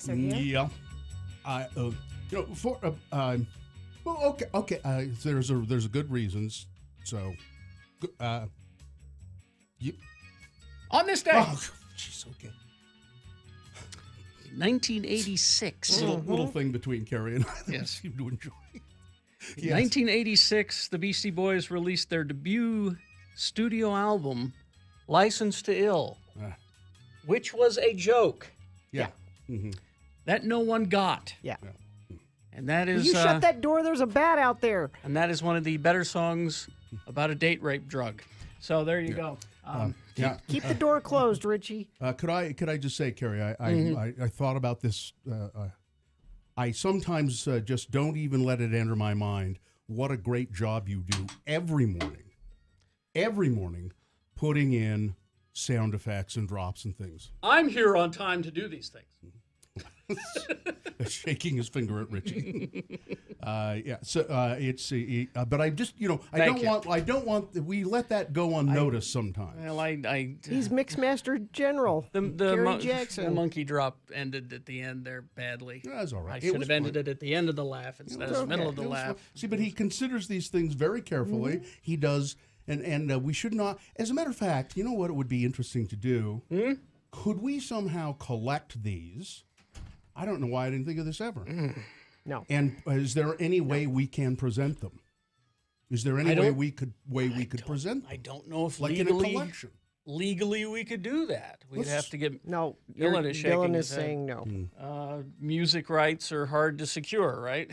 Yeah. For well, okay. There's a good reasons. So, you. On this day, Oh, jeez. Okay. 1986. Little thing between Carrie and I that I Yes. seem to enjoy. Yes. 1986, the Beastie Boys released their debut studio album, License to Ill, which was a joke Yeah. Mm-hmm. that no one got. Yeah. And that is You shut that door, there's a bat out there. and that is one of the better songs about a date rape drug. So there you go. Yeah. Keep the door closed, Richie. Could I just say, Carrie, I thought about this. I sometimes just don't even let it enter my mind what a great job you do every morning, putting in sound effects and drops and things. I'm here on time to do these things. Shaking his finger at Richie. Yeah. So it's but I just I don't want we let that go unnoticed sometimes. Well, He's Mixmaster General. Kerry Jackson. The monkey drop ended at the end there badly. That's all right. I should have ended it at the end of the laugh instead of the middle of the laugh. See, but he considers these things very carefully. He does, and we should not. As a matter of fact, you know what it would be interesting to do? Could we somehow collect these? I don't know why I didn't think of this ever. No. And is there any way we can present them? Is there any way we could present them? I don't know if like legally, in a collection. Legally we could do that. We'd have to get No. Dylan is shaking Dylan his is head. saying no. Music rights are hard to secure, right?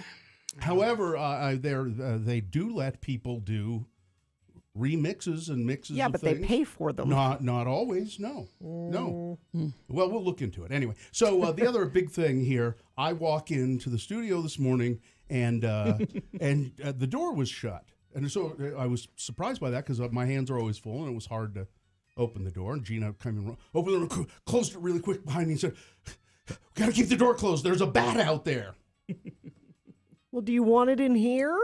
However, they do let people do remixes and mixes. Yeah, of but things. they pay for them. Not always. No. Well, we'll look into it anyway. So the other big thing here, I walk into the studio this morning and the door was shut, and so I was surprised by that because my hands are always full and it was hard to open the door. And Gina came in, opened the door, closed it really quick behind me, and said, "We got to keep the door closed. There's a bat out there." Well, do you want it in here?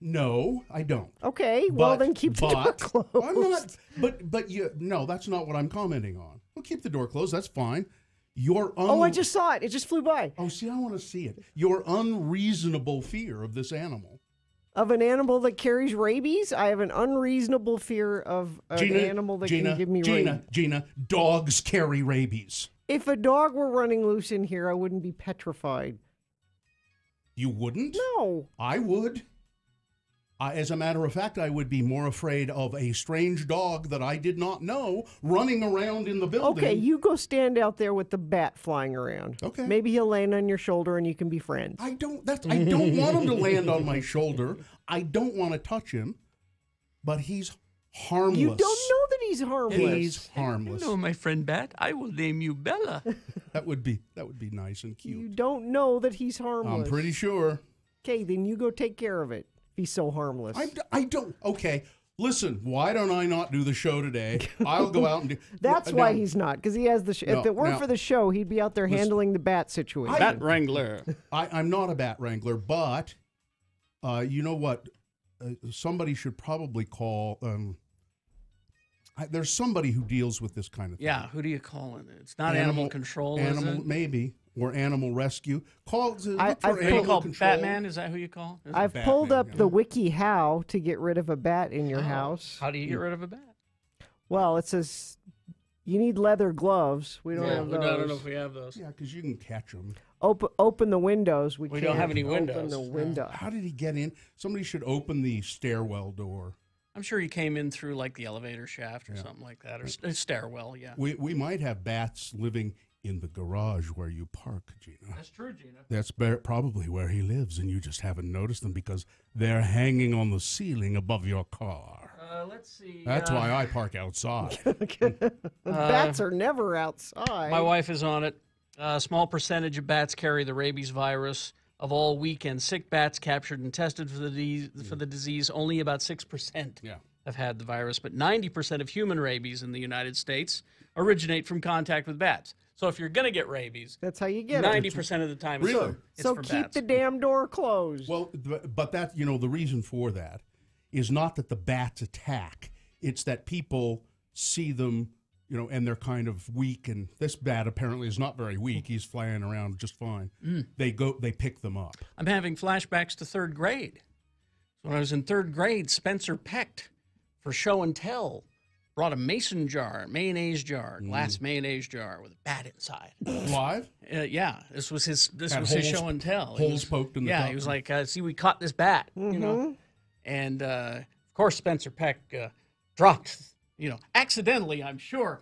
No, I don't. Okay, well then keep the door closed. I'm not. But no, that's not what I'm commenting on. Well, keep the door closed. That's fine. Oh, I just saw it. It just flew by. Oh, see, I want to see it. Your unreasonable fear of this animal. Of an animal that carries rabies? I have an unreasonable fear of an animal that can give me rabies. Gina, dogs carry rabies. If a dog were running loose in here, I wouldn't be petrified. You wouldn't? No. I would. As a matter of fact, I would be more afraid of a strange dog that I did not know running around in the building. Okay, you go stand out there with the bat flying around. Okay. Maybe he'll land on your shoulder and you can be friends. I don't want him to land on my shoulder. I don't want to touch him, but he's harmless. You don't know that he's harmless. He's harmless. Hello, my friend Bat. I will name you Bella. That would be nice and cute. You don't know that he's harmless. I'm pretty sure. Okay, then you go take care of it. He's so harmless. I don't. Okay, listen. Why don't I not do the show today? I'll go out and do. That's why he's not, because he has the. If it weren't for the show, he'd be out there handling the bat situation. Bat wrangler. I'm not a bat wrangler, but you know what? Somebody should probably call. There's somebody who deals with this kind of thing. Yeah, who do you call it? It's not animal control, is it? Maybe. Or animal rescue. Call I've called Batman. Is that who you call? I've pulled up the wiki how to get rid of a bat in your house. How do you get rid of a bat? Well, it says you need leather gloves. We don't have those. I don't know if we have those. Yeah, because you can catch them. Open the windows. We don't have any windows. Open the window. How did he get in? Somebody should open the stairwell door. I'm sure he came in through like the elevator shaft or something like that, or a stairwell. Yeah. We might have bats living in the garage where you park, Gina. That's true, Gina. That's probably where he lives, and you just haven't noticed them because they're hanging on the ceiling above your car. Let's see. That's why I park outside. Bats are never outside. My wife is on it. A small percentage of bats carry the rabies virus. Of all weekend sick bats captured and tested for the disease, only about 6% have had the virus, but 90% of human rabies in the United States originate from contact with bats. So if you're going to get rabies, that's how you get 90% of the time. Really? So keep the damn door closed. Well, but that, the reason for that is not that the bats attack. It's that people see them and they're kind of weak, and this bat apparently is not very weak. He's flying around just fine. They pick them up. I'm having flashbacks to third grade. When I was in third grade, Spencer Pecht, for show and tell, brought a mason jar, glass mayonnaise jar with a bat inside. Live? Yeah, this was his show and tell. Holes poked in the top. Yeah, he was like, see, we caught this bat, And, of course, Spencer Peck dropped, accidentally, I'm sure,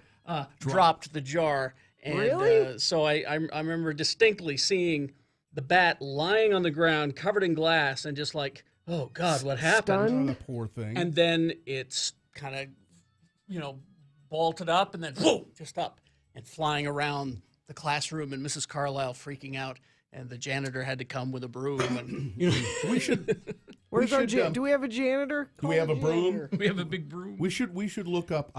dropped the jar. And, really? So I remember distinctly seeing the bat lying on the ground, covered in glass, and just like, oh, God, what happened? Stunned. Oh, the poor thing. And then it's kind of, bolted up and then whoa, just up and flying around the classroom, and Mrs. Carlisle freaking out, and the janitor had to come with a broom. And we should. Where's our do we have a janitor? Do we have a broom? We have a big broom. We should look up.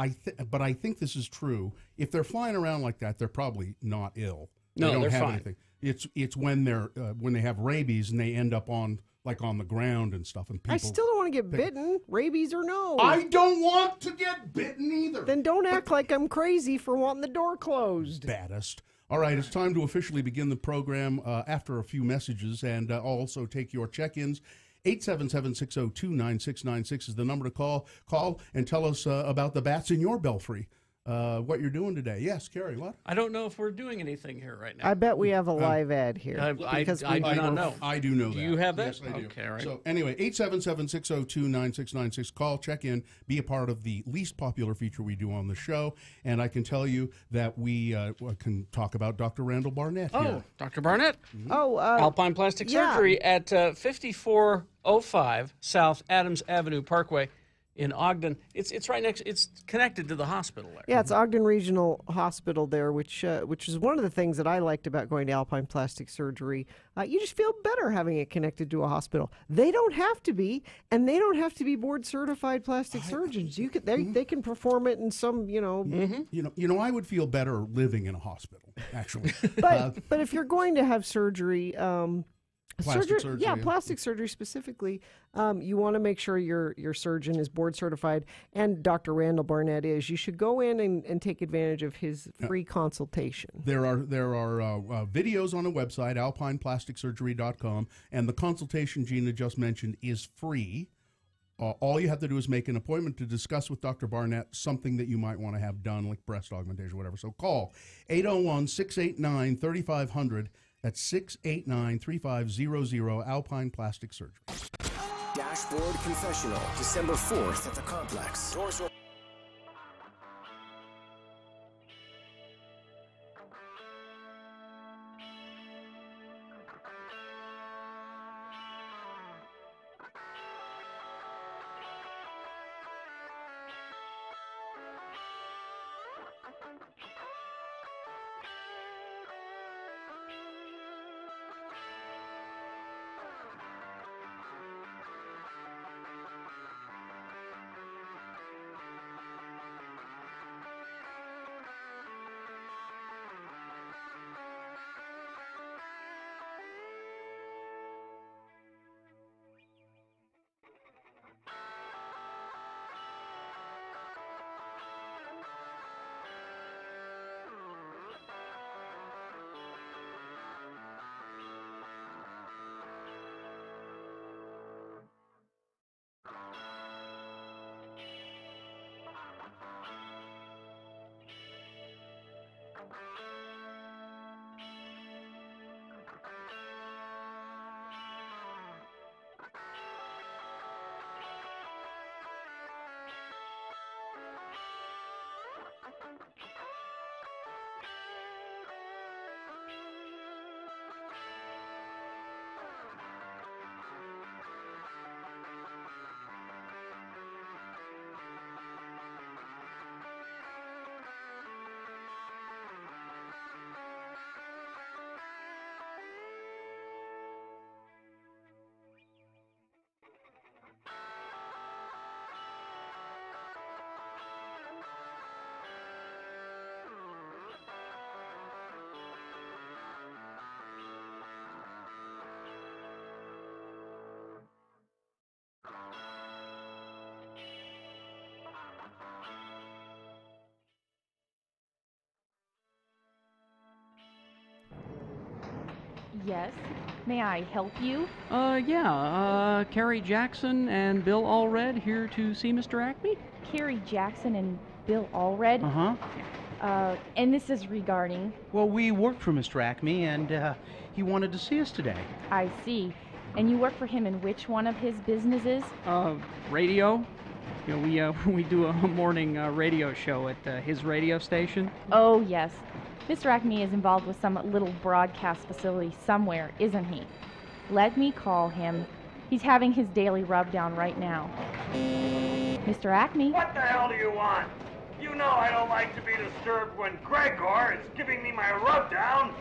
But I think this is true. If they're flying around like that, they're probably not ill. No, they don't they're have fine. anything. It's when they have rabies and they end up on the ground and stuff, and people. I still don't want to get bitten, rabies or no. I don't want to get bitten either. Then don't act like I'm crazy for wanting the door closed. Baddest. All right, it's time to officially begin the program after a few messages, and I'll also take your check-ins. 877-602-9696 is the number to call. Call and tell us about the bats in your belfry. What you're doing today. Yes, Carrie, what? I don't know if we're doing anything here right now. I bet we have a live ad here. I do not know. I do know that. Do you have that? Yes, I do. Okay, all right. So anyway, 877-602-9696. Call, check in, be a part of the least popular feature we do on the show. And I can tell you that we can talk about Dr. Randall Barnett here. Oh, Dr. Barnett. Mm-hmm. Oh, Alpine Plastic Surgery at 5405 South Adams Avenue Parkway in Ogden. It's right next. It's connected to the hospital there. yeah, it's Ogden Regional Hospital there, which is one of the things that I liked about going to Alpine Plastic Surgery. You just feel better having it connected to a hospital. They don't have to be, and they don't have to be board certified plastic surgeons. You can they can perform it in some I would feel better living in a hospital, actually. But if you're going to have surgery. Plastic surgery. Yeah, plastic surgery specifically. You want to make sure your surgeon is board certified, and Dr. Randall Barnett is. You should go in and take advantage of his free consultation. There are videos on the website, alpineplasticsurgery.com, and the consultation Gina just mentioned is free. All you have to do is make an appointment to discuss with Dr. Barnett something that you might want to have done, like breast augmentation or whatever. So call 801-689-3500. That's 689-3500, Alpine Plastic Surgery. Dashboard Confessional, December 4th at the Complex. Doors will Yes. May I help you? Carrie Jackson and Bill Allred here to see Mr. Acme? Carrie Jackson and Bill Allred? And this is regarding? Well, we work for Mr. Acme, and he wanted to see us today. I see. And you work for him in which one of his businesses? Radio. You know, we do a morning radio show at his radio station. Oh, yes. Mr. Acme is involved with some little broadcast facility somewhere, isn't he? Let me call him. He's having his daily rub-down right now. Mr. Acme? What the hell do you want? You know I don't like to be disturbed when Gregor is giving me my rub-down.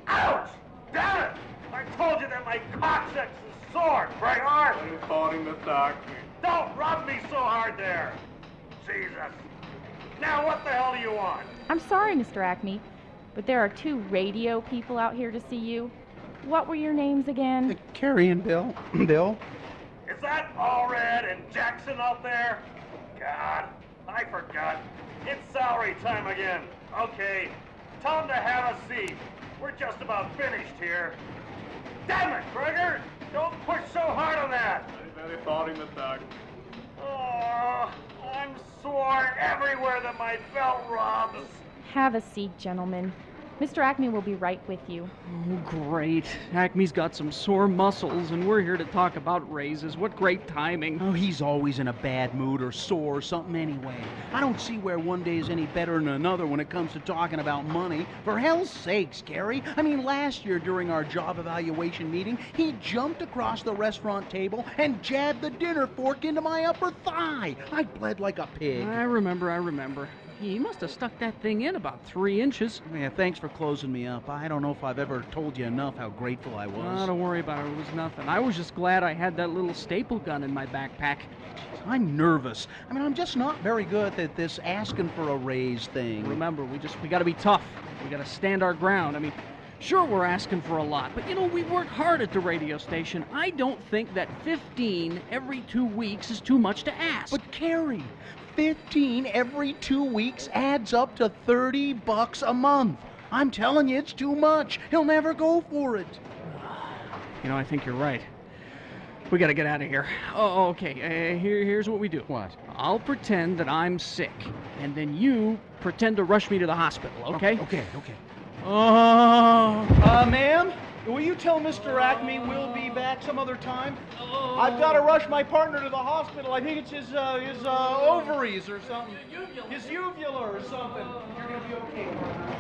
Ouch! Damn it! I told you that my coccyx is sore, Gregor! I'm calling the doctor. Don't rub me so hard there! Jesus. Now what the hell do you want? I'm sorry, Mr. Acme, but there are 2 radio people out here to see you. What were your names again? Carrie and Bill. Bill? Is that Allred and Jackson out there? God, I forgot. It's salary time again. Okay, tell them to have a seat. We're just about finished here. Damn it, Gregor! Don't push so hard on that! I'm very sorry, Mr. Acme. Oh, I'm sore everywhere that my belt rubs. Have a seat, gentlemen. Mr. Acme will be right with you. Oh, great. Acme's got some sore muscles, and we're here to talk about raises. What great timing. Oh, he's always in a bad mood or sore or something anyway. I don't see where one day is any better than another when it comes to talking about money. For hell's sakes, Gary. I mean, last year during our job evaluation meeting, he jumped across the restaurant table and jabbed the dinner fork into my upper thigh. I bled like a pig. I remember. He must have stuck that thing in about 3 inches. Yeah, thanks for closing me up. I don't know if I've ever told you enough how grateful I was. Don't worry about it. It was nothing. I was just glad I had that little staple gun in my backpack. I'm nervous. I mean, I'm just not very good at this asking for a raise thing. Remember, we got to be tough. We got to stand our ground. I mean, sure, we're asking for a lot, but we work hard at the radio station. I don't think that 15 every 2 weeks is too much to ask. But Carrie, 15 every 2 weeks adds up to $30 a month. I'm telling you, it's too much. He'll never go for it. I think you're right. We got to get out of here. Oh, okay. Here's what we do. What? I'll pretend that I'm sick, and then you pretend to rush me to the hospital, okay? Okay. Oh. Ma'am, will you tell Mr. Acme we'll be back some other time? I've got to rush my partner to the hospital. I think it's his ovaries or something. His uvula or something. You're going to be okay, partner.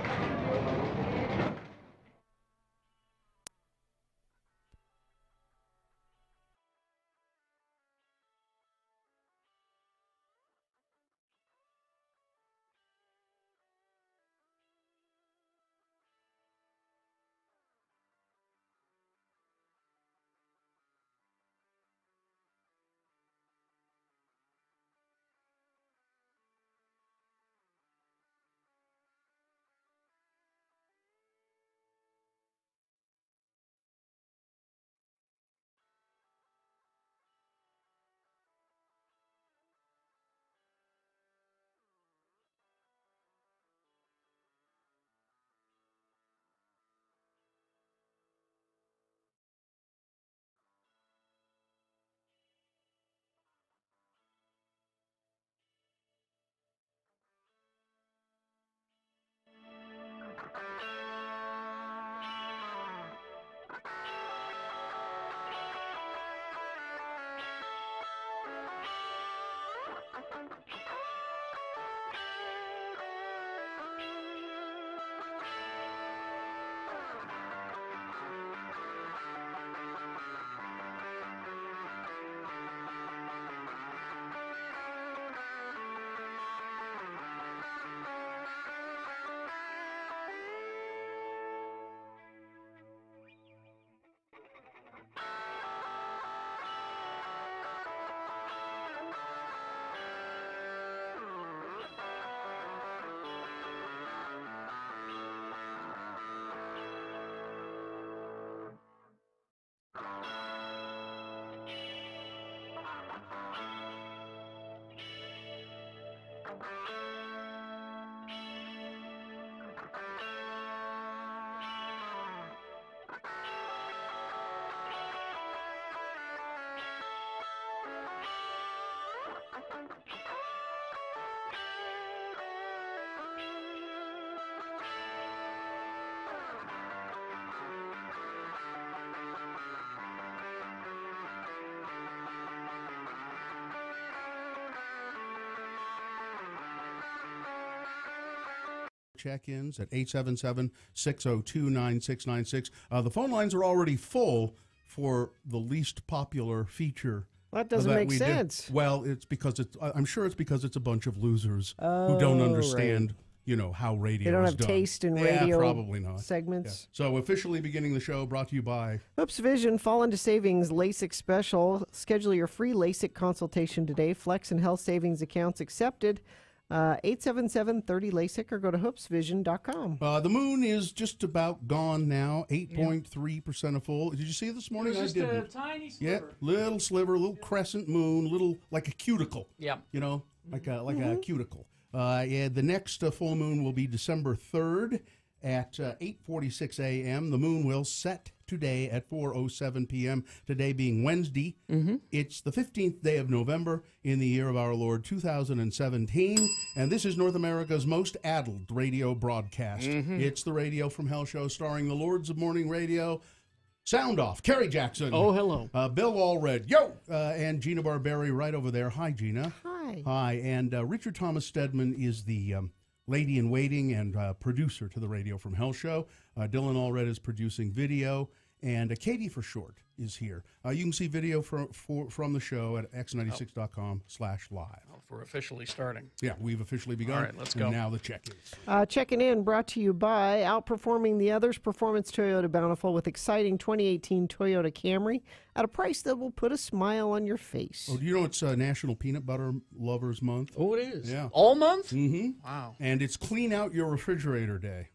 Check-ins at 877-602-9696. The phone lines are already full for the least popular feature. That doesn't make sense. Well, it's because I'm sure it's because it's a bunch of losers who don't understand, how radio is done. They don't have taste in radio probably not. segments. Yeah. So officially beginning the show, brought to you by Hoops Vision, Fall into Savings LASIK Special. Schedule your free LASIK consultation today. Flex and health savings accounts accepted. 877-30-LASIK or go to hoopsvision.com. The moon is just about gone now, 8.3% of full. Did you see it this morning? It was just a tiny sliver. Yeah, little sliver, little crescent moon, little like a cuticle. Yeah. Like a cuticle. The next full moon will be December 3rd at 8:46 a.m. The moon will set today at 4:07 p.m. Today being Wednesday. It's the 15th day of November in the year of our Lord 2017, and this is North America's most addled radio broadcast. It's the Radio from Hell show starring the Lords of Morning Radio. Sound off, Kerry Jackson. Oh, hello. Bill Allred, yo, and Gina Barberi right over there. Hi, Gina. Hi. Hi, and Richard Thomas Stedman is the lady in waiting and producer to the Radio from Hell show. Dylan Allred is producing video, and Katie for short is here. You can see video from the show at x96.com/live. Oh, we're officially starting. Yeah, we've officially begun. All right, let's go. And now the check-ins. Checking in, brought to you by Outperforming the Others, Performance Toyota Bountiful with exciting 2018 Toyota Camry at a price that will put a smile on your face. Oh, do you know it's National Peanut Butter Lovers Month? Oh, it is? Yeah. All month? Mm-hmm. Wow. And it's Clean Out Your Refrigerator Day.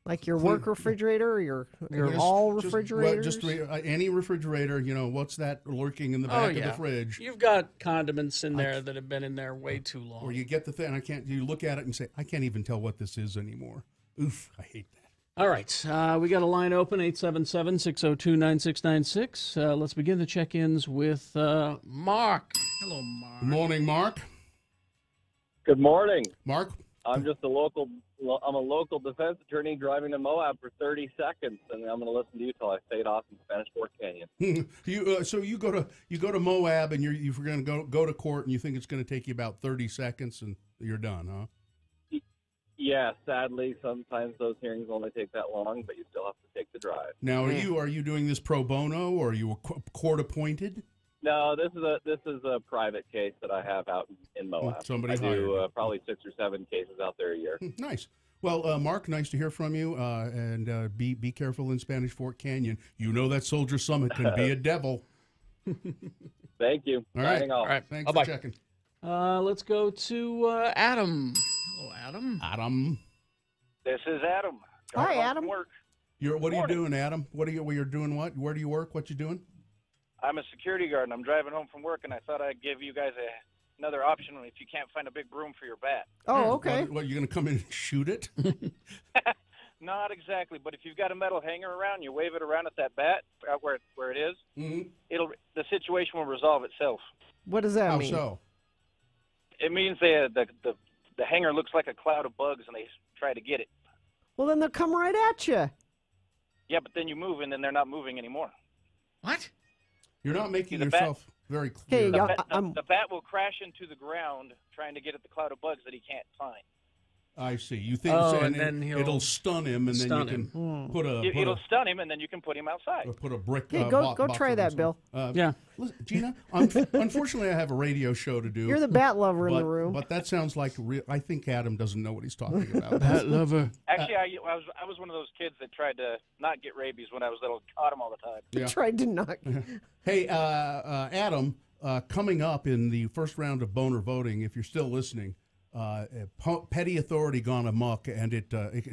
Like your work refrigerator or your all refrigerators? Just any refrigerator, what's that lurking in the back of the fridge? You've got condiments in there that have been in there way too long. Or you get the thing, you look at it and say, I can't even tell what this is anymore. Oof, I hate that. All right, we got a line open, 877-602-9696. Let's begin the check-ins with Mark. Hello, Mark. Good morning, Mark. Good morning. Mark? I'm a local defense attorney driving to Moab for 30 seconds, and I'm going to listen to you till I fade off in Spanish Fork Canyon. So you go to Moab and you're going to go to court, and you think it's going to take you about 30 seconds, and you're done, huh? Yeah, sadly, sometimes those hearings only take that long, but you still have to take the drive. Now, are you doing this pro bono, or are you court appointed? No, this is a private case that I have out in Moab. Somebody I do probably 6 or 7 cases out there a year. Nice. Well, Mark, nice to hear from you, and be careful in Spanish Fork Canyon. You know that Soldier Summit can be a devil. Thank you. All right. All right. Thanks for checking. Let's go to Adam. Hello, Adam. Adam. This is Adam. Hi, Adam. Work. What are you doing, Adam? You're doing what? Where do you work? What you doing? I'm a security guard, and I'm driving home from work, and I thought I'd give you guys another option if you can't find a big broom for your bat. Oh, okay. What, you're going to come in and shoot it? Not exactly, but if you've got a metal hanger around, you wave it around at that bat where it is. Mm-hmm. The situation will resolve itself. What does that mean? How so? It means the hanger looks like a cloud of bugs, and they try to get it. Well, then they'll come right at you. Yeah, but then you move, and then they're not moving anymore. What? You're not making yourself very clear. Hey, the bat will crash into the ground trying to get at the cloud of bugs that he can't find. I see. You think and then it'll stun him, and then you can put a... It'll stun him, and then you can put him outside. Put a brick... Hey, go try that, Bill. Yeah. Listen, Gina, unfortunately, I have a radio show to do. You're the bat lover in the room. But that sounds like... I think Adam doesn't know what he's talking about. Bat lover. Actually, I was one of those kids that tried to not get rabies when I was little. Caught them all the time. Yeah. Tried to not... Hey, Adam, coming up in the first round of boner voting, if you're still listening... petty authority gone amok, and it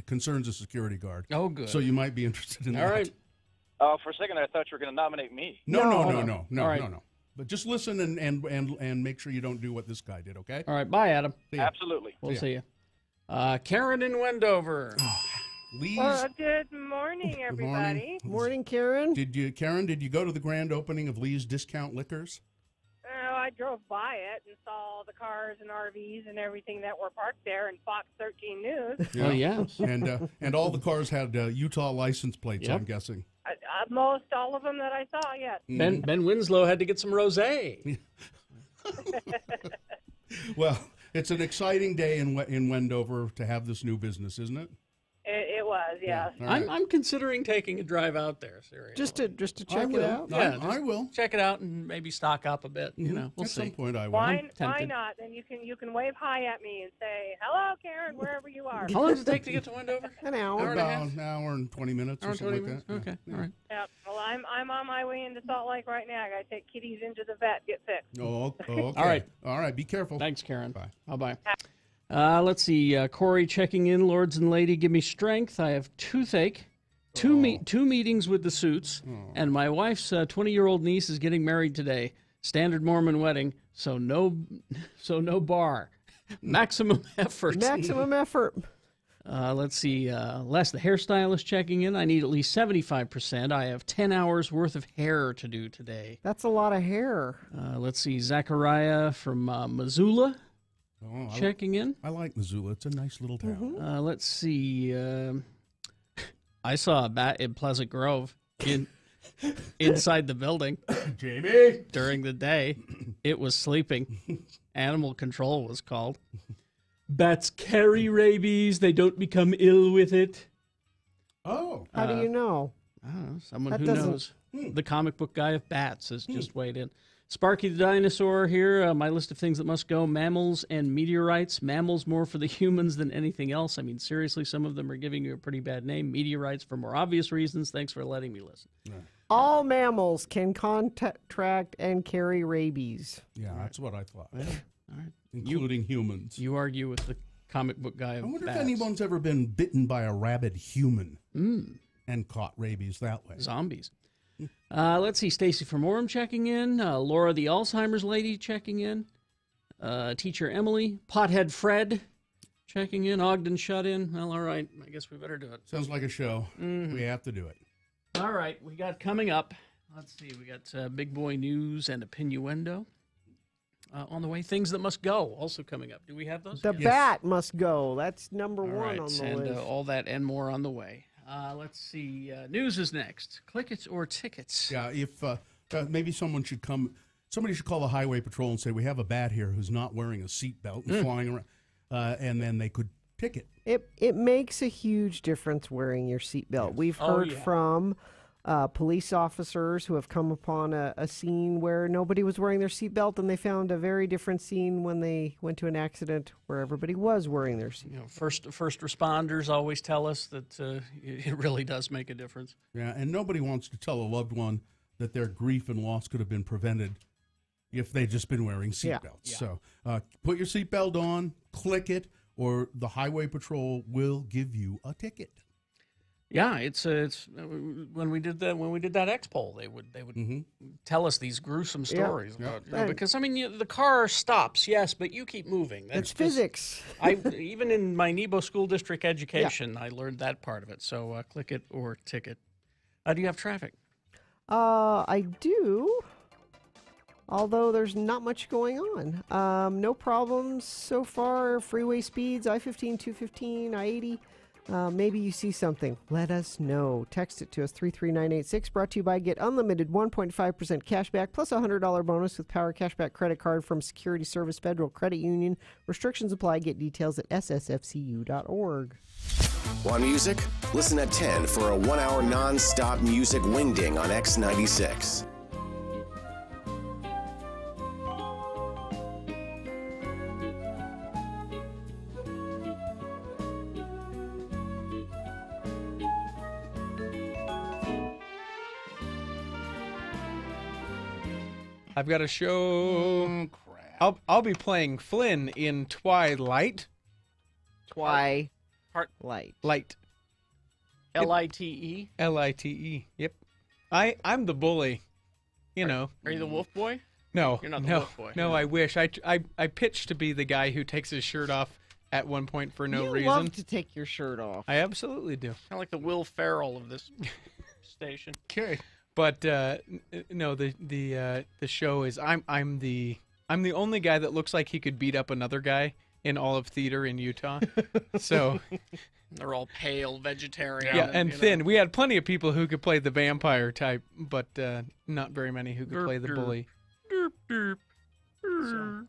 concerns a security guard. Oh, good. So you might be interested in that. All right. For a second, I thought you were going to nominate me. No. Right. No. But just listen and make sure you don't do what this guy did, okay? All right. Bye, Adam. Absolutely. We'll see you. Karen in Wendover. Lee's. Good morning, everybody. Morning, Karen. Karen, did you go to the grand opening of Lee's Discount Liquors? Oh, I I drove by it and saw all the cars and RVs and everything that were parked there, and Fox 13 News. Oh, yes. And all the cars had Utah license plates, I'm guessing. Most all of them that I saw, yes. Ben Winslow had to get some rosé. Well, it's an exciting day in Wendover to have this new business, isn't it? It was, yes. Yeah. Right. I'm considering taking a drive out there, seriously. Just to check it out. Yeah, I will check it out and maybe stock up a bit. You know, we'll At see. some point, I will. Why not? And you can wave hi at me and say, hello, Karen, wherever you are. How long does it take to get to Wendover? An hour. About an hour and 20 minutes or something like that. Okay, Yeah. all right. Yeah. Well, I'm on my way into Salt Lake right now. I got to take kitties into the vet, get fixed. Oh, okay. All right. Be careful. Thanks, Karen. Bye. Bye-bye. Let's see. Corey checking in. Lords and lady, give me strength. I have toothache. Two meetings with the suits, and my wife's 20-year-old niece is getting married today. Standard Mormon wedding, so no bar. Maximum effort. Maximum effort. Let's see. Les, the hairstylist, checking in. I need at least 75%. I have 10 hours worth of hair to do today. That's a lot of hair. Let's see. Zachariah from Missoula. Checking in. I like Missoula. It's a nice little town. Let's see. I saw a bat in Pleasant Grove inside the building. Jamie! During the day. It was sleeping. Animal control was called. Bats carry rabies. They don't become ill with it. Oh. How do you know? I don't know. Someone who knows. The comic book guy of bats has just weighed in. Sparky the Dinosaur here. My list of things that must go. Mammals and meteorites. Mammals more for the humans than anything else. I mean, seriously, some of them are giving you a pretty bad name. Meteorites for more obvious reasons. Thanks for letting me listen. All mammals can contract and carry rabies. Yeah, that's what I thought. All right. Including humans. You argue with the comic book guy of I wonder bats. if anyone's ever been bitten by a rabid human and caught rabies that way. Zombies. Let's see. Stacy from Orem checking in. Laura, the Alzheimer's lady, checking in. Teacher Emily. Pothead Fred checking in. Ogden shut in. Well, all right. I guess we better do it. Sounds like a show. We have to do it. All right. We got coming up. Let's see. We got Big Boy News and Opinioendo. On the way, things that must go also coming up. Do we have those? The bat must go. That's number All one right, on the and list. all that and more on the way. Let's see. News is next. Click it or tickets. Yeah, if maybe somebody should call the highway patrol and say, we have a bat here who's not wearing a seatbelt and flying around, and then they could ticket. It makes a huge difference wearing your seatbelt. We've heard from police officers who have come upon a scene where nobody was wearing their seatbelt, and they found a very different scene when they went to an accident where everybody was wearing their seatbelt. You know, first responders always tell us that it really does make a difference. Yeah, and nobody wants to tell a loved one that their grief and loss could have been prevented if they'd just been wearing seatbelts. Yeah. So put your seatbelt on, click it, or the highway patrol will give you a ticket. Yeah, it's when we did that X poll, they would tell us these gruesome stories about because I mean the car stops, yes, but you keep moving. It's physics. Even in my Nebo school district education, I learned that part of it. So click it or ticket. Do you have traffic? I do. Although there's not much going on. No problems so far. Freeway speeds, I-15, 215, I-80. Maybe you see something. Let us know. Text it to us, 33986. Brought to you by Get Unlimited 1.5% cash back plus a $100 bonus with Power Cashback Credit Card from Security Service Federal Credit Union. Restrictions apply. Get details at ssfcu.org. Want music? Listen at 10 for a 1-hour non-stop music wingding on X96. I've got a show. I'll be playing Flynn in Twilight. Light. Light. L-I-T-E? L-I-T-E. Yep. I'm the bully. You know. Are you the wolf boy? No. You're not the no, wolf boy. No, I wish. I pitched to be the guy who takes his shirt off at one point for no reason. You love to take your shirt off. I absolutely do. Kind of like the Will Ferrell of this station. Okay. But no, the show is I'm the I'm the only guy that looks like he could beat up another guy in all of theater in Utah. So they're all pale, vegetarian. Yeah, and thin. We had plenty of people who could play the vampire type, but not very many who could play the bully. So,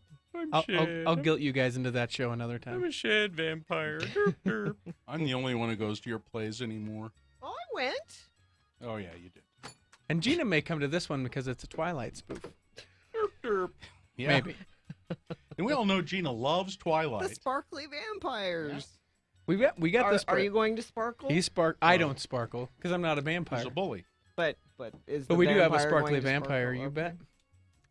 I'll guilt you guys into that show another time. I'm a shed vampire. I'm the only one who goes to your plays anymore. Oh, I went. Oh, yeah, you did. And Gina may come to this one because it's a Twilight spoof. Yeah. Maybe. And we all know Gina loves Twilight. The sparkly vampires. Yeah. We got this. Are you going to sparkle? I don't sparkle because I'm not a vampire. He's a bully. But we do have a vampire sparkly going to vampire, sparkle? you Okay. bet.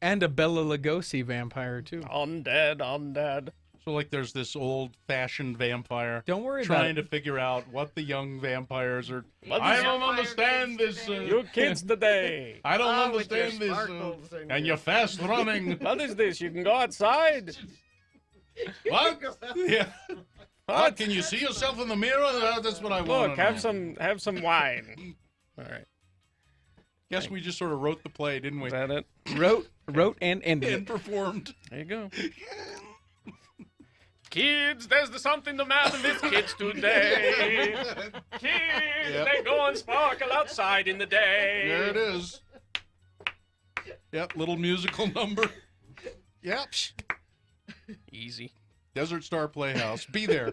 And a Bela Lugosi vampire too. Undead. So like there's this old-fashioned vampire. Don't worry about trying it. to figure out what the young vampires are. What I is don't vampire understand this. You kids today. I don't with your understand this. sparkles And you're fast running. What is this? You can go outside. What? Yeah. What? Can you see yourself in the mirror? That's what I want. Look, have some wine. All right. Guess we just sort of wrote the play, didn't we? Is that it? Wrote and ended And it. performed. There you go. Kids, there's something the matter with kids today. Kids, they go and sparkle outside in the day. There it is. Yep, little musical number. Yep. Easy. Desert Star Playhouse. Be there.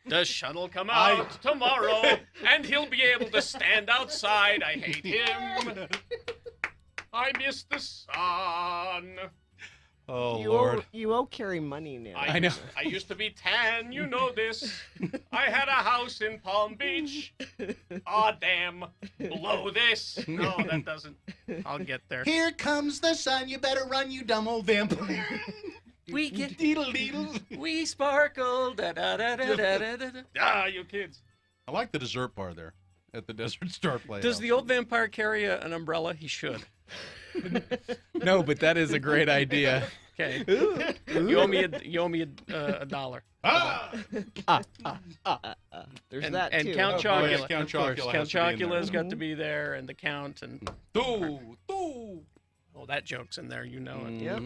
The shut'll come out tomorrow, and he'll be able to stand outside. I hate him. I miss the sun. Oh, Lord. You owe Carrie money now. I know. I used to be tan, you know this. I had a house in Palm Beach. Aw, damn. Blow this. No, that doesn't. I'll get there. Here comes the sun. You better run, you dumb old vampire. We get Deedle. we sparkle. Da, da, da, da, da, da, da. Ah, you kids. I like the dessert bar there at the Desert Star Playhouse. Does the old vampire carry an umbrella? He should. No, but that is a great idea. Okay. You owe me a dollar. There's and, that and too. Count Oh, Chocula. yes, Count Of course. Chocula Count has to be in there. Chocula's got to be there, and the Count, and Two. oh, that joke's in there. You know it. Yep.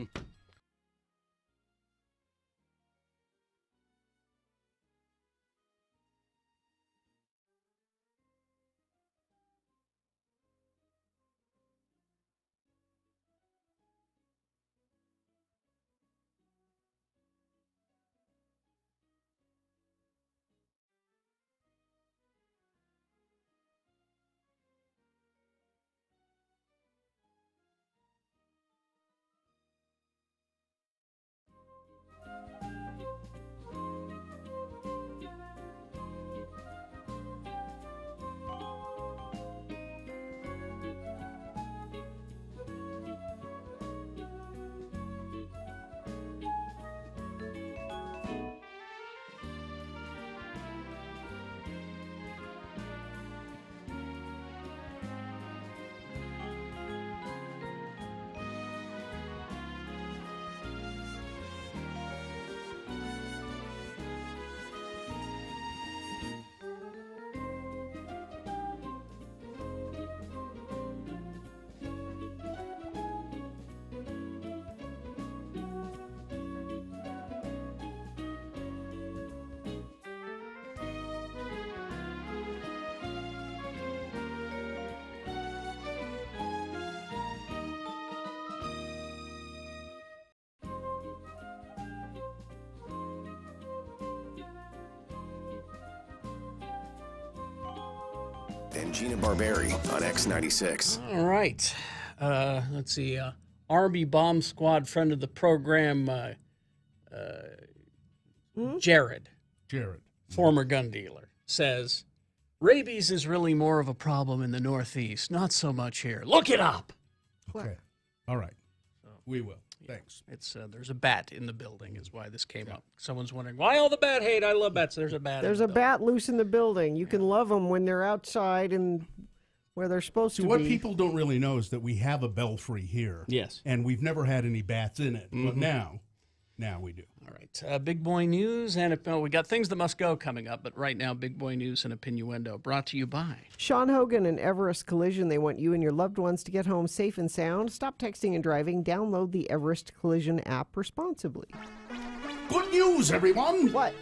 And Gina Barberi on X96. All right. Let's see. Army Bomb Squad friend of the program, Jared, former gun dealer, says, rabies is really more of a problem in the Northeast, not so much here. Look it up. Okay. All right. We will. Thanks. It's there's a bat in the building is why this came up. Someone's wondering, why all the bat hate? I love bats. There's a bat. There's a bat loose in the building. You can love them when they're outside and where they're supposed to What be. people don't really know is that we have a belfry here. Yes. And we've never had any bats in it. But now, Now we do. All right. Big boy news, and we got things that must go coming up, but right now, big boy news and Opinnuendo, brought to you by Sean Hogan and Everest Collision. They want you and your loved ones to get home safe and sound. Stop texting and driving. Download the Everest Collision app responsibly. Good news, everyone! What?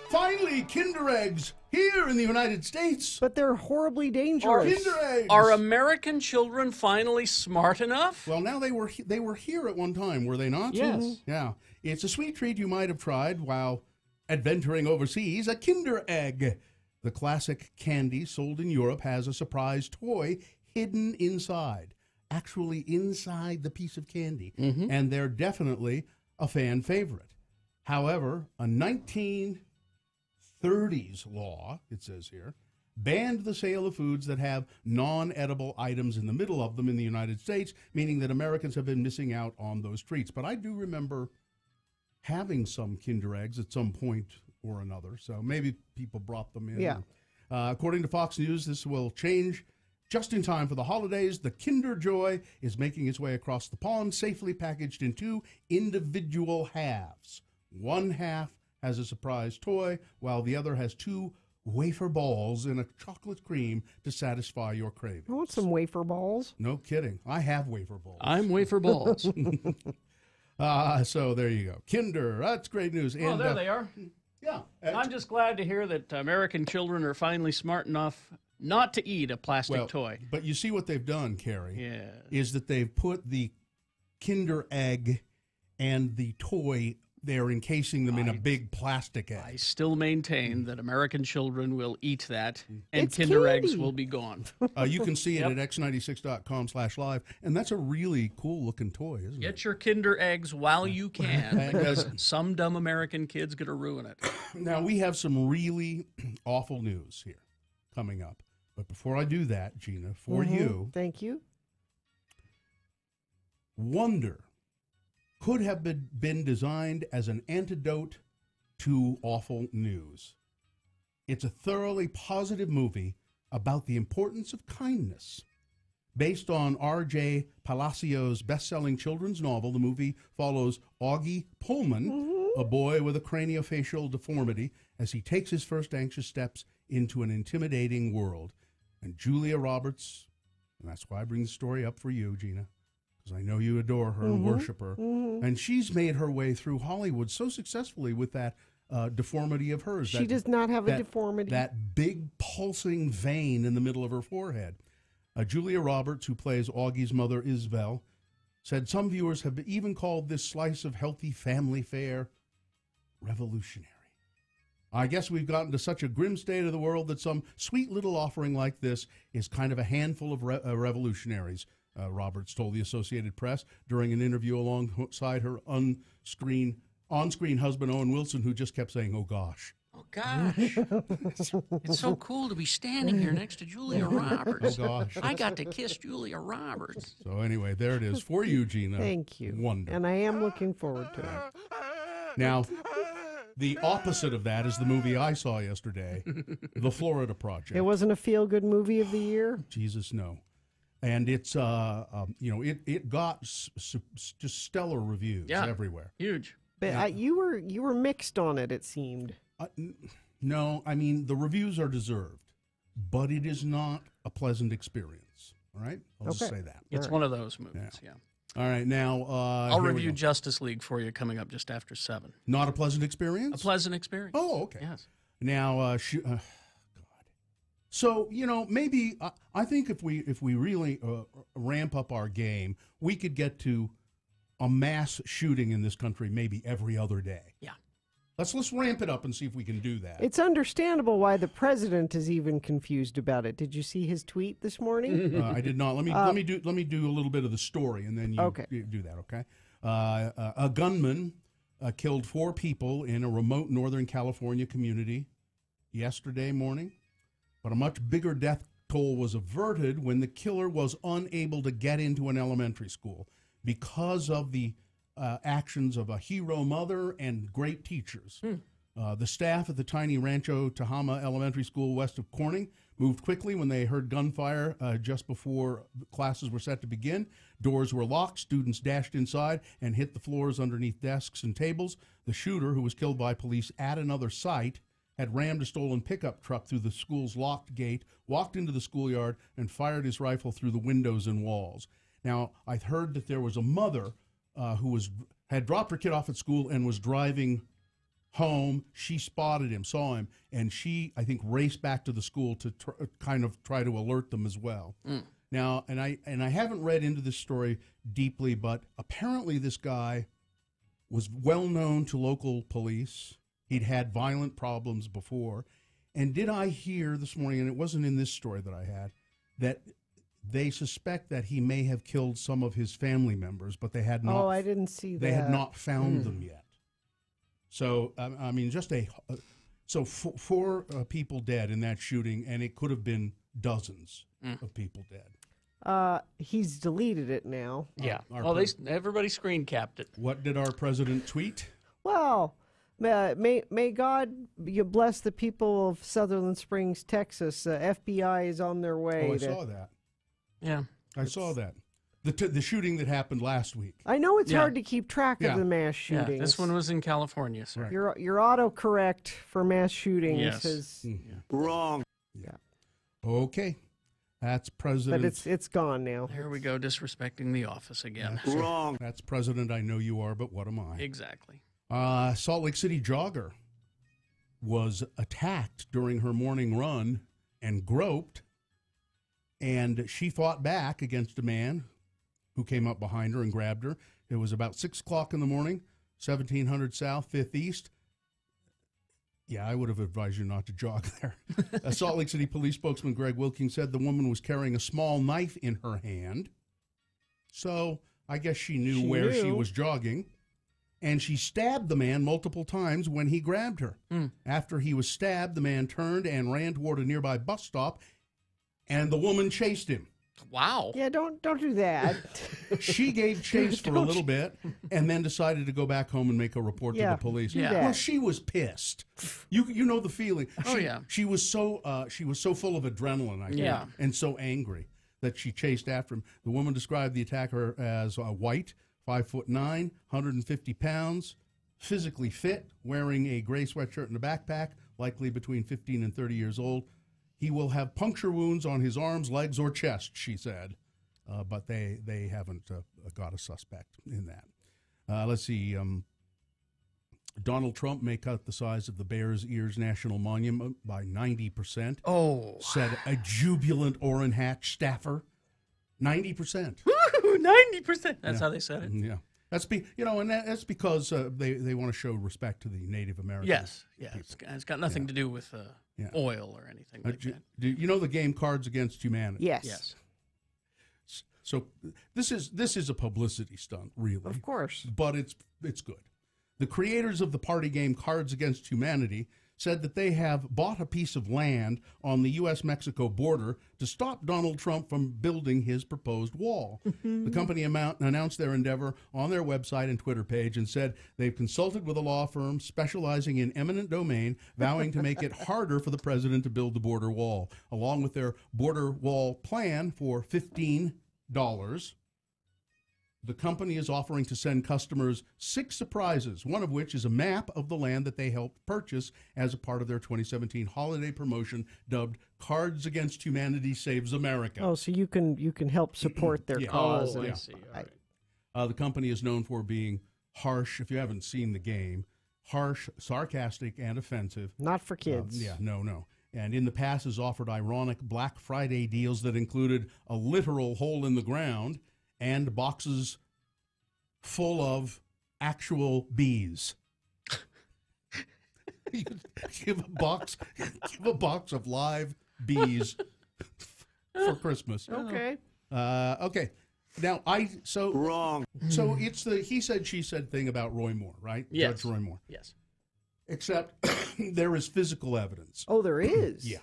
Finally, Kinder Eggs here in the United States. But they're horribly dangerous. Kinder Eggs. Are American children finally smart enough? Well, now they were here at one time, were they not? Yes. Mm-hmm. Yeah. It's a sweet treat you might have tried while adventuring overseas. A Kinder Egg. The classic candy sold in Europe has a surprise toy hidden inside. Actually inside the piece of candy. Mm-hmm. And they're definitely a fan favorite. However, a 1930s law, it says here, banned the sale of foods that have non-edible items in the middle of them in the United States, meaning that Americans have been missing out on those treats. But I do remember having some Kinder Eggs at some point or another, so maybe people brought them in. Yeah. According to Fox News, this will change just in time for the holidays. The Kinder Joy is making its way across the pond, safely packaged in 2 individual halves. One half has a surprise toy, while the other has 2 wafer balls in a chocolate cream to satisfy your craving. I want some wafer balls. No kidding. I have wafer balls. I'm wafer balls. So there you go. Kinder, that's great news. Oh, And, there they are. Yeah. I'm just glad to hear that American children are finally smart enough not to eat a plastic toy. But you see what they've done, Carrie, Yeah. is that they've put the Kinder Egg and the toy, they're encasing them in a big plastic egg. I still maintain that American children will eat that, and It's Kinder Eggs candy. will be gone. You can see it at x96.com/live, and that's a really cool-looking toy, isn't it? Get your Kinder Eggs while you can, because some dumb American kid's going to ruin it. Now, we have some really awful news here coming up. But before I do that, Gina, for you, Thank you. Wonder could have been designed as an antidote to awful news. It's a thoroughly positive movie about the importance of kindness. Based on R.J. Palacios' best-selling children's novel, the movie follows Augie Pullman, a boy with a craniofacial deformity, as he takes his first anxious steps into an intimidating world. And Julia Roberts, and that's why I bring the story up for you, Gina, because I know you adore her and worship her. And she's made her way through Hollywood so successfully with that deformity of hers. She does not have a deformity. That big pulsing vein in the middle of her forehead. Julia Roberts, who plays Augie's mother, Isabel, said some viewers have even called this slice of healthy family fare revolutionary. I guess we've gotten to such a grim state of the world that some sweet little offering like this is kind of a handful of revolutionaries, Roberts told the Associated Press during an interview alongside her on-screen husband, Owen Wilson, who just kept saying, "Oh, gosh." Oh, gosh. It's so cool to be standing here next to Julia Roberts. Oh, gosh. I got to kiss Julia Roberts. So anyway, there it is for you, Gina. Thank you. Wonder. And I am looking forward to it. Now, the opposite of that is the movie I saw yesterday, The Florida Project. It wasn't a feel-good movie of the year? Jesus, no. And it's, it got just stellar reviews everywhere. Huge. But you were mixed on it, it seemed. No, I mean, the reviews are deserved, but it is not a pleasant experience. All right? I'll just say that. It's one of those movies, yeah. All right, now... I'll review Justice League for you coming up just after 7. Not a pleasant experience? A pleasant experience. Oh, okay. Yes. Now, God. So, maybe, I think if we really ramp up our game, we could get to a mass shooting in this country maybe every other day. Yeah. Let's ramp it up and see if we can do that. It's understandable why the president is even confused about it. Did you see his tweet this morning? I did not. Let me do a little bit of the story, and then you do that. Okay. A gunman killed 4 people in a remote Northern California community yesterday morning, but a much bigger death toll was averted when the killer was unable to get into an elementary school because of the actions of a hero mother and great teachers. The staff at the tiny Rancho Tehama Elementary School west of Corning moved quickly when they heard gunfire just before classes were set to begin. Doors were locked. Students dashed inside and hit the floors underneath desks and tables. The shooter, who was killed by police at another site, had rammed a stolen pickup truck through the school's locked gate, walked into the schoolyard, and fired his rifle through the windows and walls. Now, I've heard that there was a mother who had dropped her kid off at school and was driving home. She spotted him, saw him, and she, I think, raced back to the school to try to alert them as well. Now, and I haven't read into this story deeply, but apparently this guy was well known to local police. He'd had violent problems before. And did I hear this morning, and it wasn't in this story that I had, that they suspect that he may have killed some of his family members, but they had not. Oh, I didn't see that. They had not found them yet. So, I mean, just four people dead in that shooting, and it could have been dozens of people dead. He's deleted it now. Yeah. Everybody screen capped it. What did our president tweet? Well, may God you bless the people of Sutherland Springs, Texas. FBI is on their way. Oh, I saw that. Yeah. I saw that. The shooting that happened last week. I know it's hard to keep track of the mass shootings. Yeah, this one was in California, sir. Your autocorrect for mass shootings is wrong. Yeah. Okay. That's President. But it's gone now. There we go, disrespecting the office again. Wrong. That's President. I know you are, but what am I? Exactly. Salt Lake City jogger was attacked during her morning run and groped, and she fought back against a man who came up behind her and grabbed her. It was about 6 o'clock in the morning, 1700 South, 5th East. Yeah, I would have advised you not to jog there. A Salt Lake City police spokesman, Greg Wilking, said the woman was carrying a small knife in her hand. So I guess she knew where she was jogging. And she stabbed the man multiple times when he grabbed her. After he was stabbed, the man turned and ran toward a nearby bus stop, and the woman chased him. Wow. Yeah, don't do that. She gave chase for a little bit and then decided to go back home and make a report to the police. Well, she was pissed. You know the feeling. She was so full of adrenaline, I think, and so angry that she chased after him. The woman described the attacker as white, 5'9", 150 pounds, physically fit, wearing a gray sweatshirt and a backpack, likely between 15 and 30 years old. He will have puncture wounds on his arms, legs, or chest, she said, but they haven't got a suspect in that. Let's see. Donald Trump may cut the size of the Bears Ears National Monument by 90%. Oh, said a jubilant Orrin Hatch staffer. 90%. 90%. That's how they said it. Yeah. That's that's because they want to show respect to the Native Americans. Yes. It's got nothing to do with oil or anything like that. Do you know the game Cards Against Humanity? Yes. So this is a publicity stunt, really. Of course. But it's good. The creators of the party game Cards Against Humanity said that they have bought a piece of land on the U.S.-Mexico border to stop Donald Trump from building his proposed wall. The company announced their endeavor on their website and Twitter page and said they've consulted with a law firm specializing in eminent domain, vowing to make it harder for the president to build the border wall. Along with their border wall plan for $15, the company is offering to send customers 6 surprises, one of which is a map of the land that they helped purchase as a part of their 2017 holiday promotion dubbed Cards Against Humanity Saves America. Oh, so you can help support their cause. I see. All right. The company is known for being harsh, if you haven't seen the game, harsh, sarcastic, and offensive. Not for kids. No. And in the past has offered ironic Black Friday deals that included a literal hole in the ground and boxes full of actual bees. give a box of live bees for Christmas. Okay. Okay. Now wrong. So it's the he said she said thing about Roy Moore, right? Yes. Judge Roy Moore. Yes. Except there is physical evidence. Oh, there is. Yeah.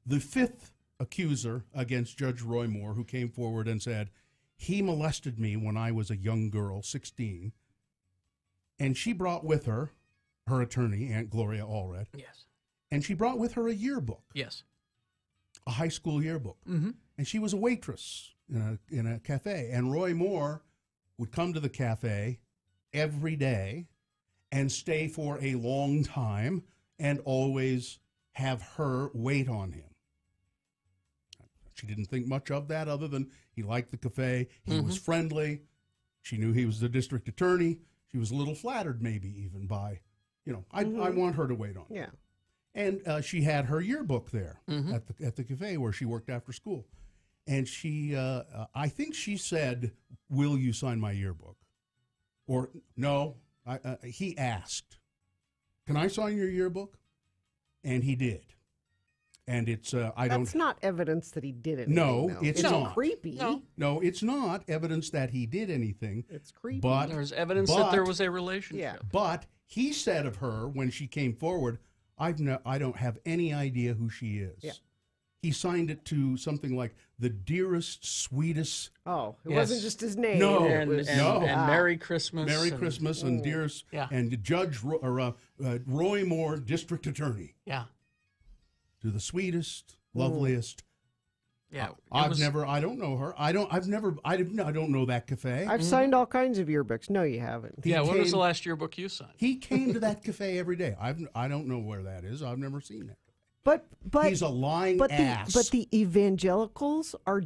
The 5th accuser against Judge Roy Moore, who came forward and said, he molested me when I was a young girl, 16, and she brought with her her attorney, Aunt Gloria Allred. Yes. And she brought with her a yearbook. Yes. A high school yearbook. Mm-hmm. And she was a waitress in a cafe. And Roy Moore would come to the cafe every day and stay for a long time and always have her wait on him. She didn't think much of that other than he liked the cafe. He was friendly. She knew he was the district attorney. She was a little flattered maybe even by, I want her to wait on him. Yeah. And she had her yearbook there at the cafe where she worked after school. And she, I think she said, "Will you sign my yearbook?" Or, no, he asked, "Can I sign your yearbook?" And he did. And it's, That's not evidence that he did anything. No, though. it's not. Creepy. No, it's not evidence that he did anything. It's creepy. But there's evidence that there was a relationship. Yeah. But he said of her when she came forward, I don't have any idea who she is. Yeah. He signed it to something like the dearest, sweetest. Oh, it wasn't just his name. No, and Merry Christmas. Merry Christmas and dearest. Yeah. And Judge Roy Moore, District Attorney. Yeah. To the sweetest, loveliest. Yeah. I don't know her. I don't know that cafe. I've signed all kinds of yearbooks. No, you haven't. When was the last yearbook you signed? He came to that cafe every day. I don't know where that is. I've never seen that. But he's a lying ass. But the evangelicals are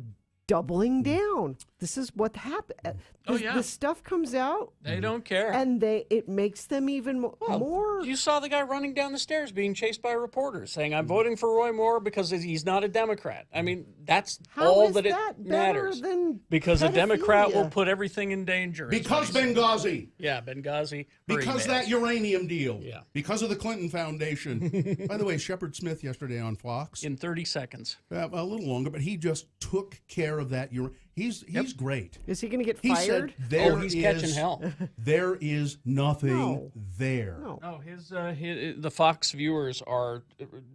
doubling down. This is what happened. The stuff comes out. They don't care. And it makes them even more. You saw the guy running down the stairs being chased by reporters saying, "I'm voting for Roy Moore because he's not a Democrat." I mean, that's all that it matters. Because a Democrat will put everything in danger. Because Benghazi. Yeah, Benghazi. Because that uranium deal. Yeah. Because of the Clinton Foundation. By the way, Shepard Smith yesterday on Fox. In 30 seconds. A little longer, but he just took care of that. He's great. Is he going to get He fired? Said, he's catching hell. There is nothing there. No, the Fox viewers are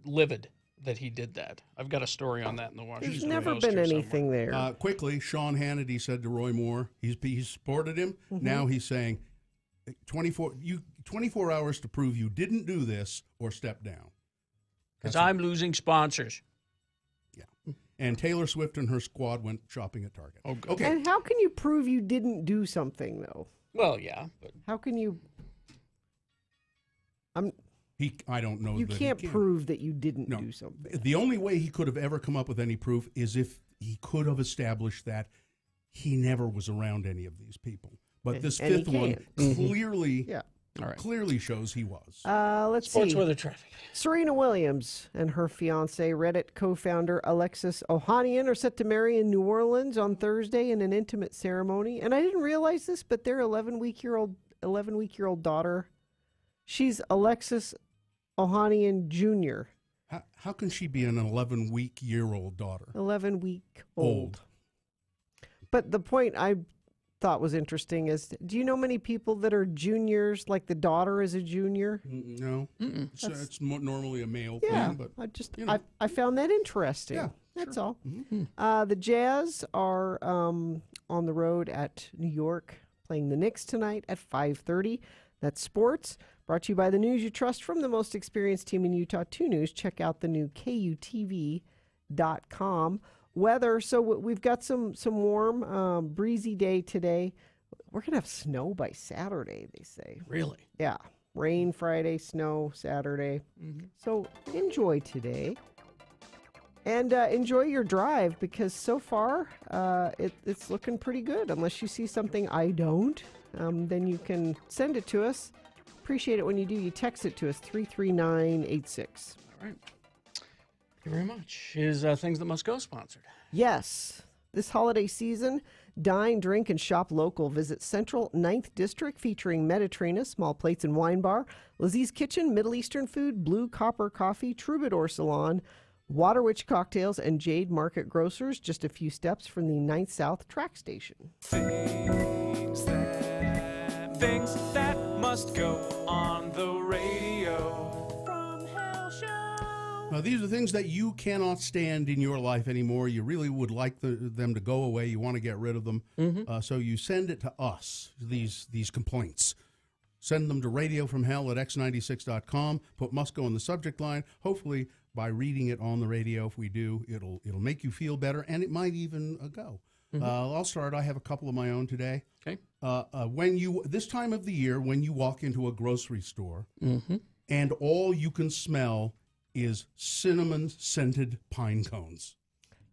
livid that he did that. I've got a story on that in the Washington Post. There's never been anything there. Quickly, Sean Hannity said to Roy Moore, he supported him. Now he's saying 24 hours to prove you didn't do this or step down. Because I'm losing sponsors. Yeah. And Taylor Swift and her squad went shopping at Target. Oh, good. Okay. And how can you prove you didn't do something, though? Well, yeah. But how can you... I don't know. You can't prove that you didn't do something. The only way he could have ever come up with any proof is if he could have established that he never was around any of these people. But this fifth one clearly... All right. Clearly shows he was. Let's Sports see. weather traffic. Serena Williams and her fiance, Reddit co-founder Alexis Ohanian, are set to marry in New Orleans on Thursday in an intimate ceremony. And I didn't realize this, but their 11-week-year-old daughter, she's Alexis Ohanian Jr. How can she be an 11-week-year-old daughter? 11-week-old. But the point I thought was interesting is, do you know many people that are juniors, like the daughter is a junior? No. It's normally a male thing. But I found that interesting. Yeah, that's all. The Jazz are on the road at New York playing the Knicks tonight at 5:30. That's sports. Brought to you by the news you trust from the most experienced team in Utah, 2 News. Check out the new KUTV.com. Weather, so we've got some warm, breezy day today. We're going to have snow by Saturday, they say. Really? Yeah. Rain Friday, snow Saturday. So enjoy today. And enjoy your drive, because so far it's looking pretty good. Unless you see something I don't, then you can send it to us. Appreciate it when you do. You text it to us, 33986. All right. Thank you very much. Is Things That Must Go sponsored? Yes. This holiday season, dine, drink, and shop local. Visit Central 9th District, featuring Mediterranean, Small Plates and Wine Bar, Lizzie's Kitchen, Middle Eastern Food, Blue Copper Coffee, Troubadour Salon, Water Witch Cocktails, and Jade Market Grocers, just a few steps from the 9th South Track Station. Things that must go on the radio. These are things that you cannot stand in your life anymore. You really would like them to go away. You want to get rid of them. So you send it to us, these complaints. Send them to radiofromhell@x96.com. Put Musco in the subject line. Hopefully, by reading it on the radio, if we do, it'll make you feel better, and it might even go. I'll start. I have a couple of my own today. Okay. This time of the year, when you walk into a grocery store, and all you can smell is cinnamon-scented pine cones.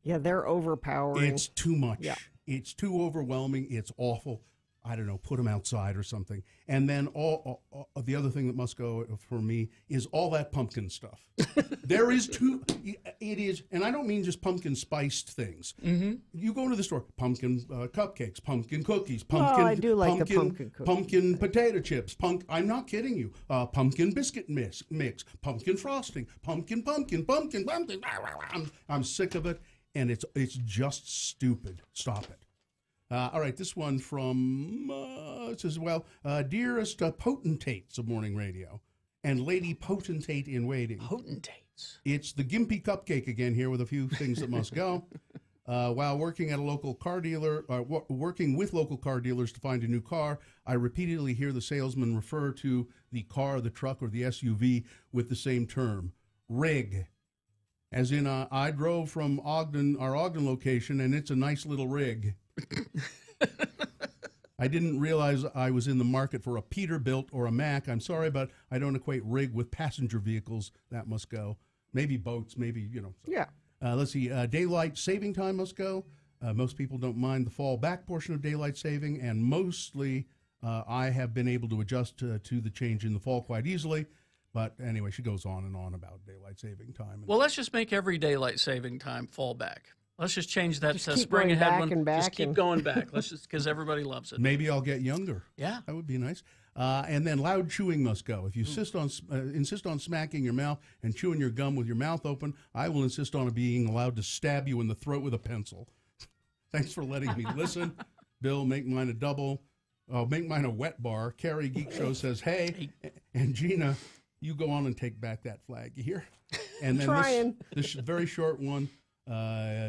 Yeah, they're overpowering. It's too much. Yeah. It's too overwhelming. It's awful. I don't know, put them outside or something. And then all the other thing that must go for me is all that pumpkin stuff. There is it is, and I don't mean just pumpkin spiced things. You go into the store, pumpkin cupcakes, pumpkin cookies, pumpkin. I do like the pumpkin cookies. Pumpkin potato chips. I'm not kidding you. Pumpkin biscuit mix, pumpkin frosting, pumpkin. I'm sick of it, and it's just stupid. Stop it. All right, this one from, it says, dearest potentates of morning radio and lady potentate in waiting. Potentates. It's the gimpy cupcake again here with a few things that must go. While working at a local car dealer, working with local car dealers to find a new car, I repeatedly hear the salesman refer to the car, the truck, or the SUV with the same term, rig. As in, I drove from our Ogden location, and it's a nice little rig. I didn't realize I was in the market for a Peterbilt or a Mack. I'm sorry, but I don't equate rig with passenger vehicles. That must go. Maybe boats, maybe, So. Yeah. Let's see. Daylight saving time must go. Most people don't mind the fall back portion of daylight saving, and mostly I have been able to adjust to the change in the fall quite easily. But anyway, she goes on and on about daylight saving time. Well, let's just make every daylight saving time fall back. Let's just change that Just to keep spring going ahead back one. and back just keep and- going back. Let's just because everybody loves it. Maybe I'll get younger. Yeah, that would be nice. And then loud chewing must go. If you insist on smacking your mouth and chewing your gum with your mouth open, I will insist on being allowed to stab you in the throat with a pencil. Thanks for letting me listen. Bill, make mine a double. Make mine a wet bar. Carrie Geek Show says, hey. And Gina, you go on and take back that flag. You hear? And then this very short one.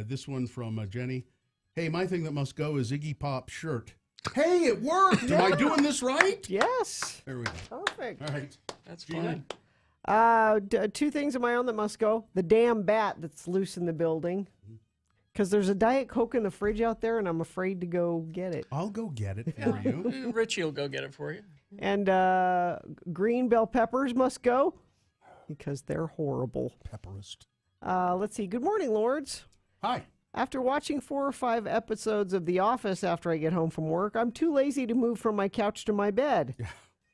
This one from Jenny. Hey, my thing that must go is Iggy Pop's shirt. Hey, it worked. Am I doing this right? Yes. There we go. Perfect. All right. That's Gina? fine. Two things of my own that must go. The damn bat that's loose in the building. Because there's a Diet Coke in the fridge out there, and I'm afraid to go get it. I'll go get it for you. Richie will go get it for you. And green bell peppers must go because they're horrible. Pepperist. Let's see. Good morning, Lords. Hi. After watching 4 or 5 episodes of The Office after I get home from work, I'm too lazy to move from my couch to my bed. Yeah.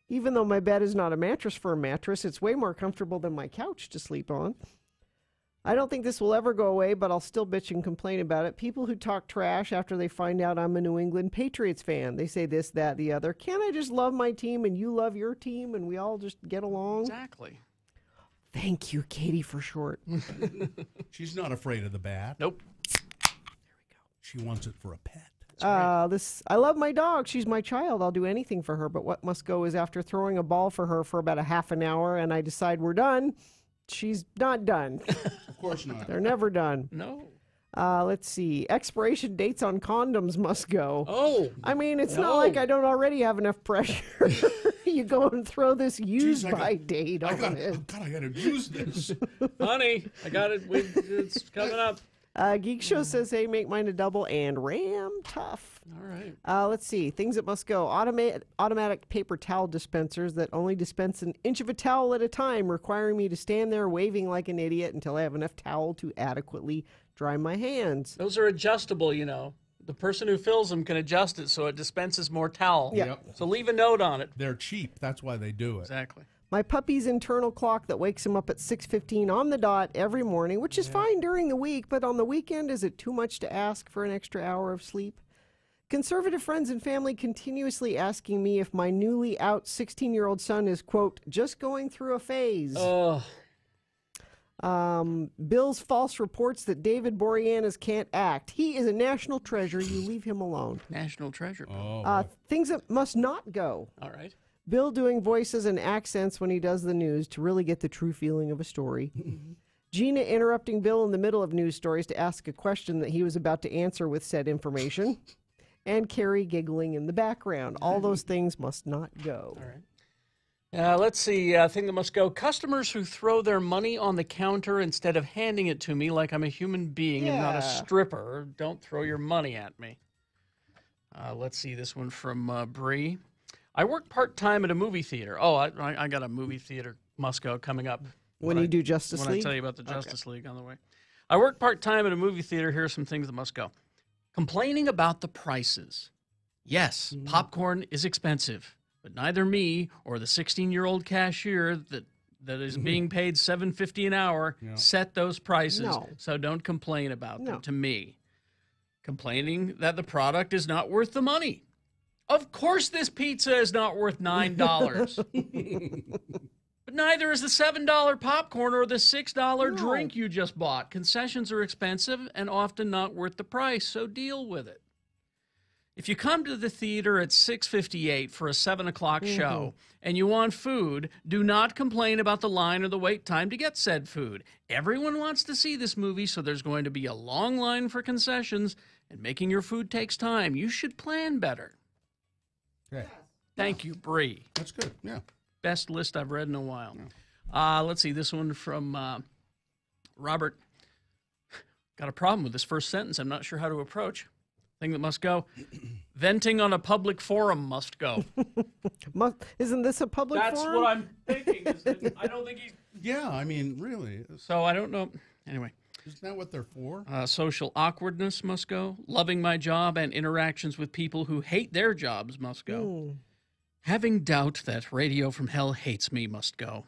Even though my bed is not a mattress for a mattress, it's way more comfortable than my couch to sleep on. I don't think this will ever go away, but I'll still bitch and complain about it. People who talk trash after they find out I'm a New England Patriots fan. They say this, that, the other. Can't I just love my team and you love your team and we all just get along? Exactly. Thank you, Katie, for short. She's not afraid of the bat. Nope. There we go. She wants it for a pet. I love my dog. She's my child. I'll do anything for her. But what must go is after throwing a ball for her for about a half an hour and I decide we're done, she's not done. Of course not. They're never done. No. Let's see. Expiration dates on condoms must go. Oh. I mean, it's not like I don't already have enough pressure. You go and throw this use-by date on it. God, I got to use this. Honey, I got it. It's coming up. Geek Show says, hey, make mine a double and ram tough. All right. Let's see. Things that must go. Automatic paper towel dispensers that only dispense an inch of a towel at a time, requiring me to stand there waving like an idiot until I have enough towel to adequately dry my hands. Those are adjustable, you know. The person who fills them can adjust it so it dispenses more towel. Yeah. Yep. So leave a note on it. They're cheap. That's why they do it. Exactly. My puppy's internal clock that wakes him up at 6:15 on the dot every morning, which is fine during the week, but on the weekend, is it too much to ask for an extra hour of sleep? Conservative friends and family continuously asking me if my newly out 16-year-old son is, quote, just going through a phase. Oh. Bill's false reports that David Boreanaz can't act. He is a national treasure. You leave him alone. National treasure. Oh. Things that must not go. All right. Bill doing voices and accents when he does the news to really get the true feeling of a story. Gina interrupting Bill in the middle of news stories to ask a question that he was about to answer with said information. And Carrie giggling in the background. All those things must not go. All right. Let's see. Thing that must go. Customers who throw their money on the counter instead of handing it to me like I'm a human being and not a stripper. Don't throw your money at me. Let's see this one from Bree. I work part-time at a movie theater. Oh, I got a movie theater must go coming up. When you do Justice When League? I tell you about the Justice League on the way. I work part-time at a movie theater. Here are some things that must go. Complaining about the prices. Yes, popcorn is expensive, but neither me or the 16-year-old cashier that is being paid $7.50 an hour set those prices. No. So don't complain about them to me. Complaining that the product is not worth the money. Of course this pizza is not worth $9. But neither is the $7 popcorn or the $6 drink you just bought. Concessions are expensive and often not worth the price, so deal with it. If you come to the theater at 6:58 for a 7 o'clock show and you want food, do not complain about the line or the wait time to get said food. Everyone wants to see this movie, so there's going to be a long line for concessions, and making your food takes time. You should plan better. Okay. Thank you, Bree. That's good, yeah. Best list I've read in a while. Let's see, this one from Robert. Got a problem with this first sentence. I'm not sure how to approach. Thing that must go. Venting on a public forum must go. Isn't this a public forum? That's what I'm thinking. I don't think he's... Yeah, I mean, really. So I don't know. Anyway. Isn't that what they're for? Social awkwardness must go. Loving my job and interactions with people who hate their jobs must go. Having doubt that Radio from Hell hates me must go.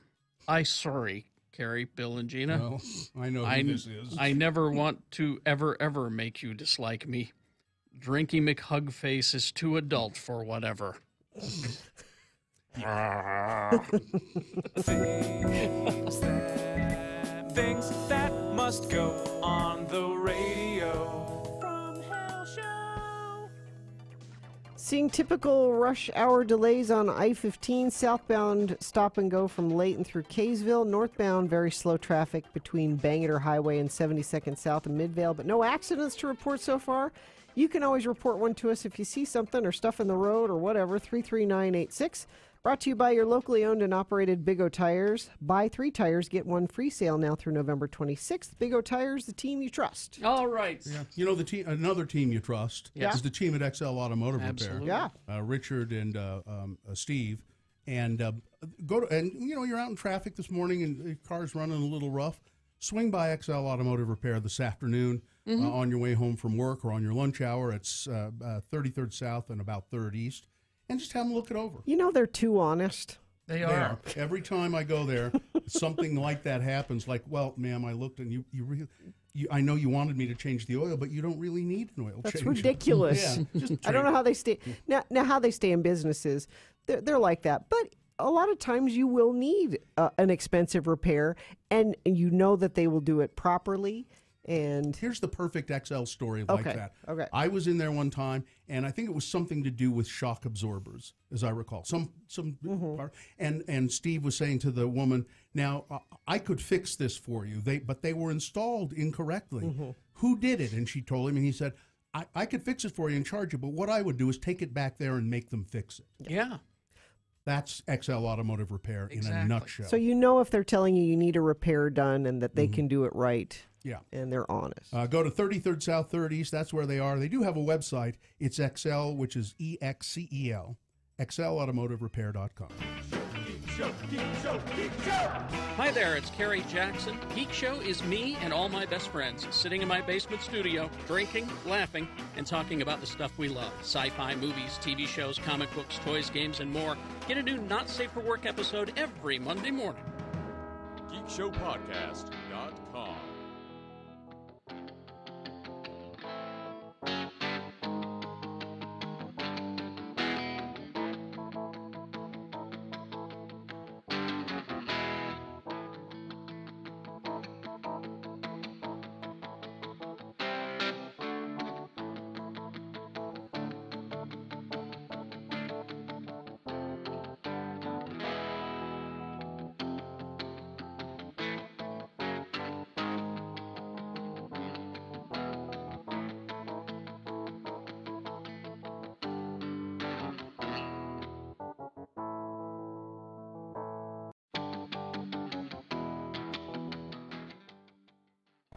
Sorry, Carrie, Bill, and Gina. Well, I know who this is. I never want to ever make you dislike me. Drinky McHugface is too adult for whatever. Things that must go on the radio. From Hell Show. Seeing typical rush hour delays on I-15, southbound stop and go from Layton through Kaysville. Northbound, very slow traffic between Bangor Highway and 72nd South and Midvale, but no accidents to report so far. You can always report one to us if you see something or stuff in the road or whatever, 33986. Brought to you by your locally owned and operated Big O Tires. Buy 3 tires, get 1 free sale now through November 26th. Big O Tires, the team you trust. All right. Yeah. You know, another team you trust is the team at XL Automotive Absolutely. Repair. Yeah. Richard and Steve. And you're out in traffic this morning and the car's running a little rough. Swing by XL Automotive Repair this afternoon on your way home from work or on your lunch hour. It's 33rd South and about 3rd East. And just have them look it over. You know, they're too honest. They are. Every time I go there, something like that happens. Like, well, ma'am, I looked and I know you wanted me to change the oil, but you don't really need an oil change. That's ridiculous. I don't know how they stay. Now how they stay in businesses, they're like that. But a lot of times you will need an expensive repair, and you know that they will do it properly. And here's the perfect XL story like that. Okay. I was in there one time, and I think it was something to do with shock absorbers, as I recall. Part, and Steve was saying to the woman, "Now I could fix this for you. But they were installed incorrectly. Who did it?" And she told him, and he said, "I could fix it for you and charge you. But what I would do is take it back there and make them fix it." Yeah. That's XL Automotive Repair in a nutshell. So you know if they're telling you need a repair done and that they can do it right. Yeah. And they're honest. Go to 33rd South, 3rd East. That's where they are. They do have a website. It's XL, which is EXCEL, XLAutomotiveRepair.com. Hi there, it's Kerry Jackson. Geek Show is me and all my best friends sitting in my basement studio, drinking, laughing, and talking about the stuff we love. Sci-fi, movies, TV shows, comic books, toys, games, and more. Get a new Not Safe for Work episode every Monday morning. GeekShowPodcast.com.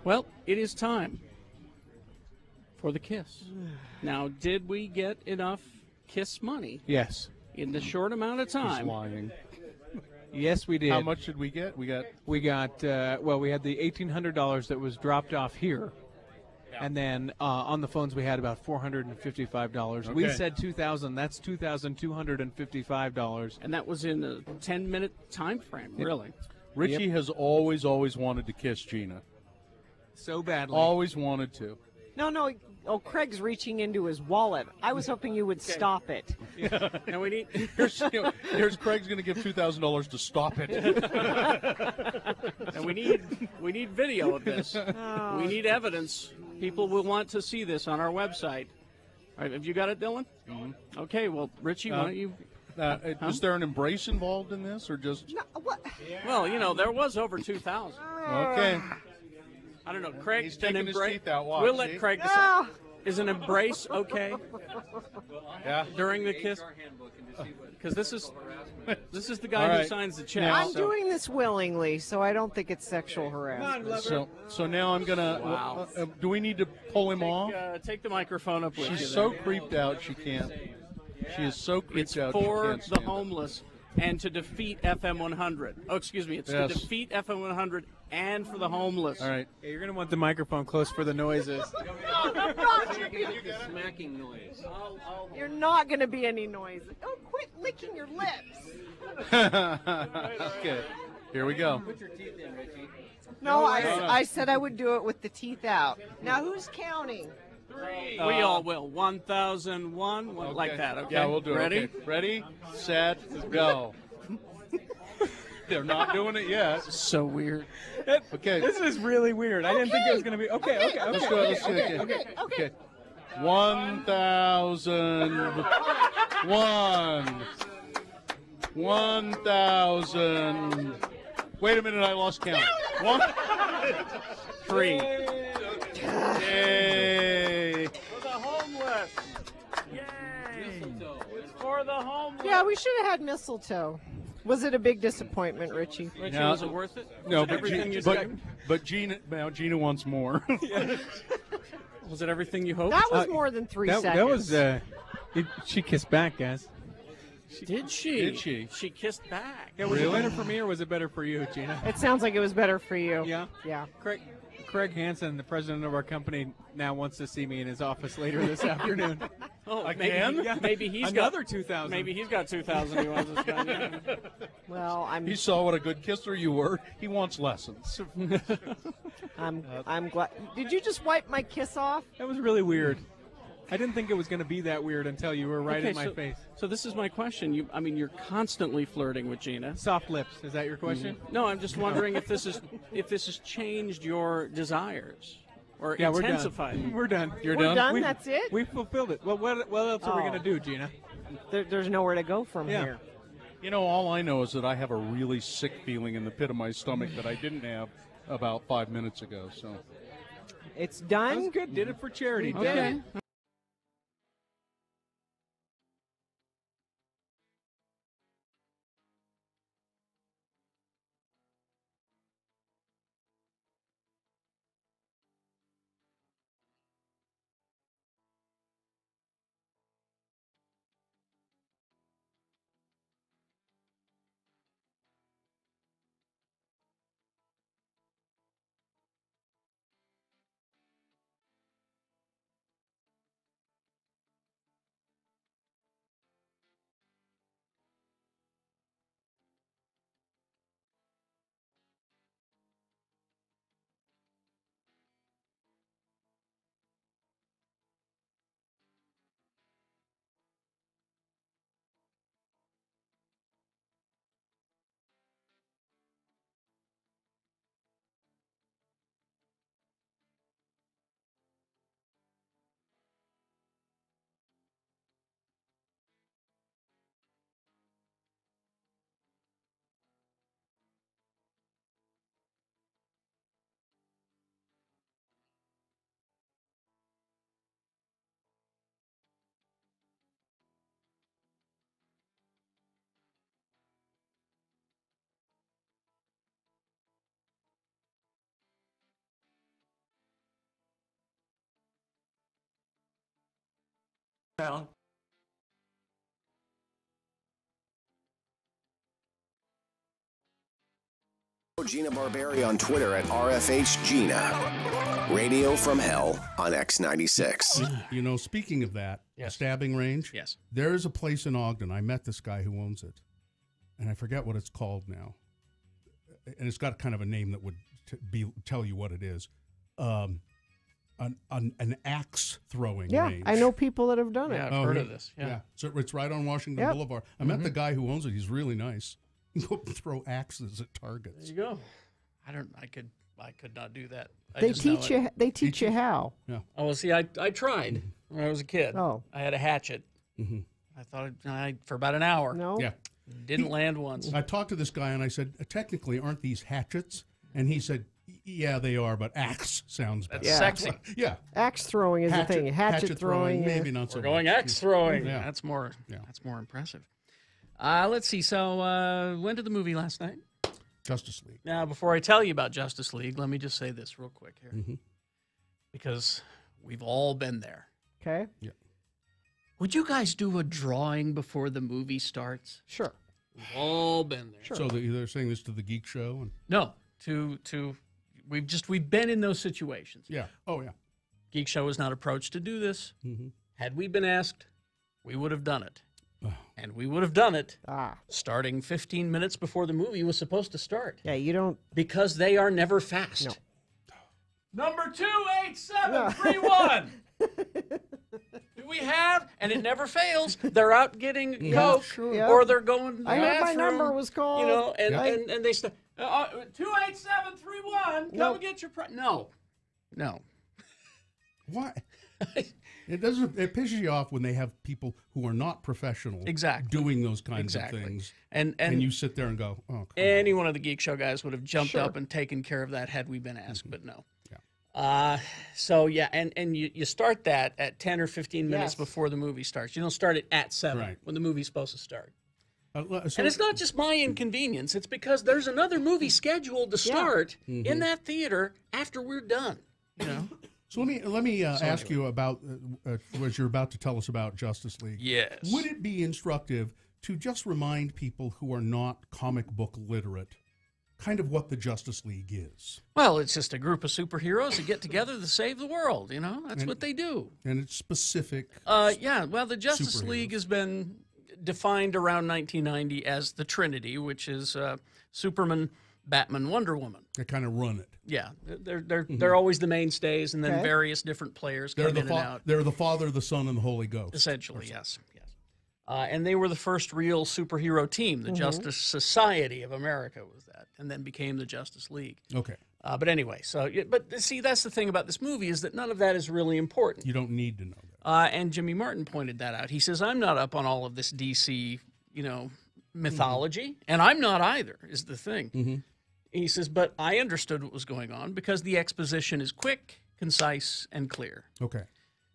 Well, it is time for the kiss. Now, did we get enough kiss money? Yes. In the short amount of time. He's lying. Yes, we did. How much did we get? We got we had the $1,800 that was dropped off here. And then on the phones we had about $455. We said $2,000. That's $2,255. And that was in a 10-minute time frame, really. Richie has always wanted to kiss Gina. So badly. Always wanted to. No. Oh, Craig's reaching into his wallet. I was hoping you would stop it. And we need. Here's Craig's going to give $2,000 to stop it. And we need video of this. Oh. We need evidence. People will want to see this on our website. All right, have you got it, Dylan? Mm-hmm. Okay. Well, Richie, why don't you? Is there an embrace involved in this, or just? No, what? Well, there was over 2,000. Okay. I don't know, Craig. He's taking his teeth out. Watch, we'll let see? Craig decide. Is an embrace okay? Yeah. During the kiss? Because this is the guy All right. who signs the check. I'm doing this willingly, so I don't think it's sexual harassment. So now I'm gonna. Wow. Do we need to pull him off? Take the microphone up with you. She's so creeped out she can't. She is so creeped out. It's she for can't the stand it. homeless and to defeat FM 100. Oh, excuse me. It's to defeat FM 100 and for the homeless. All right. Yeah, you're going to want the microphone close for the noises. Smacking noise. You're not going to be any noise. Oh, quit licking your lips. Okay. Here we go. Put your teeth in, Richie. No, I said I would do it with the teeth out. Now, who's counting? We all will. 1,001, like that. Okay. Yeah, we'll do it. Ready? Okay. Ready, set, go. They're not doing it yet. So weird. Okay. This is really weird. I didn't think it was going to be. Okay. Let's do it. Let's do it. Okay. 1,000. 1,000. Wait a minute, I lost count. 1, 3. Yay! For the homeless. Yay! It's for the homeless. Yeah, we should have had mistletoe. Was it a big disappointment, Richie? Richie, was it worth it? No, but Gina wants more. Was it everything you hoped? That was more than 3 seconds. That was. She kissed back, guys. Did she? Did she? She kissed back. Yeah, was it better for me or was it better for you, Gina? It sounds like it was better for you. Yeah? Yeah. Craig Hansen, the president of our company, now wants to see me in his office later this afternoon. Oh, again? Maybe he's another got 2,000. Maybe he's got 2,000 he wants to spend. Yeah. Well, He saw what a good kisser you were. He wants lessons. I'm glad. Did you just wipe my kiss off? That was really weird. I didn't think it was going to be that weird until you were right in my face. So this is my question. You're constantly flirting with Gina. Soft lips. Is that your question? No, I'm just wondering if this has changed your desires or Yeah, intensified them. We're done. You're We're done? We- That's it? We fulfilled it. Well, what else are we going to do, Gina? There's nowhere to go from Yeah. here. You know, all I know is that I have a really sick feeling in the pit of my stomach that I didn't have about 5 minutes ago. So It's That done. was good. Did it for charity. We did Okay. it. town. Gina Barberi on Twitter at RFHGina. Radio from Hell on X96. You know, speaking of that, stabbing range. Yes. There is a place in Ogden. I met this guy who owns it, and I forget what it's called now. And it's got kind of a name that would tell you what it is. An axe throwing range. I know people that have done it. Yeah, I've heard of this. Yeah. So it's right on Washington Boulevard. I met the guy who owns it. He's really nice. You can go up and throw axes at targets. There you go. I could not do that. They teach you how. Yeah. Oh, well, see, I tried when I was a kid. Oh. I had a hatchet. Mm-hmm. I thought for about an hour. No. Yeah. Didn't land once. I talked to this guy and I said, technically, aren't these hatchets? And he said, yeah, they are, but axe sounds better. That's sexy. Yeah. Axe throwing is the thing. Hatchet throwing. Maybe not so We're going much. axe throwing. Yeah. That's more impressive. Let's see. So, went to the movie last night. Justice League. Now, before I tell you about Justice League, let me just say this real quick here. Mm-hmm. Because we've all been there. Okay. Yeah. Would you guys do a drawing before the movie starts? Sure. We've all been there. Sure. So they're saying this to the Geek Show? And No, we've been in those situations. yeah. Oh, yeah. Geek Show was not approached to do this. Mm-hmm. Had we been asked, we would have done it. And we would have done it starting 15 minutes before the movie was supposed to start. Yeah, you don't... Because they are never fast. No. Number 28731. Do we have? And it never fails. They're out getting Coke, or they're going to the I heard my bathroom, number was called. You know, and they say, 28731, come get your prize. No. Why? It doesn't. It pisses you off when they have people who are not professional doing those kinds of things, and you sit there and go, "Oh." Any one of the Geek Show guys would have jumped up and taken care of that had we been asked, but no. So yeah, and you start that at 10 or 15 minutes before the movie starts. You don't start it at 7 when the movie's supposed to start. And it's not just my inconvenience; it's because there's another movie scheduled to start in that theater after we're done. You know. So let me ask you about what you're about to tell us about Justice League. Yes. Would it be instructive to just remind people who are not comic book literate kind of what the Justice League is? Well, it's just a group of superheroes that get together to save the world. You know, that's what they do. And it's specific. Yeah. Well, the Justice League has been defined around 1990 as the Trinity, which is Superman, Batman, Wonder Woman. They kind of run it. Yeah, they're always the mainstays, and then various different players come in and out. They're the Father, the Son, and the Holy Ghost. Essentially, yes. And they were the first real superhero team. The Justice Society of America was that, and then became the Justice League. Okay. But anyway, but see, that's the thing about this movie is that none of that is really important. You don't need to know that. And Jimmy Martin pointed that out. He says, I'm not up on all of this DC, mythology, and I'm not either, is the thing. Mm-hmm. He says, but I understood what was going on because the exposition is quick, concise, and clear. Okay.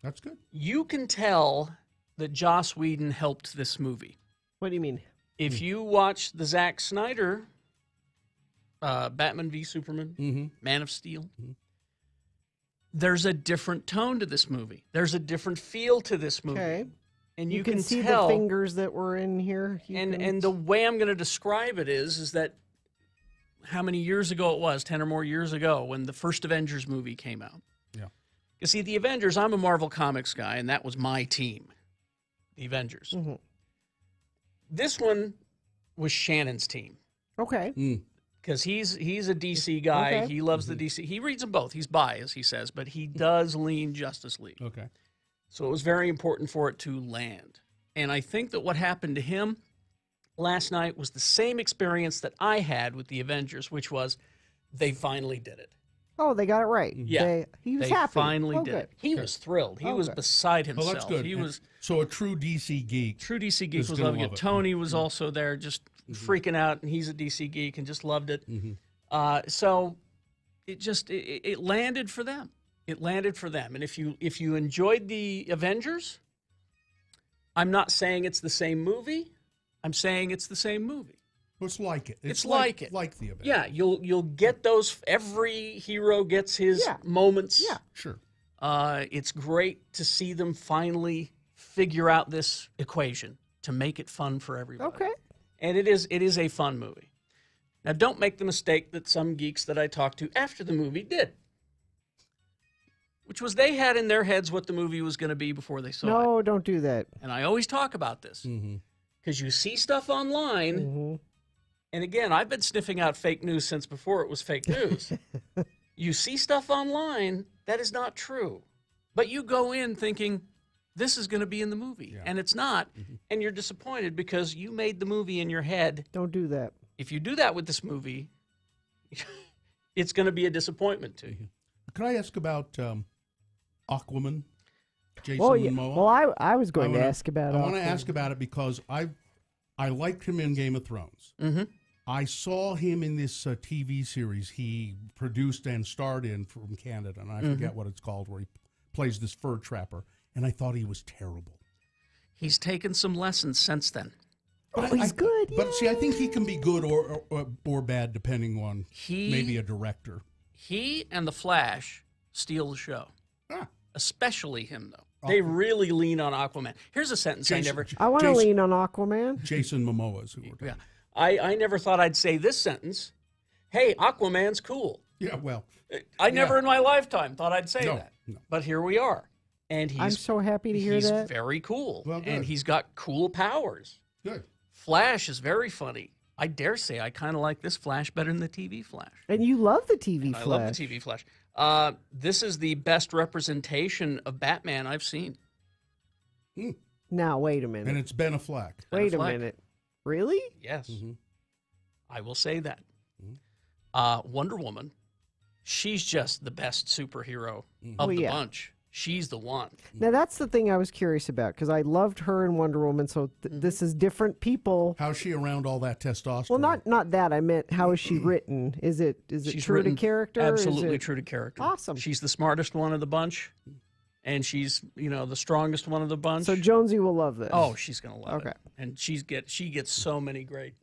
That's good. You can tell that Joss Whedon helped this movie. What do you mean? If you watch the Zack Snyder Batman v Superman, Man of Steel, there's a different tone to this movie. There's a different feel to this movie. Okay. And you can see tell, the fingers that were in here. And the way I'm going to describe it is that how many years ago it was, 10 or more years ago, when the first Avengers movie came out. Yeah. You see, the Avengers, I'm a Marvel Comics guy, and that was my team, the Avengers. Mm-hmm. This one was Shannon's team. Okay. Because he's a DC guy. Okay. He loves the DC. He reads them both. He's biased, he says, but he does lean Justice League. Okay. So it was very important for it to land. And I think that what happened to him last night was the same experience that I had with the Avengers, which was they finally did it. Oh, they got it right. Yeah. He was they happy. finally Oh, did good. it. He was thrilled. He was beside himself. Well, that's good. He was so a true DC geek. True DC geek is was gonna loving love it. Tony was also there, just freaking out, and he's a DC geek and just loved it. So it landed for them. It landed for them. And if you enjoyed the Avengers, I'm not saying it's the same movie. I'm saying it's the same movie. It's like it. It's like it. Like the Avengers. Yeah, you'll get those. Every hero gets his moments. Yeah, sure. It's great to see them finally figure out this equation to make it fun for everybody. Okay. And it is a fun movie. Now, don't make the mistake that some geeks that I talked to after the movie did, which was they had in their heads what the movie was going to be before they saw it. No, don't do that. And I always talk about this because you see stuff online. And again, I've been sniffing out fake news since before it was fake news. You see stuff online that is not true, but you go in thinking this is going to be in the movie, and it's not, and you're disappointed because you made the movie in your head. Don't do that. If you do that with this movie, it's going to be a disappointment to you. Can I ask about Aquaman, Jason Momoa? Well, I was going to ask about. I want to ask about it because I liked him in Game of Thrones. I saw him in this TV series he produced and starred in from Canada, and I forget what it's called, where he plays this fur trapper, and I thought he was terrible. He's taken some lessons since then. But he's good. But see, I think he can be good or bad depending on maybe a director. He and The Flash steal the show. Especially him, though. They really lean on Aquaman. Here's a sentence I want to lean on Aquaman. Jason Momoa is who we're talking. Yeah. I never thought I'd say this sentence. Hey, Aquaman's cool. Yeah, well. I never in my lifetime thought I'd say that. No. But here we are. And I'm so happy to hear that. He's very cool. Well, good. And he's got cool powers. Good. Flash is very funny. I dare say I kind of like this Flash better than the TV Flash. And you love the TV Flash. I love the TV Flash. This is the best representation of Batman I've seen. Now, wait a minute. And it's Ben Affleck. Wait a minute. Really? Yes. I will say that. Wonder Woman, she's just the best superhero of the bunch. She's the one. Now, that's the thing I was curious about, because I loved her in Wonder Woman, so this is different people. How's she around all that testosterone? Well, not that. I meant, how is she written? Is it She's true written to character? Absolutely true to character. Awesome. She's the smartest one of the bunch, and she's, the strongest one of the bunch. So Jonesy will love this. Oh, she's going to love it. And she gets so many great.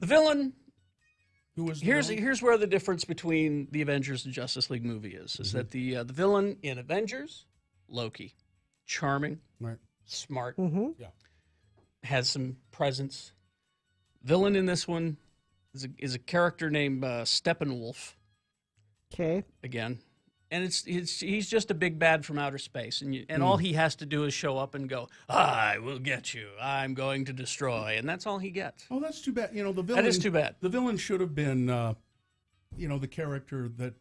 The villain. Here's where the difference between the Avengers and Justice League movie is that the villain in Avengers, Loki, charming, smart, has some presence. Villain in this one is a character named Steppenwolf. Okay. Again, and he's just a big bad from outer space, and all he has to do is show up and go, "I will get you. I'm going to destroy," and that's all he gets. Oh, that's too bad. The villain. That is too bad. The villain should have been, the character that.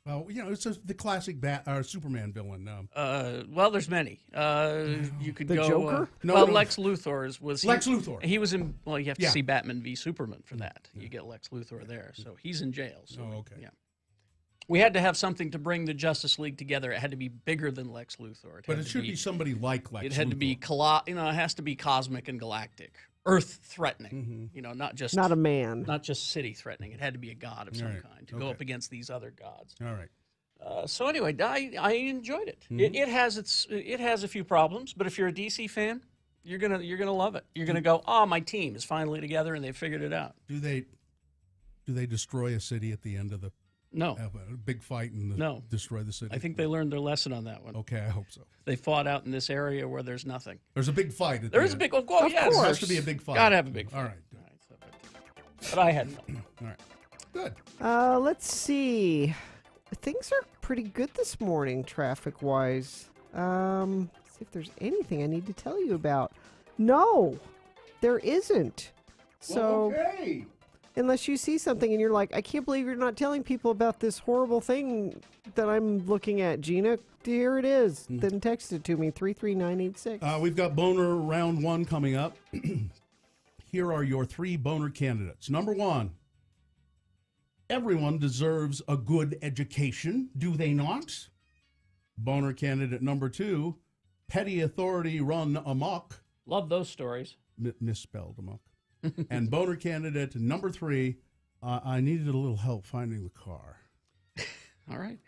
Well, it's the classic Superman villain. Well, there's many. You could the go. Joker? Lex Luthor was. Lex Luthor. He was in. Well, you have to see Batman v Superman for that. You get Lex Luthor there, so he's in jail. So, okay. Yeah. We had to have something to bring the Justice League together. It had to be bigger than Lex Luthor. But it should be somebody like Lex Luthor. It had to be, it has to be cosmic and galactic, Earth-threatening. Not just not a man, not just city-threatening. It had to be a god of some kind to go up against these other gods. All right. So anyway, I enjoyed it. It has a few problems, but if you're a DC fan, you're gonna love it. You're gonna go, my team is finally together and they figured it out. Do they destroy a city at the end of the? No. Have a big fight and destroy the city? I think they learned their lesson on that one. Okay, I hope so. They fought out in this area where there's nothing. There's a big fight. There is a big. Yes, there has to be a big fight. Gotta have a big fight. All right. But I had fun. All right. Good. Let's see. Things are pretty good this morning, traffic-wise. See if there's anything I need to tell you about. No, there isn't. So. Well, okay. Unless you see something and you're like, I can't believe you're not telling people about this horrible thing that I'm looking at, Gina. Here it is. Then text it to me, 33986. We've got Boner Round 1 coming up. Here are your 3 Boner candidates. Number 1, everyone deserves a good education, do they not? Boner candidate number 2, petty authority run amok. Love those stories. Misspelled amok. And Boner candidate number 3, I needed a little help finding the car. All right.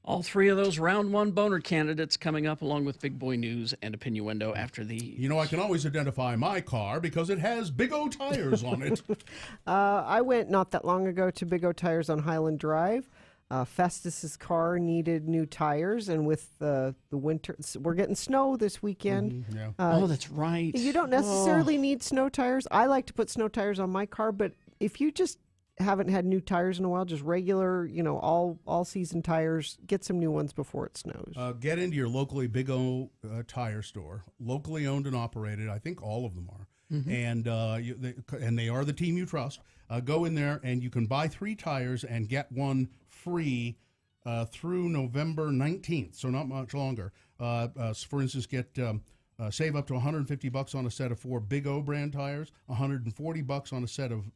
All 3 of those round 1 Boner candidates coming up along with Big Boy News and Opinioendo after the... I can always identify my car because it has Big O tires on it. I went not that long ago to Big O Tires on Highland Drive. Festus's car needed new tires, and with the winter, we're getting snow this weekend. Yeah. Oh, that's right. You don't necessarily need snow tires. I like to put snow tires on my car, but if you just haven't had new tires in a while, just regular, all season tires, get some new ones before it snows. Get into your locally Big O tire store, locally owned and operated. I think all of them are. And they are the team you trust. Go in there and you can buy 3 tires and get one free through November 19th, so not much longer. For instance, save up to $150 on a set of 4 Big O brand tires, $140 on a set of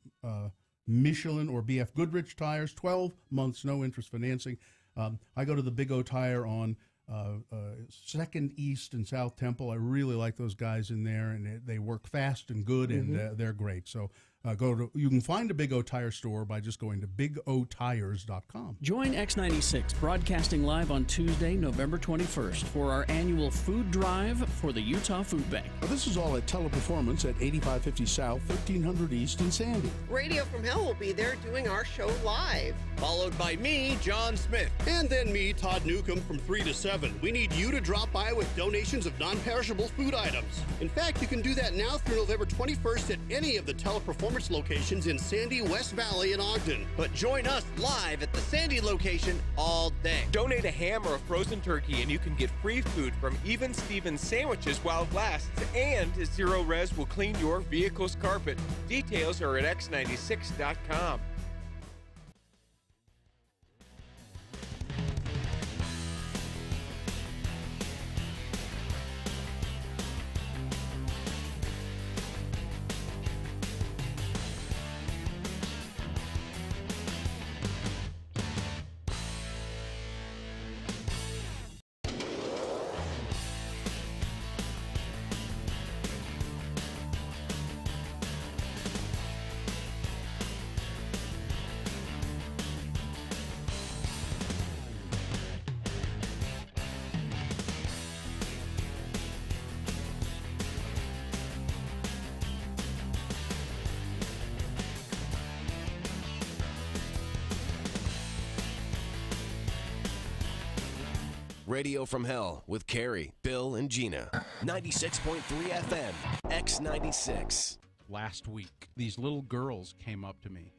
Michelin or BF Goodrich tires, 12 months no interest financing. I go to the Big O Tire on 2nd East and South Temple. I really like those guys in there, and they work fast and good, and they're great. So you can find a Big O Tire store by just going to bigotires.com. Join X96 broadcasting live on Tuesday, November 21st for our annual food drive for the Utah Food Bank. Now, this is all at Teleperformance at 8550 South, 1300 East in Sandy. Radio from Hell will be there doing our show live. Followed by me, John Smith. And then me, Todd Newcomb, from 3 to 7. We need you to drop by with donations of non-perishable food items. In fact, you can do that now through November 21st at any of the Teleperformance locations in Sandy, West Valley, and Ogden. But join us live at the Sandy location all day. Donate a ham or a frozen turkey and you can get free food from Even Stevens sandwiches while it lasts. And Zero Res will clean your vehicle's carpet. Details are at x96.com. Radio from Hell with Carrie, Bill, and Gina. 96.3 FM, X96. Last week, these little girls came up to me.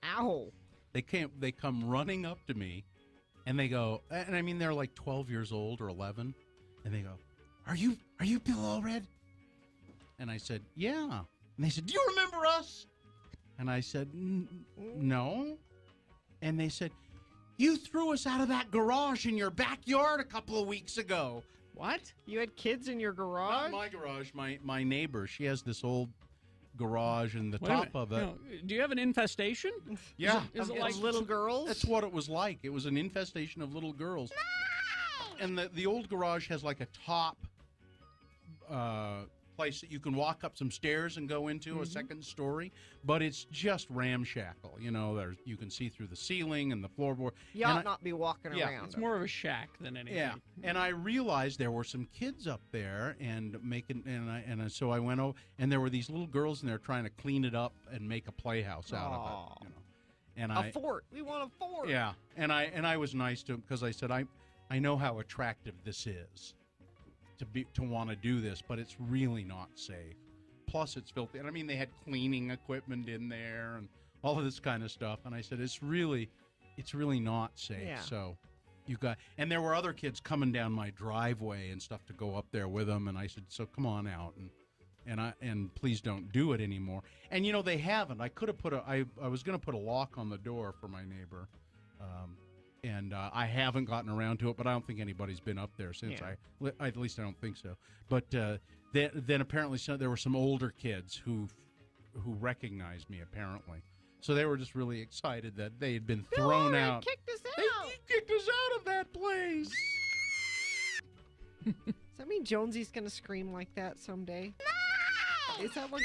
Ow. They come running up to me, and they go, and I mean, they're like 12 years old or 11, and they go, Are you Bill Allred? And I said, yeah. And they said, do you remember us? And I said, no. And they said, you threw us out of that garage in your backyard a couple of weeks ago. What? You had kids in your garage? Not my garage, my neighbor. She has this old garage, and the Wait a top minute. of it. No, do you have an infestation? Yeah. Is it like little girls? That's what it was like. It was an infestation of little girls. No! And the old garage has like a top place that you can walk up some stairs and go into, a second story, but it's just ramshackle. You know, you can see through the ceiling and the floorboard. You ought not be walking around. It's more of a shack than anything. Yeah, and I realized there were some kids up there so I went over, and there were these little girls in there trying to clean it up and make a playhouse out of it. You know, and a fort. We want a fort. Yeah, and I was nice to him because I said I know how attractive this is to want to do this, but it's really not safe. Plus, it's filthy. And I mean, they had cleaning equipment in there and all of this kind of stuff. And I said, it's really not safe. Yeah. So and there were other kids coming down my driveway and stuff to go up there with them. And I said, so come on out and please don't do it anymore. And you know, they haven't. I could have I was going to put a lock on the door for my neighbor. And I haven't gotten around to it, but I don't think anybody's been up there since. Yeah. At least I don't think so. But then apparently there were some older kids who recognized me, apparently. So they were just really excited that they had been thrown out. Kicked us out. They kicked us out of that place. Does that mean Jonesy's going to scream like that someday? No! Is that what?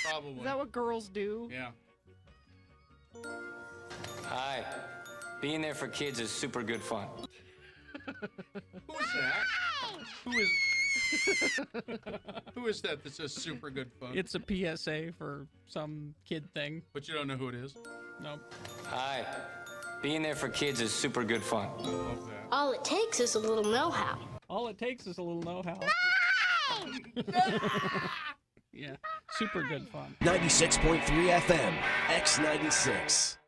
Probably. Is that what girls do? Yeah. Hi. Being there for kids is super good fun. Who is that? Who is? Who is that says super good fun? It's a PSA for some kid thing. But you don't know who it is? Nope. Hi. Being there for kids is super good fun. All it takes is a little know-how. All it takes is a little know-how. Yeah, super good fun. 96.3 FM, X96.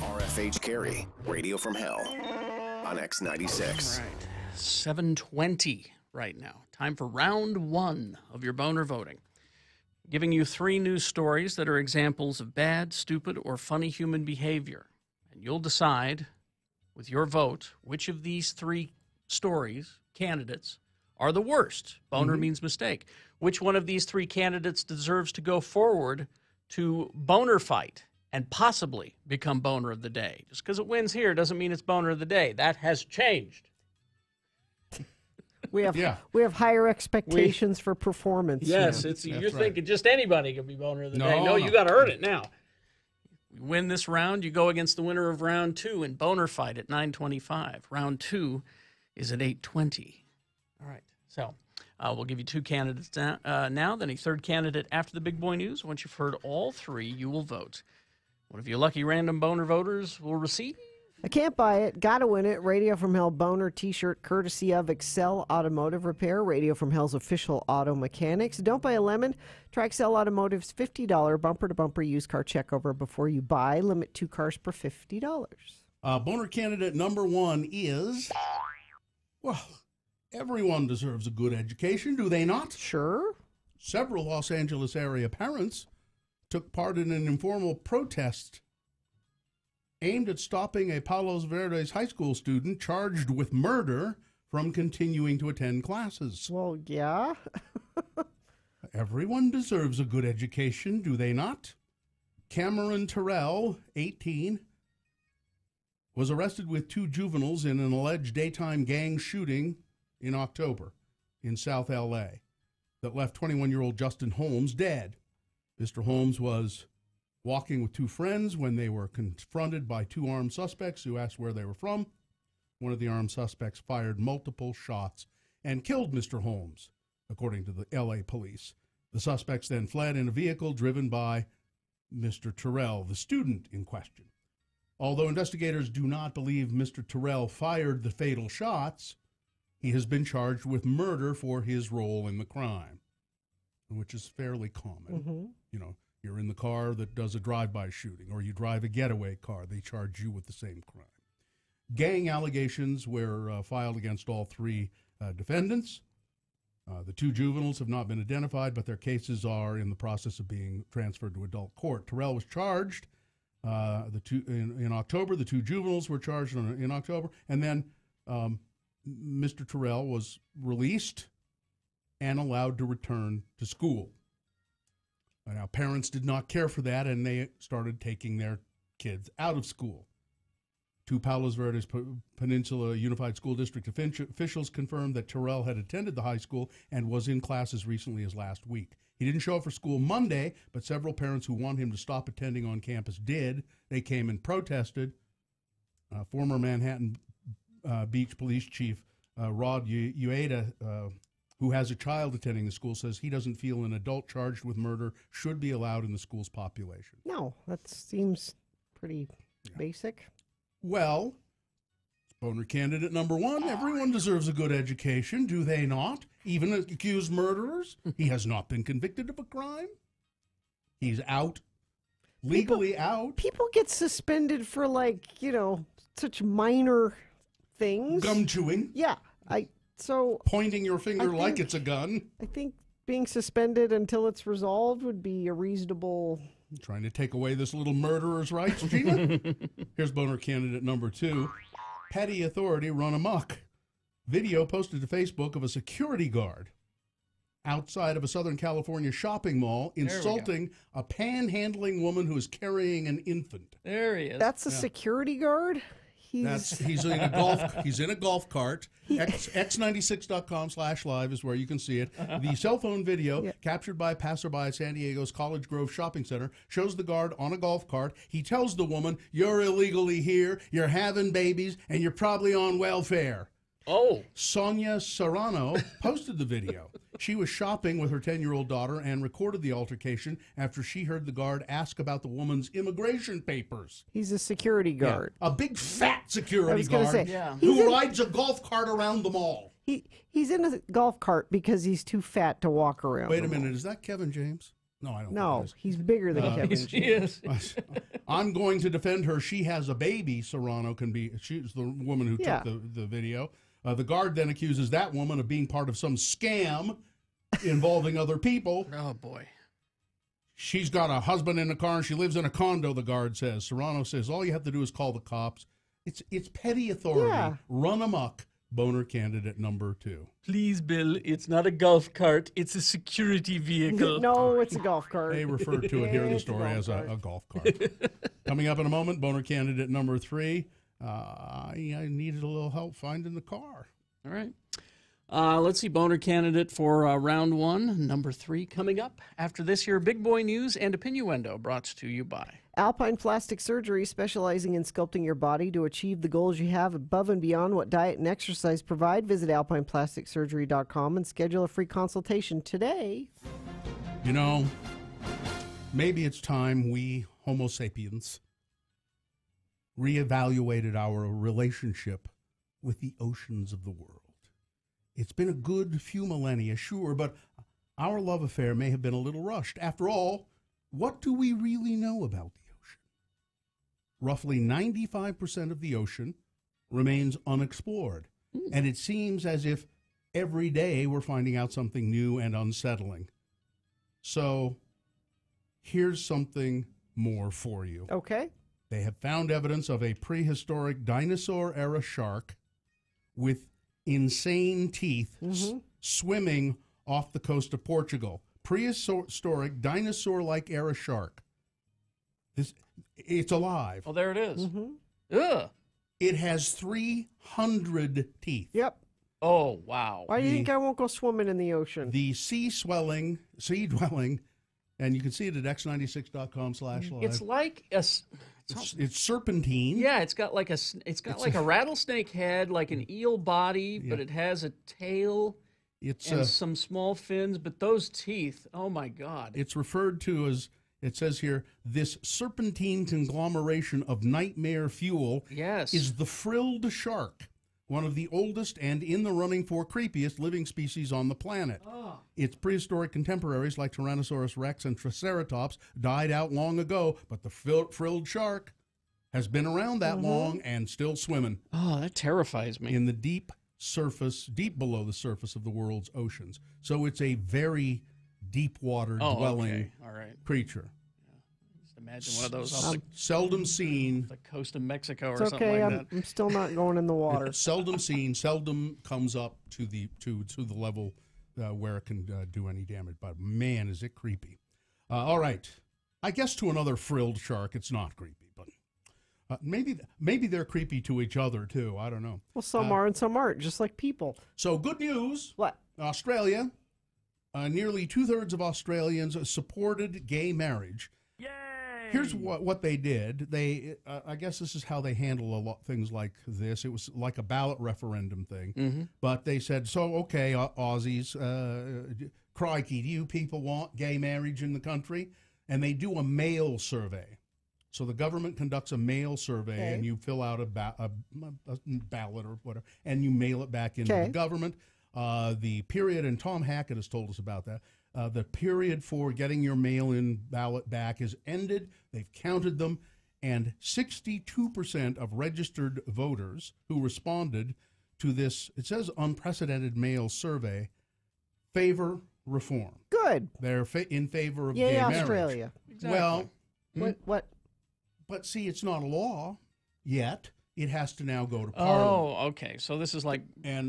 RFH Carey, Radio from Hell on X96. All right, 7:20 right now. Time for round one of your boner voting. Giving you 3 news stories that are examples of bad, stupid, or funny human behavior. And you'll decide, with your vote, which of these 3 stories, candidates, are the worst. Boner means mistake. Which one of these 3 candidates deserves to go forward to boner fight and possibly become boner of the day? Just because it wins here doesn't mean it's boner of the day. That has changed. We have higher expectations for performance. Yes, here. you're thinking just anybody can be boner of the day. No, you got to earn it now. You win this round, you go against the winner of round 2 in boner fight at 9:25. Round 2 is at 8:20. All right, so we'll give you 2 candidates now, then a 3rd candidate after the big boy news. Once you've heard all 3, you will vote. One of your lucky random boner voters will receive. I can't buy it. Gotta win it. Radio from Hell boner t-shirt courtesy of Excel Automotive Repair, Radio from Hell's official auto mechanics. Don't buy a lemon. Try Excel Automotive's $50 bumper-to-bumper used car checkover before you buy. Limit 2 cars per $50. Boner candidate number 1 is, well, everyone deserves a good education, do they not? Sure. Several Los Angeles area parents took part in an informal protest aimed at stopping a Palos Verdes high school student charged with murder from continuing to attend classes. Well, yeah. Everyone deserves a good education, do they not? Cameron Terrell, 18, was arrested with 2 juveniles in an alleged daytime gang shooting in October in South L.A. that left 21-year-old Justin Holmes dead. Mr. Holmes was walking with 2 friends when they were confronted by 2 armed suspects who asked where they were from. One of the armed suspects fired multiple shots and killed Mr. Holmes, according to the L.A. police. The suspects then fled in a vehicle driven by Mr. Terrell, the student in question. Although investigators do not believe Mr. Terrell fired the fatal shots, he has been charged with murder for his role in the crime, which is fairly common. You know, you're in the car that does a drive-by shooting, or you drive a getaway car, they charge you with the same crime. Gang allegations were filed against all 3 defendants. The 2 juveniles have not been identified, but their cases are in the process of being transferred to adult court. Terrell was charged in October. The 2 juveniles were charged in October, and then Mr. Terrell was released and allowed to return to school. Now, parents did not care for that, and they started taking their kids out of school. 2 Palos Verdes Peninsula Unified School District officials confirmed that Terrell had attended the high school and was in class as recently as last week. He didn't show up for school Monday, but several parents who want him to stop attending on campus did. They came and protested. Former Manhattan Beach Police Chief Rod Ueda, who has a child attending the school, says he doesn't feel an adult charged with murder should be allowed in the school's population. No, that seems pretty basic. Well, boner candidate number 1, everyone deserves a good education, do they not? Even accused murderers. He has not been convicted of a crime. He's out. legally out. People get suspended for such minor things. Gum chewing. Yeah, pointing your finger like it's a gun. I think being suspended until it's resolved would be a reasonable. Trying to take away this little murderer's rights, Gina. Here's boner candidate number 2. Petty authority run amok. Video posted to Facebook of a security guard outside of a Southern California shopping mall insulting a panhandling woman who is carrying an infant. There he is. That's a security guard? He's in a golf cart. X96.com/live is where you can see it. The cell phone video captured by a passerby at San Diego's College Grove Shopping Center shows the guard on a golf cart. He tells the woman, "You're illegally here, you're having babies, and you're probably on welfare." Oh. Sonia Serrano posted the video. She was shopping with her 10-year-old daughter and recorded the altercation after she heard the guard ask about the woman's immigration papers. He's a security guard. Yeah. A big fat security guard who rides a golf cart around the mall. He's in a golf cart because he's too fat to walk around. Wait a minute, is that Kevin James? No, I don't know. No, he's bigger than Kevin James. He is. I'm going to defend her. She has a baby, Serrano can be. She's the woman who took the video. The guard then accuses that woman of being part of some scam involving other people. Oh, boy. She's got a husband in the car and she lives in a condo, the guard says. Serrano says, all you have to do is call the cops. It's petty authority. Yeah. Run amok. Boner candidate number 2. Please, Bill, it's not a golf cart. It's a security vehicle. No, it's a golf cart. They refer to it here in the story as a golf cart. Coming up in a moment, boner candidate number 3. I needed a little help finding the car. All right. Let's see, boner candidate for round 1, number 3, coming up. After this here, big boy news and a Pinuendo brought to you by Alpine Plastic Surgery, specializing in sculpting your body to achieve the goals you have above and beyond what diet and exercise provide. Visit alpineplasticsurgery.com and schedule a free consultation today. You know, maybe it's time we, Homo sapiens, reevaluated our relationship with the oceans of the world. It's been a good few millennia, sure, but our love affair may have been a little rushed. After all, what do we really know about the ocean? Roughly 95% of the ocean remains unexplored, and it seems as if every day we're finding out something new and unsettling. So here's something more for you. Okay. They have found evidence of a prehistoric dinosaur-era shark with insane teeth swimming off the coast of Portugal. Prehistoric dinosaur-like era shark. It's alive. Oh, there it is. Ugh. It has 300 teeth. Yep. Oh, wow. Why do you think I won't go swimming in the ocean? The sea dwelling, and you can see it at x96.com/live. It's like a... It's serpentine. Yeah, it's got like a rattlesnake head, like an eel body, but it has a tail and some small fins. But those teeth, oh my God! It's referred to as, it says here, this serpentine conglomeration of nightmare fuel. Yes, is the frilled shark, one of the oldest and in the running for creepiest living species on the planet. Oh. Its prehistoric contemporaries like Tyrannosaurus rex and Triceratops died out long ago, but the frilled shark has been around that long and still swimming. Oh, that terrifies me. In the deep below the surface of the world's oceans. So it's a very deep water dwelling creature. Imagine one of those seldom seen. The coast of Mexico or it's something okay, like that. I'm still not going in the water. Seldom seen, seldom comes up to the level where it can do any damage. But man, is it creepy. All right. I guess to another frilled shark, it's not creepy, but maybe they're creepy to each other too. I don't know. Well, some are and some aren't, just like people. So good news. What? Australia, nearly 2/3 of Australians supported gay marriage. Here's what they did. They, I guess this is how they handle things like this. It was like a ballot referendum thing. But they said, so, okay, Aussies, crikey, do you people want gay marriage in the country? And they do a mail survey. So the government conducts a mail survey, and you fill out a ballot or whatever, and you mail it back into the government. The period, and Tom Hackett has told us about that, The period for getting your mail-in ballot back is ended. They've counted them, and 62% of registered voters who responded to this, it says unprecedented mail survey, favor reform. Good. They're in favor of Yay, gay marriage. Australia. Well, what? But see, it's not a law yet. It has to now go to Oh, Parliament. okay. So this is like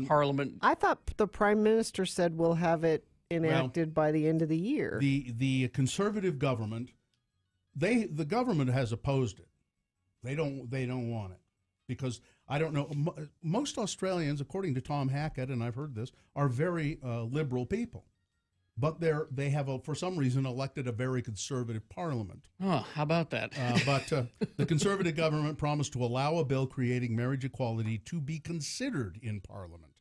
Parliament. I thought the Prime Minister said we'll have it enacted by the end of the year. The conservative government, the government has opposed it. They don't want it because I don't know. Most Australians, according to Tom Hackett, and I've heard this, are very liberal people. But they have, for some reason, elected a very conservative parliament. Oh, how about that? But the conservative government promised to allow a bill creating marriage equality to be considered in Parliament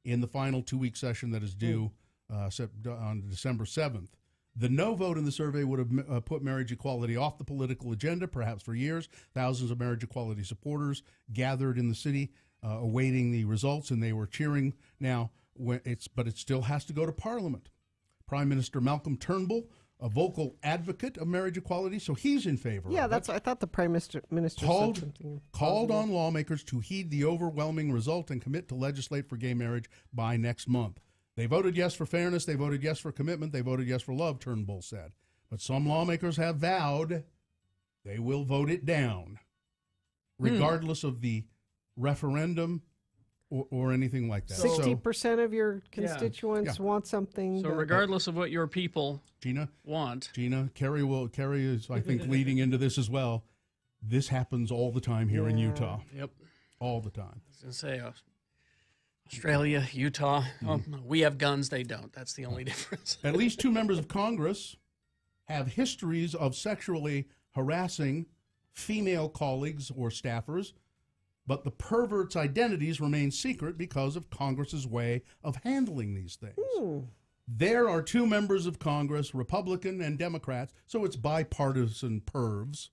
in the final 2-week session that is due on December 7th. The no vote in the survey would have put marriage equality off the political agenda, perhaps for years. Thousands of marriage equality supporters gathered in the city awaiting the results, and they were cheering. Now, but it still has to go to Parliament. Prime Minister Malcolm Turnbull, a vocal advocate of marriage equality, so he's in favor. Yeah, of that's. it. I thought the Prime Minister said something. Called on lawmakers to heed the overwhelming result and commit to legislate for gay marriage by next month. They voted yes for fairness. They voted yes for commitment. They voted yes for love, Turnbull said. But some lawmakers have vowed they will vote it down, regardless of the referendum or anything like that. 60% of your constituents want something. So regardless of what your people want. Kerry is, I think, leading into this as well. This happens all the time here in Utah. Yep. All the time. I was going to say, Australia, Utah, we have guns, they don't. That's the only difference. At least 2 members of Congress have histories of sexually harassing female colleagues or staffers, but the perverts' identities remain secret because of Congress's way of handling these things. There are 2 members of Congress, Republican and Democrats, so it's bipartisan pervs,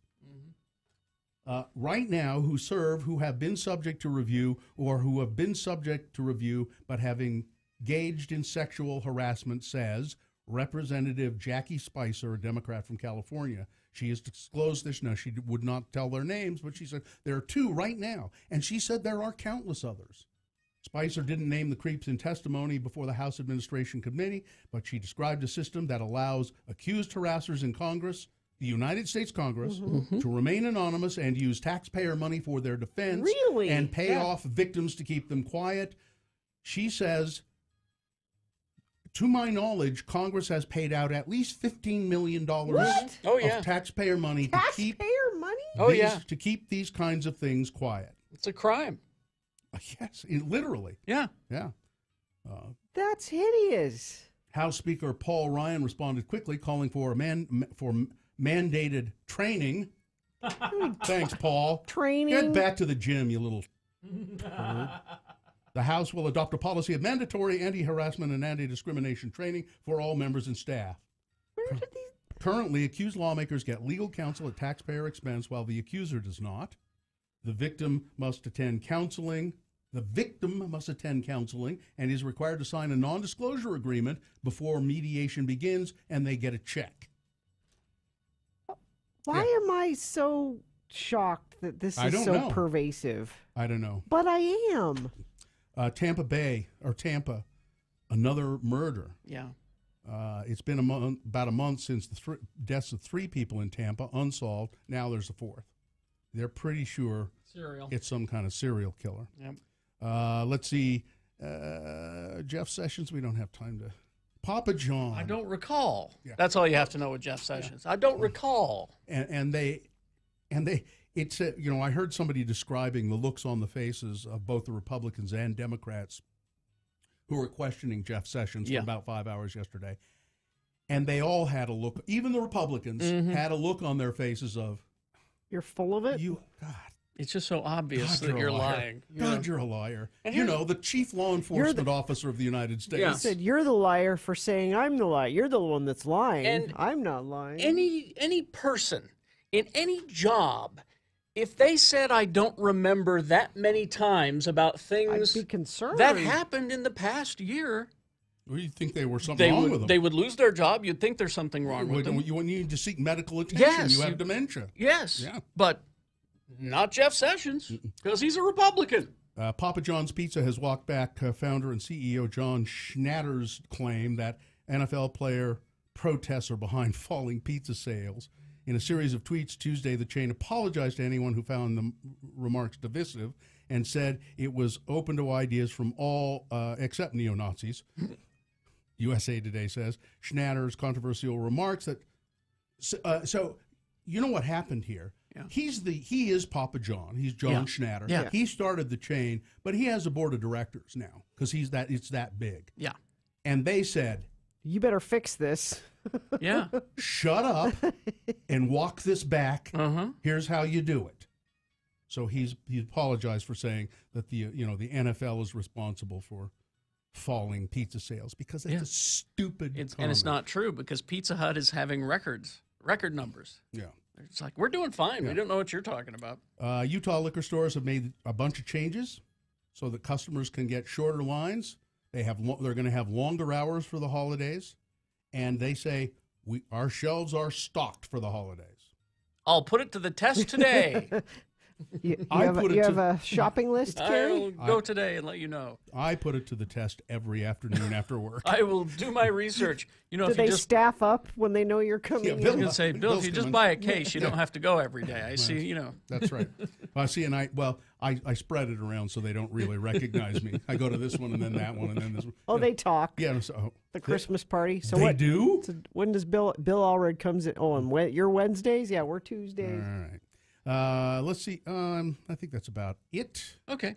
right now who have been subject to review or who have been subject to review but have engaged in sexual harassment, says Representative Jackie Spicer, a Democrat from California. She has disclosed this. Now, she would not tell their names, but she said there are 2 right now. And she said there are countless others. Spicer didn't name the creeps in testimony before the House Administration Committee, but she described a system that allows accused harassers in Congress, the United States Congress, to remain anonymous and use taxpayer money for their defense and pay off victims to keep them quiet. She says, to my knowledge, Congress has paid out at least $15 million of taxpayer money to keep these kinds of things quiet. It's a crime. Yes, literally. Yeah. Yeah. That's hideous. House Speaker Paul Ryan responded quickly, calling for mandated training. Thanks, Paul. Training. Get back to the gym, you little turd. The House will adopt a policy of mandatory anti-harassment and anti-discrimination training for all members and staff. Currently, accused lawmakers get legal counsel at taxpayer expense while the accuser does not. The victim must attend counseling. And is required to sign a non-disclosure agreement before mediation begins, and they get a check. Why am I so shocked that this is so pervasive? I don't know. But I am. Tampa, another murder. Yeah. It's been about a month since the deaths of 3 people in Tampa, unsolved. Now there's a 4th. They're pretty sure it's some kind of serial killer. Yep. Let's see. Jeff Sessions, we don't have time to. Papa John. I don't recall. Yeah. That's all you have to know with Jeff Sessions. I don't recall. It's I heard somebody describing the looks on the faces of both the Republicans and Democrats who were questioning Jeff Sessions for about 5 hours yesterday. And they all had a look, even the Republicans had a look on their faces of, you're full of it? God. It's just so obvious that you're lying. You're a liar. The chief law enforcement officer of the United States. He said, you're the liar for saying I'm the liar. You're the one that's lying. And I'm not lying. Any person in any job, if they said I don't remember that many times about things I'd be concerned. that happened in the past year, Well, you think there was something wrong with them? They would lose their job. You'd think there's something wrong with them. You need to seek medical attention. Yes, you have dementia. Yes. Yeah. But not Jeff Sessions, because he's a Republican. Papa John's Pizza has walked back founder and CEO John Schnatter's claim that NFL player protests are behind falling pizza sales. In a series of tweets Tuesday, the chain apologized to anyone who found the remarks divisive and said it was open to ideas from all except neo-Nazis. USA Today says Schnatter's controversial remarks that so you know what happened here. Yeah. He is Papa John. He's John Schnatter. Yeah. He started the chain, but he has a board of directors now because it's that big. Yeah. And they said, "You better fix this." Yeah. Shut up and walk this back. Here's how you do it. So he apologized for saying that the NFL is responsible for falling pizza sales because it's a stupid comment. And it's not true because Pizza Hut is having record numbers. Yeah. It's like, we're doing fine. Yeah. We don't know what you're talking about. Utah liquor stores have made a bunch of changes so that customers can get shorter lines. They're going to have longer hours for the holidays, and they say our shelves are stocked for the holidays. I'll put it to the test today. You have a shopping list, Carrie? I'll go today and let you know. I put it to the test every afternoon after work. I will do my research. Do they staff up when they know you're coming? I was going to say, Bill, if you just buy a case, you don't have to go every day. I see, That's right. I spread it around so they don't really recognize me. I go to this one and then that one and then this one. Oh, they talk. Yeah. So, the Christmas party. So they do? So when does Bill Allred comes in? Oh, and your Wednesdays? Yeah, we're Tuesdays. All right. Let's see. I think that's about it. Okay.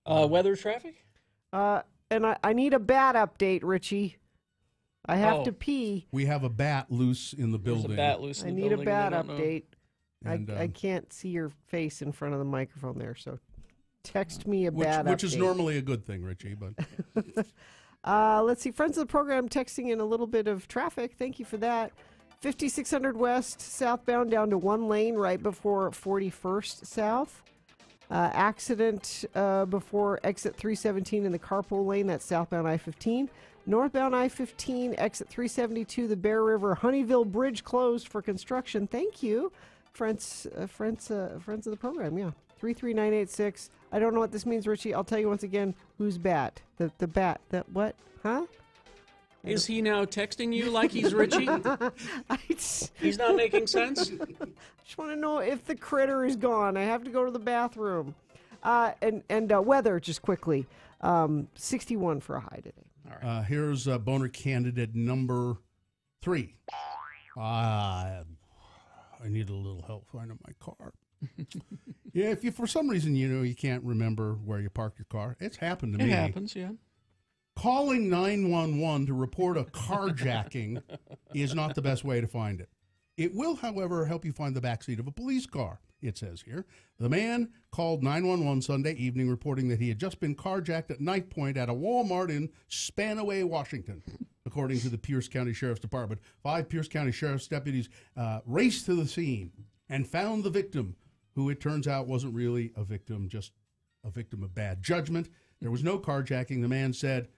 Weather, traffic? And I need a bat update, Richie. I have to pee. We have a bat loose in the building. There's a bat loose in the building. I need a bat update. And, I can't see your face in front of the microphone there, so text me a bat update. Which is normally a good thing, Richie. But let's see. Friends of the program texting in a little bit of traffic. Thank you for that. 5600 West, southbound down to one lane right before 41st South. Accident before exit 317 in the carpool lane. That's southbound I-15. Northbound I-15, exit 372, the Bear River Honeyville Bridge closed for construction. Thank you, friends of the program. Yeah, 33986. I don't know what this means, Richie. I'll tell you once again. Who's bat? The bat. That what? Huh? Is he now texting you like he's Richie? He's not making sense? I just want to know if the critter is gone. I have to go to the bathroom. And weather, just quickly. 61 for a high today. All right. Here's boner candidate number 3. I need a little help finding my car. Yeah, if you for some reason you can't remember where you parked your car, it's happened to me. It happens, yeah. Calling 911 to report a carjacking is not the best way to find it. It will, however, help you find the backseat of a police car, it says here. The man called 911 Sunday evening reporting that he had just been carjacked at knife point at a Walmart in Spanaway, Washington. According to the Pierce County Sheriff's Department, 5 Pierce County Sheriff's deputies raced to the scene and found the victim, who it turns out wasn't really a victim, just a victim of bad judgment. There was no carjacking. The man said,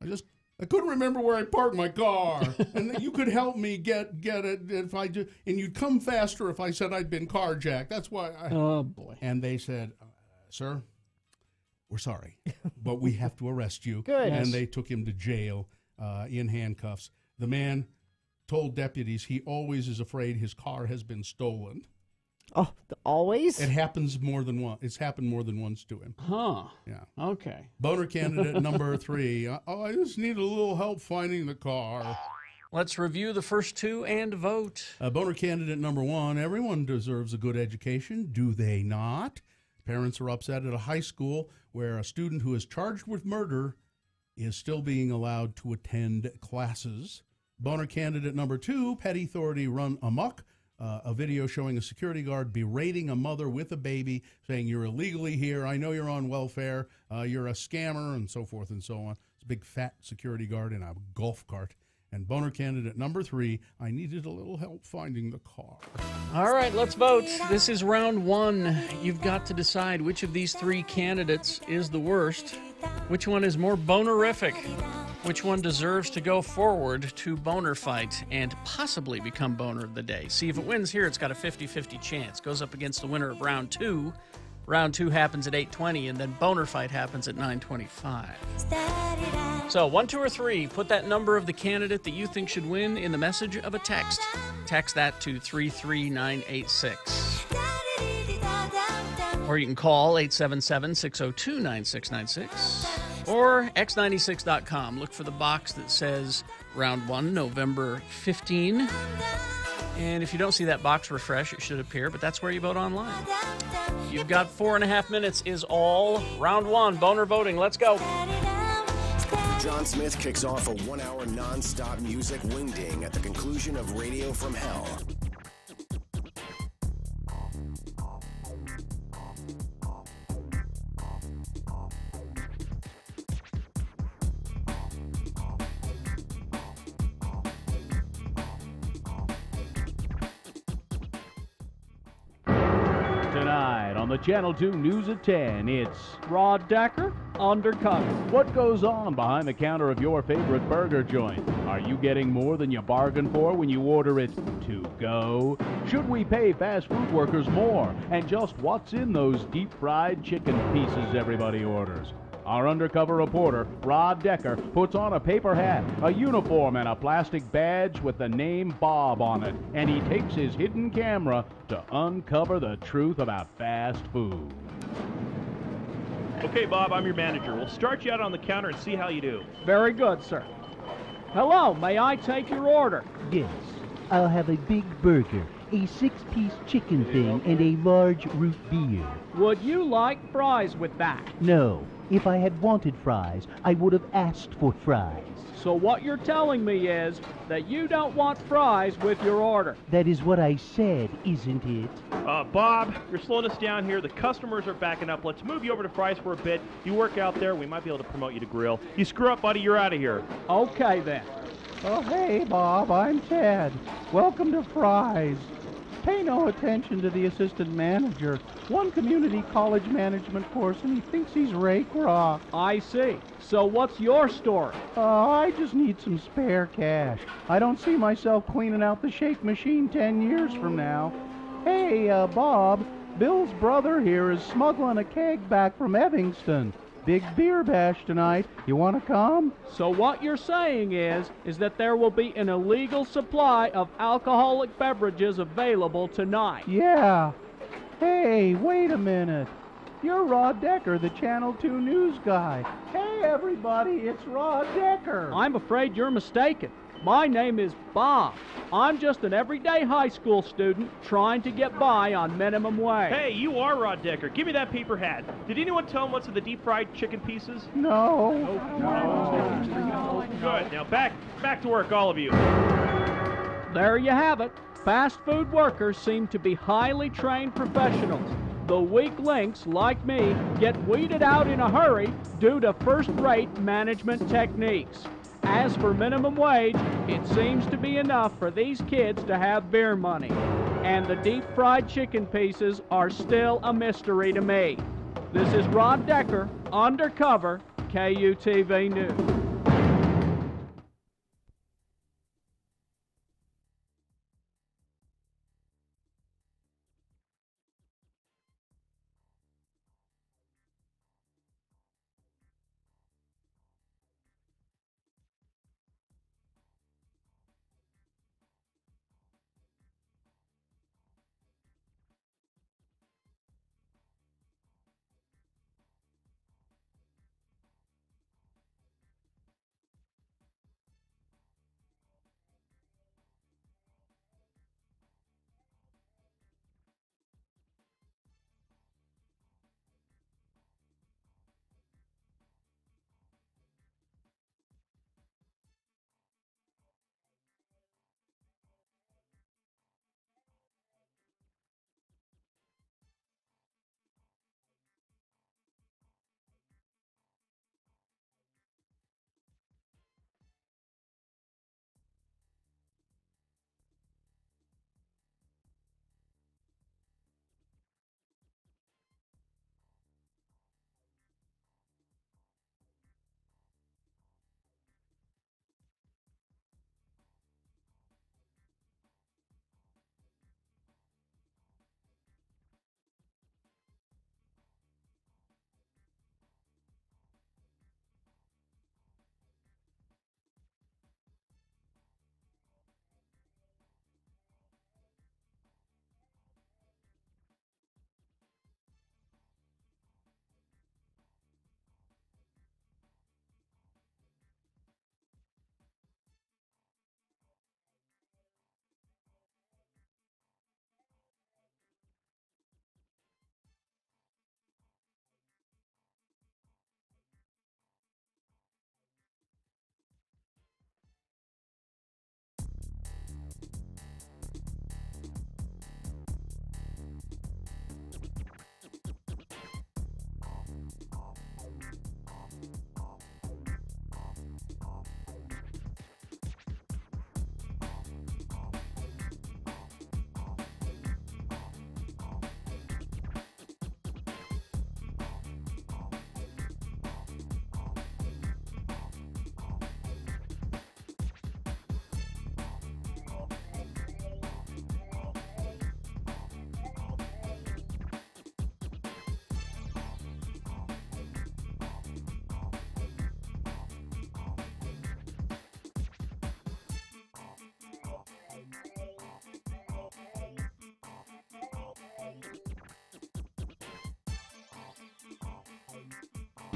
I couldn't remember where I parked my car, and that you could help me get it if I do, and you'd come faster if I said I'd been carjacked. That's why. Oh boy! And they said, "Sir, we're sorry, but we have to arrest you." Good. And they took him to jail in handcuffs. The man told deputies he always is afraid his car has been stolen. Oh, always? It happens more than once. It's happened more than once to him. Huh. Yeah. Okay. Boner candidate number 3. I just need a little help finding the car. Let's review the first 2 and vote. Boner candidate number 1. Everyone deserves a good education, do they not? Parents are upset at a high school where a student who is charged with murder is still being allowed to attend classes. Boner candidate number 2. Petty authority run amok. A video showing a security guard berating a mother with a baby, saying, "You're illegally here. I know you're on welfare. You're a scammer," and so forth and so on. It's a big fat security guard in a golf cart. And boner candidate number 3, I needed a little help finding the car. All right, let's vote. This is round 1. You've got to decide which of these 3 candidates is the worst. Which one is more bonerific? Which one deserves to go forward to boner fight and possibly become boner of the day? See, if it wins here, it's got a 50-50 chance. Goes up against the winner of round 2. Round 2 happens at 8:20, and then boner fight happens at 9:25. So 1, 2, or 3, put that number of the candidate that you think should win in the message of a text. Text that to 33986. Or you can call 877-602-9696. Or x96.com. Look for the box that says round 1, November 15. And if you don't see that box, refresh. It should appear, but that's where you vote online. You've got 4.5 minutes is all. Round 1, boner voting. Let's go. John Smith kicks off a 1-hour non-stop music wingding at the conclusion of Radio from Hell. Tonight on the Channel 2 News at 10, it's Rod Decker, Undercover. What goes on behind the counter of your favorite burger joint? Are you getting more than you bargained for when you order it to go? Should we pay fast food workers more? And just what's in those deep-fried chicken pieces everybody orders? Our undercover reporter, Rod Decker, puts on a paper hat, a uniform, and a plastic badge with the name Bob on it, and he takes his hidden camera to uncover the truth about fast food. Okay, Bob, I'm your manager. We'll start you out on the counter and see how you do. Very good, sir. Hello, may I take your order? Yes. I'll have a big burger, a 6-piece chicken thing, and a large root beer. Would you like fries with that? No. If I had wanted fries, I would have asked for fries. So what you're telling me is that you don't want fries with your order. That is what I said, isn't it? Bob, you're slowing us down here. The customers are backing up. Let's move you over to fries for a bit. You work out there. We might be able to promote you to grill. You screw up, buddy, you're out of here. Okay, then. Oh, hey, Bob, I'm Ted. Welcome to Fry's. Pay no attention to the assistant manager. One community college management course, and he thinks he's rake rock. I see. So what's your story? I just need some spare cash. I don't see myself cleaning out the shake machine 10 years from now. Hey, Bob, Bill's brother here is smuggling a keg back from Evanston. Big beer bash tonight. You want to come? So what you're saying is that there will be an illegal supply of alcoholic beverages available tonight. Yeah. Hey, wait a minute. You're Rod Decker, the Channel 2 news guy. Hey, everybody, it's Rod Decker. I'm afraid you're mistaken. My name is Bob. I'm just an everyday high school student trying to get by on minimum wage. Hey, you are Rod Decker. Give me that paper hat. Did anyone tell him what's in the deep-fried chicken pieces? No. Good. Now back to work, all of you. There you have it. Fast food workers seem to be highly trained professionals. The weak links, like me, get weeded out in a hurry due to first-rate management techniques. As for minimum wage, it seems to be enough for these kids to have beer money. And the deep-fried chicken pieces are still a mystery to me. This is Rod Decker, Undercover, KUTV News.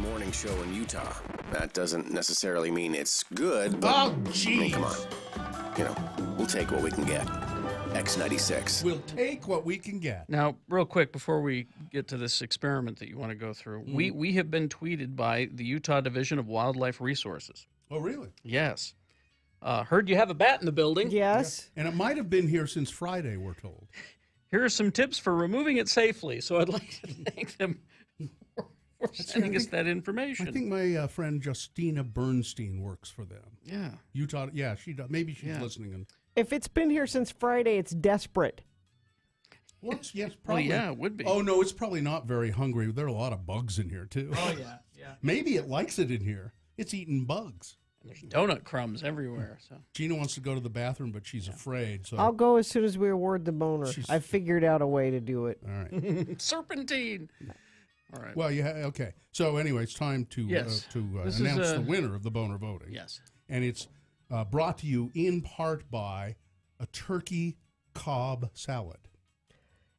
morning show in Utah. That doesn't necessarily mean it's good, but Oh, jeez. I mean, come on. You know, we'll take what we can get. X96. We'll take what we can get. Now, real quick, before we get to this experiment that you want to go through, we have been tweeted by the Utah Division of Wildlife Resources. Oh, really? Yes. Heard you have a bat in the building. Yes. And it might have been here since Friday, we're told. Here are some tips for removing it safely. So I'd like to thank them for sending us that information. I think my friend Justina Bernstein works for them. Yeah. Utah, yeah, she does. Maybe she's listening. And If it's been here since Friday, it's desperate. yes, probably. Well, yeah, it would be. Oh, no, it's probably not very hungry. There are a lot of bugs in here, too. Oh, yeah, yeah. Maybe it likes it in here. It's eating bugs. There's donut crumbs everywhere. So Gina wants to go to the bathroom, but she's afraid. So I'll go as soon as we award the boner. I've figured out a way to do it. All right. Serpentine. All right. Well, okay. So anyway, it's time to Yes. announce the winner of the boner voting. Yes. And it's brought to you in part by a turkey Cobb salad.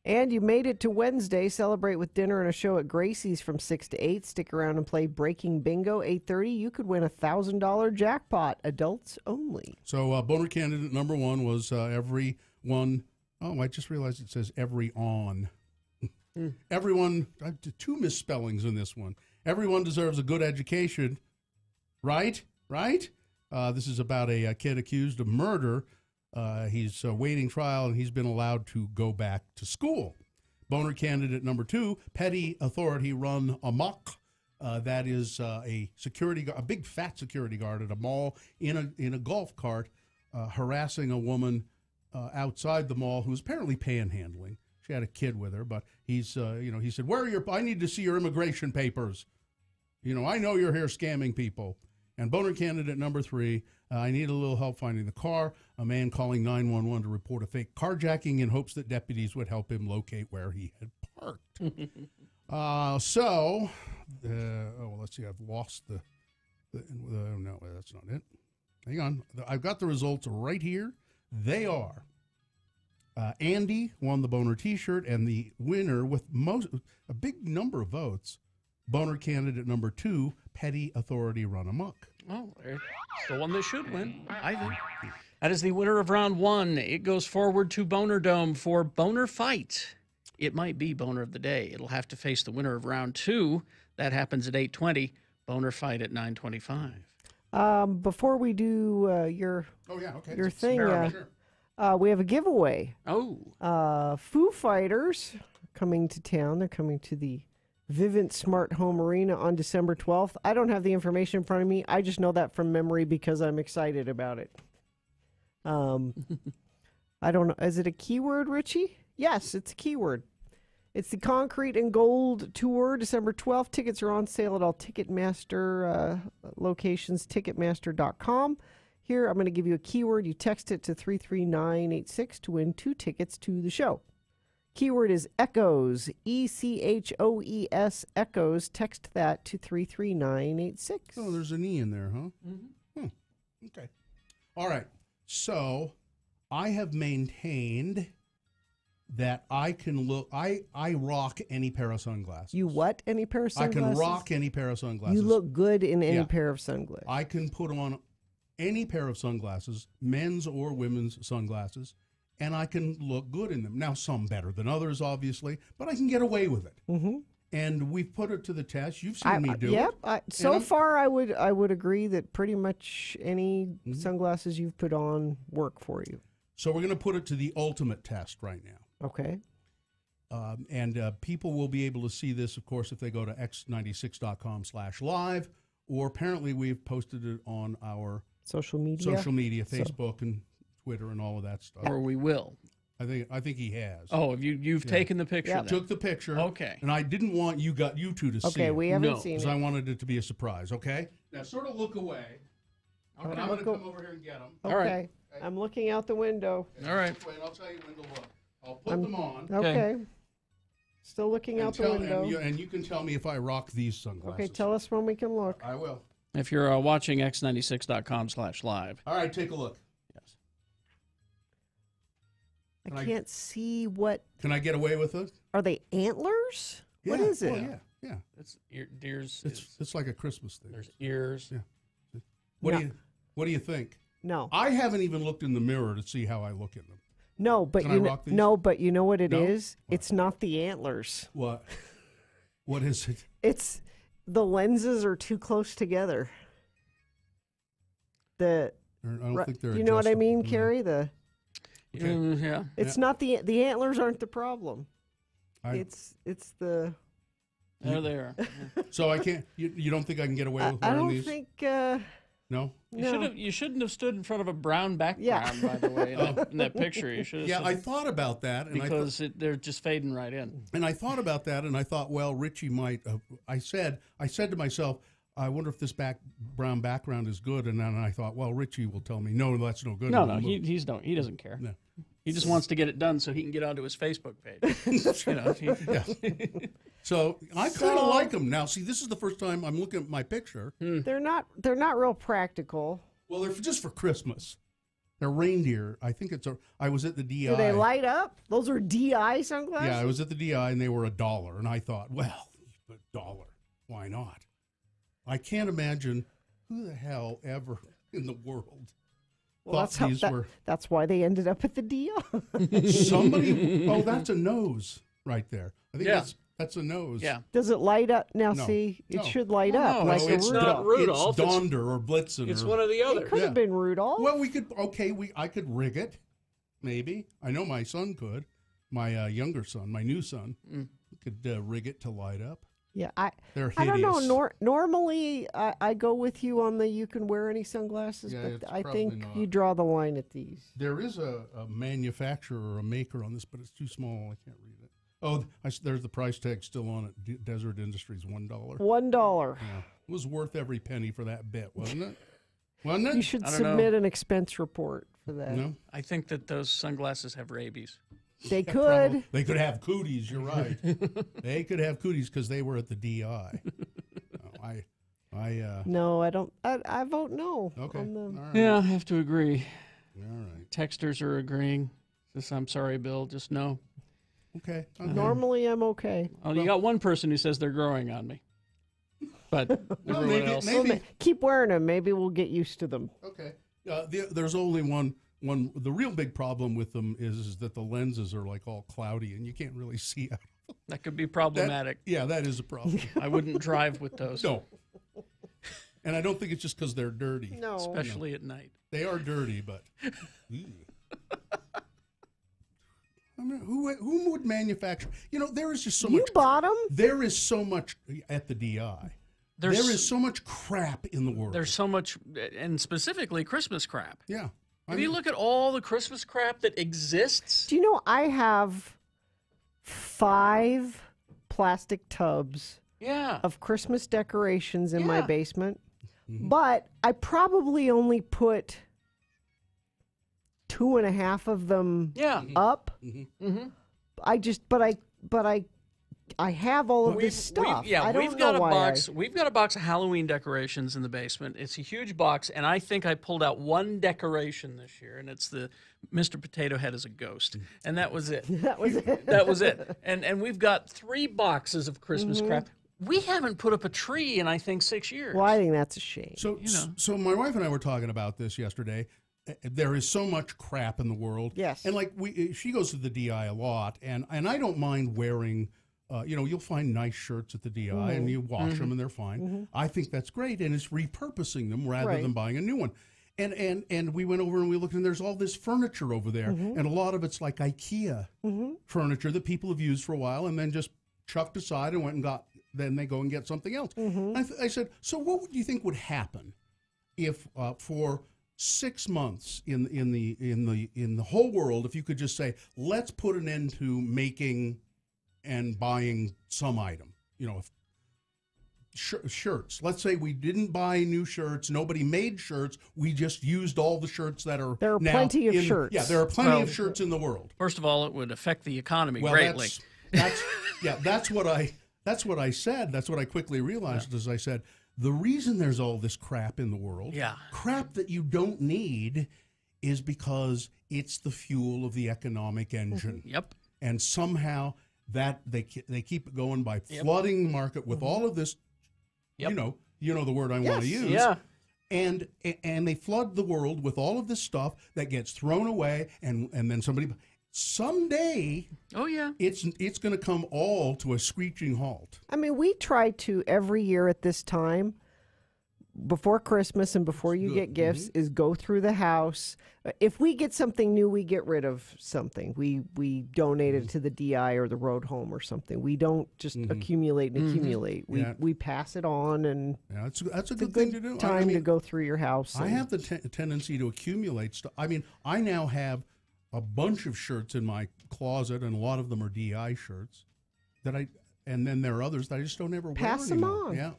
And you made it to Wednesday. Celebrate with dinner and a show at Gracie's from 6 to 8. Stick around and play Breaking Bingo, 8:30. You could win a $1,000 jackpot. Adults only. So boner candidate number one was everyone. Oh, I just realized it says every on. Everyone, I did two misspellings in this one. Everyone deserves a good education. Right? This is about a kid accused of murder. He's awaiting trial, and he's been allowed to go back to school. Boner candidate number two, petty authority run amok. That is a big fat security guard at a mall in a golf cart, harassing a woman outside the mall who's apparently panhandling. She had a kid with her, but he said, I need to see your immigration papers. I know you're here scamming people. And boner candidate number three, I need a little help finding the car. A man calling 911 to report a fake carjacking in hopes that deputies would help him locate where he had parked. Let's see, I've lost no, that's not it. Hang on. I've got the results right here. They are Andy won the boner t-shirt, and the winner with a big number of votes, boner candidate number two, petty authority run amok. Oh, it's the one that should win, I think. That is the winner of round one. It goes forward to Boner Dome for Boner Fight. It might be Boner of the Day. It'll have to face the winner of round two. That happens at 8:20. Boner Fight at 9:25. Before we do your thing, we have a giveaway. Oh. Foo Fighters coming to town. They're coming to the Vivint Smart Home Arena on December 12th. I don't have the information in front of me. I just know that from memory because I'm excited about it. I don't know. Is it a keyword, Richie? Yes, it's a keyword. It's the Concrete and Gold Tour, December 12th. Tickets are on sale at all Ticketmaster locations, ticketmaster.com. Here, I'm going to give you a keyword. You text it to 33986 to win 2 tickets to the show. Keyword is echoes, ECHOES, echoes. Text that to 33986. Oh, there's an E in there, huh? Mm-hmm. Okay. All right. So I have maintained that I can look, I rock any pair of sunglasses. You what? Any pair of sunglasses? I can rock any pair of sunglasses. You look good in any pair of sunglasses. I can put on any pair of sunglasses, men's or women's sunglasses, and I can look good in them. Now, some better than others, obviously, but I can get away with it. Mm-hmm. And we've put it to the test. You've seen me do it. Yep. So far, I would agree that pretty much any sunglasses you've put on work for you. So we're going to put it to the ultimate test right now. Okay. And people will be able to see this, of course, if they go to x96.com/live, or apparently we've posted it on our social media, Facebook and Twitter and all of that stuff. Or we will. I think he has. Oh, you've taken the picture. Yep. Took the picture. Okay. And I didn't want you two to see it. Okay, we haven't seen it. Because I wanted it to be a surprise, okay? Now sort of look away. Okay. I'm going to come over here and get them. Okay. All right. I'm looking out the window. All right. And I'll tell you when to look. I'll put them on. Okay. Still looking out the window. And you can tell me if I rock these sunglasses. Okay, tell us when we can look. I will. If you're watching x96.com/live. All right, take a look. Yes. I can't see what. Can I get away with it? Are they antlers? Yeah. What is it? Yeah. Yeah. It's deers. It's like a Christmas thing. There's ears. Yeah. What do you think? No. I haven't even looked in the mirror to see how I look in them. No, but Can I rock these? no, but you know what it No? is? It's not the antlers. What? What is it? It's the lenses are too close together. I don't think they're. You know what I mean, adjustable. Carrie? The yeah. It's not the antlers aren't the problem. It's the. There they are. So I can't. You don't think I can get away with I wearing don't these? think. No. You shouldn't have stood in front of a brown background, by the way, in that picture. You should have. Yeah, I thought about that, and because they're just fading right in. And I thought about that, and I thought, well, Richie might. I said to myself, I wonder if this brown background is good, and then I thought, well, Richie will tell me, no, that's no good. No, he doesn't care. No. He just wants to get it done so he can get onto his Facebook page. Yeah. So I kind of like them now. See, this is the first time I'm looking at my picture. They're not real practical. Well, they're just for Christmas. They're reindeer. I think I was at the DI. Do they light up? Those are DI sunglasses? Yeah, I was at the DI and they were $1, and I thought, well, $1, why not? I can't imagine who the hell ever in the world. Well, that's why they ended up at the DI. Somebody. Oh, that's a nose right there. I think that's a nose. Yeah. Does it light up? Now, No. see, it No. should light up like a it's Rudolph. not Rudolph. It's Donder or Blitzen. It's one or the other. It could have been Rudolph. Well, I could rig it, maybe. I know my son could. My younger son, my new son, could rig it to light up. Yeah, They're I don't know. hideous. Normally, I go with you on the you can wear any sunglasses, Yeah, but it's I probably think not. you draw the line at these. There is a manufacturer or a maker on this, but it's too small. I can't read it. Oh, there's the price tag still on it. Desert Industries, $1. $1. Yeah. It was worth every penny for that bit, wasn't it? Wasn't it? You should submit an expense report for that. No? I think that those sunglasses have rabies. They could. They could have cooties. You're right. They could have cooties because they were at the DI. No, I don't. I vote no. Okay. On the, All right. Yeah, I have to agree. All right. Texters are agreeing. Just, I'm sorry, Bill. Just no. Okay. Normally, I'm okay. Oh, you got one person who says they're growing on me. But everyone else. Keep wearing them. Maybe we'll get used to them. Okay. There's only one. The real big problem with them is that the lenses are like all cloudy and you can't really see out. That could be problematic. That is a problem. I wouldn't drive with those. No. And I don't think it's just because they're dirty. No. Especially at night. They are dirty, but. I mean, who would manufacture? There is just so much. You bought them? There is so much at the DI. There is so much crap in the world. There's so much, and specifically Christmas crap. Yeah. If you look at all the Christmas crap that exists. Do you know I have 5 plastic tubs of Christmas decorations in my basement, but I probably only put 2.5 of them up. Mm-hmm. I have all of this stuff. I don't we've got know a why box. We've got a box of Halloween decorations in the basement. It's a huge box, and I think I pulled out one decoration this year, and it's the Mr. Potato Head as a ghost, and that was it. That was it. That was it. And we've got 3 boxes of Christmas crap. We haven't put up a tree in, I think, 6 years. Well, I think that's a shame. So my wife and I were talking about this yesterday. There is so much crap in the world. Yes. And she goes to the DI a lot, and I don't mind wearing. You'll find nice shirts at the DI and you wash them and they're fine. I think that's great, and it's repurposing them rather than buying a new one. And we went over and we looked, and there's all this furniture over there, and a lot of it's like IKEA furniture that people have used for a while and then just chucked aside and went and got. Then they go and get something else. I said, so what would you think would happen if for 6 months in the whole world, if you could just say, let's put an end to making and buying some item, shirts. Let's say we didn't buy new shirts. Nobody made shirts. We just used all the shirts that are there are now plenty of shirts. Yeah, there are plenty of shirts in the world. First of all, it would affect the economy greatly. That's what I said. That's what I quickly realized as I said, the reason there's all this crap in the world, crap that you don't need, is because it's the fuel of the economic engine. Yep. And somehow that they keep it going by flooding the market with all of this. You know the word I want to use. Yeah. And they flood the world with all of this stuff that gets thrown away, and then someday, it's going to come all to a screeching halt. I mean, we try to every year at this time, before Christmas and before you get gifts, is go through the house. If we get something new, we get rid of something. We donate it to the DI or the road home or something. We don't just accumulate and accumulate. We pass it on, and that's a good thing to do. Time to go through your house. I have the tendency to accumulate stuff. I mean, I now have a bunch of shirts in my closet, and a lot of them are DI shirts and then there are others that I just don't ever wear anymore. Pass them on. Yeah,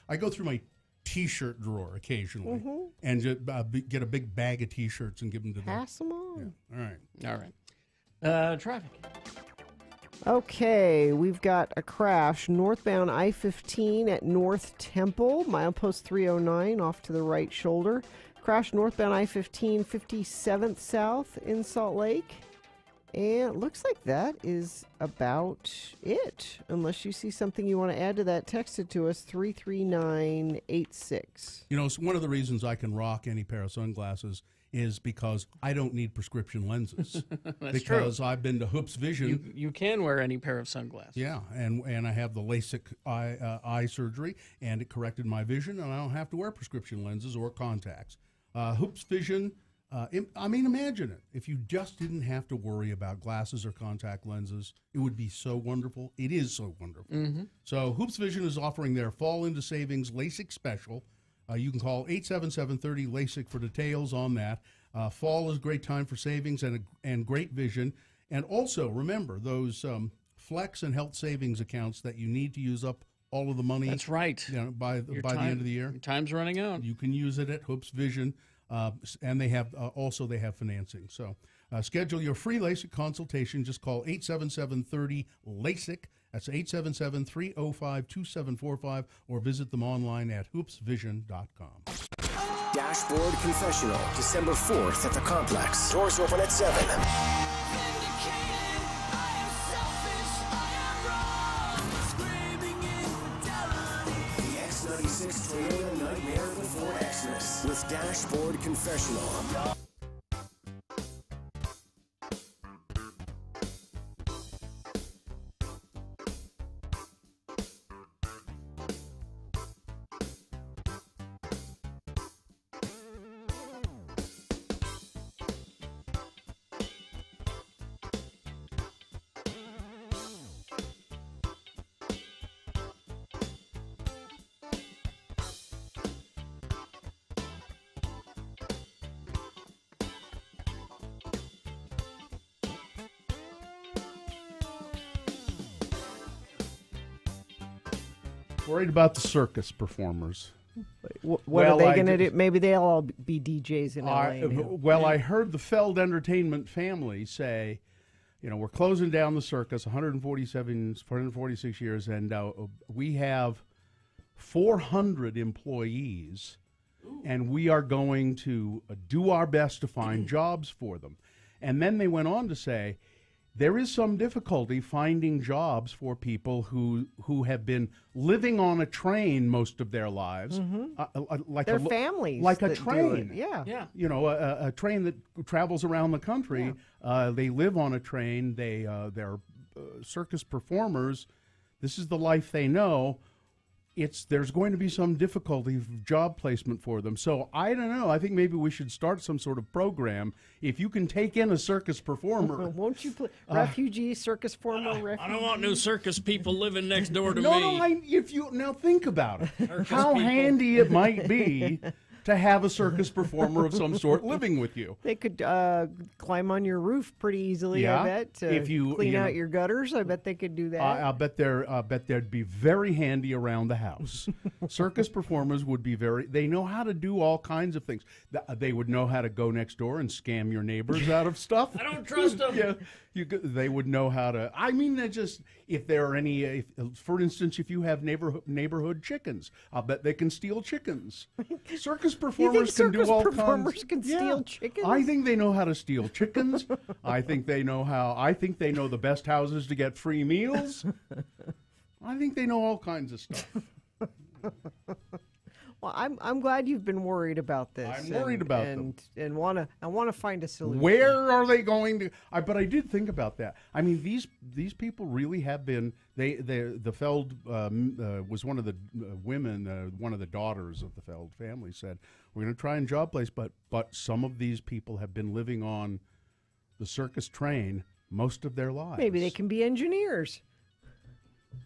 I go through my T-shirt drawer occasionally and just, get a big bag of T-shirts and give them to them. Pass them on. Yeah. All right. Traffic. Okay, we've got a crash northbound I-15 at North Temple, milepost 309 off to the right shoulder. Crash northbound I-15, 57th South in Salt Lake. And it looks like that is about it. Unless you see something you want to add to that, text it to us, 33986. You know, one of the reasons I can rock any pair of sunglasses is because I don't need prescription lenses. That's because true. I've been to Hoops Vision. You can wear any pair of sunglasses. Yeah, and I have the LASIK eye surgery, and it corrected my vision, and I don't have to wear prescription lenses or contacts. Hoops Vision, I mean, imagine it. If you just didn't have to worry about glasses or contact lenses, it would be so wonderful. It is so wonderful. So Hoops Vision is offering their Fall into Savings LASIK special. You can call 877-30-LASIK for details on that. Fall is a great time for savings and great vision. And also, remember, those Flex and Health Savings accounts that you need to use up all of the money. That's right. By the end of the year. Your time's running out. You can use it at Hoops Vision. And they have they have financing. So schedule your free LASIK consultation. Just call 877-30-LASIK. That's 877-305-2745, or visit them online at hoopsvision.com. Dashboard Confessional, December 4th at the Complex. Doors open at 7. The X96 Toyota Nightmare of the Ford Xmas with Dashboard Confessional. Worried about the circus performers. What are they going to do? Maybe they'll all be DJs in LA. Well, I heard the Feld Entertainment family say, we're closing down the circus, 446 years, and we have 400 employees, and we are going to do our best to find jobs for them. And then they went on to say, there is some difficulty finding jobs for people who have been living on a train most of their lives, like their families, like a train. Yeah. A train that travels around the country. Yeah. They live on a train. They're circus performers. This is the life they know. There's going to be some difficulty of job placement for them. So I don't know. I think maybe we should start some sort of program. If you can take in a circus performer, won't you play refugee circus performer? I don't want new circus people living next door to me. No. Now think about it. How handy it might be to have a circus performer of some sort living with you. They could climb on your roof pretty easily. I bet. If you clean out your gutters, I bet they could do that. I bet they'd be very handy around the house. Circus performers would be they know how to do all kinds of things. They would know how to go next door and scam your neighbors out of stuff. I don't trust them. Yeah, they would know how to. I mean, if there are any, for instance, if you have neighborhood chickens, I'll bet they can steal chickens. Circus performers can do all performers kinds. can steal chickens? I think they know how to steal chickens. I think they know the best houses to get free meals. I think they know all kinds of stuff. Well, I'm glad you've been worried about this. I'm worried about them. And wanna find a solution. Where are they going to? But I did think about that. I mean, these people really have been. The Feld was one of the women, one of the daughters of the Feld family said, "We're going to try and job place, but some of these people have been living on the circus train most of their lives. Maybe they can be engineers,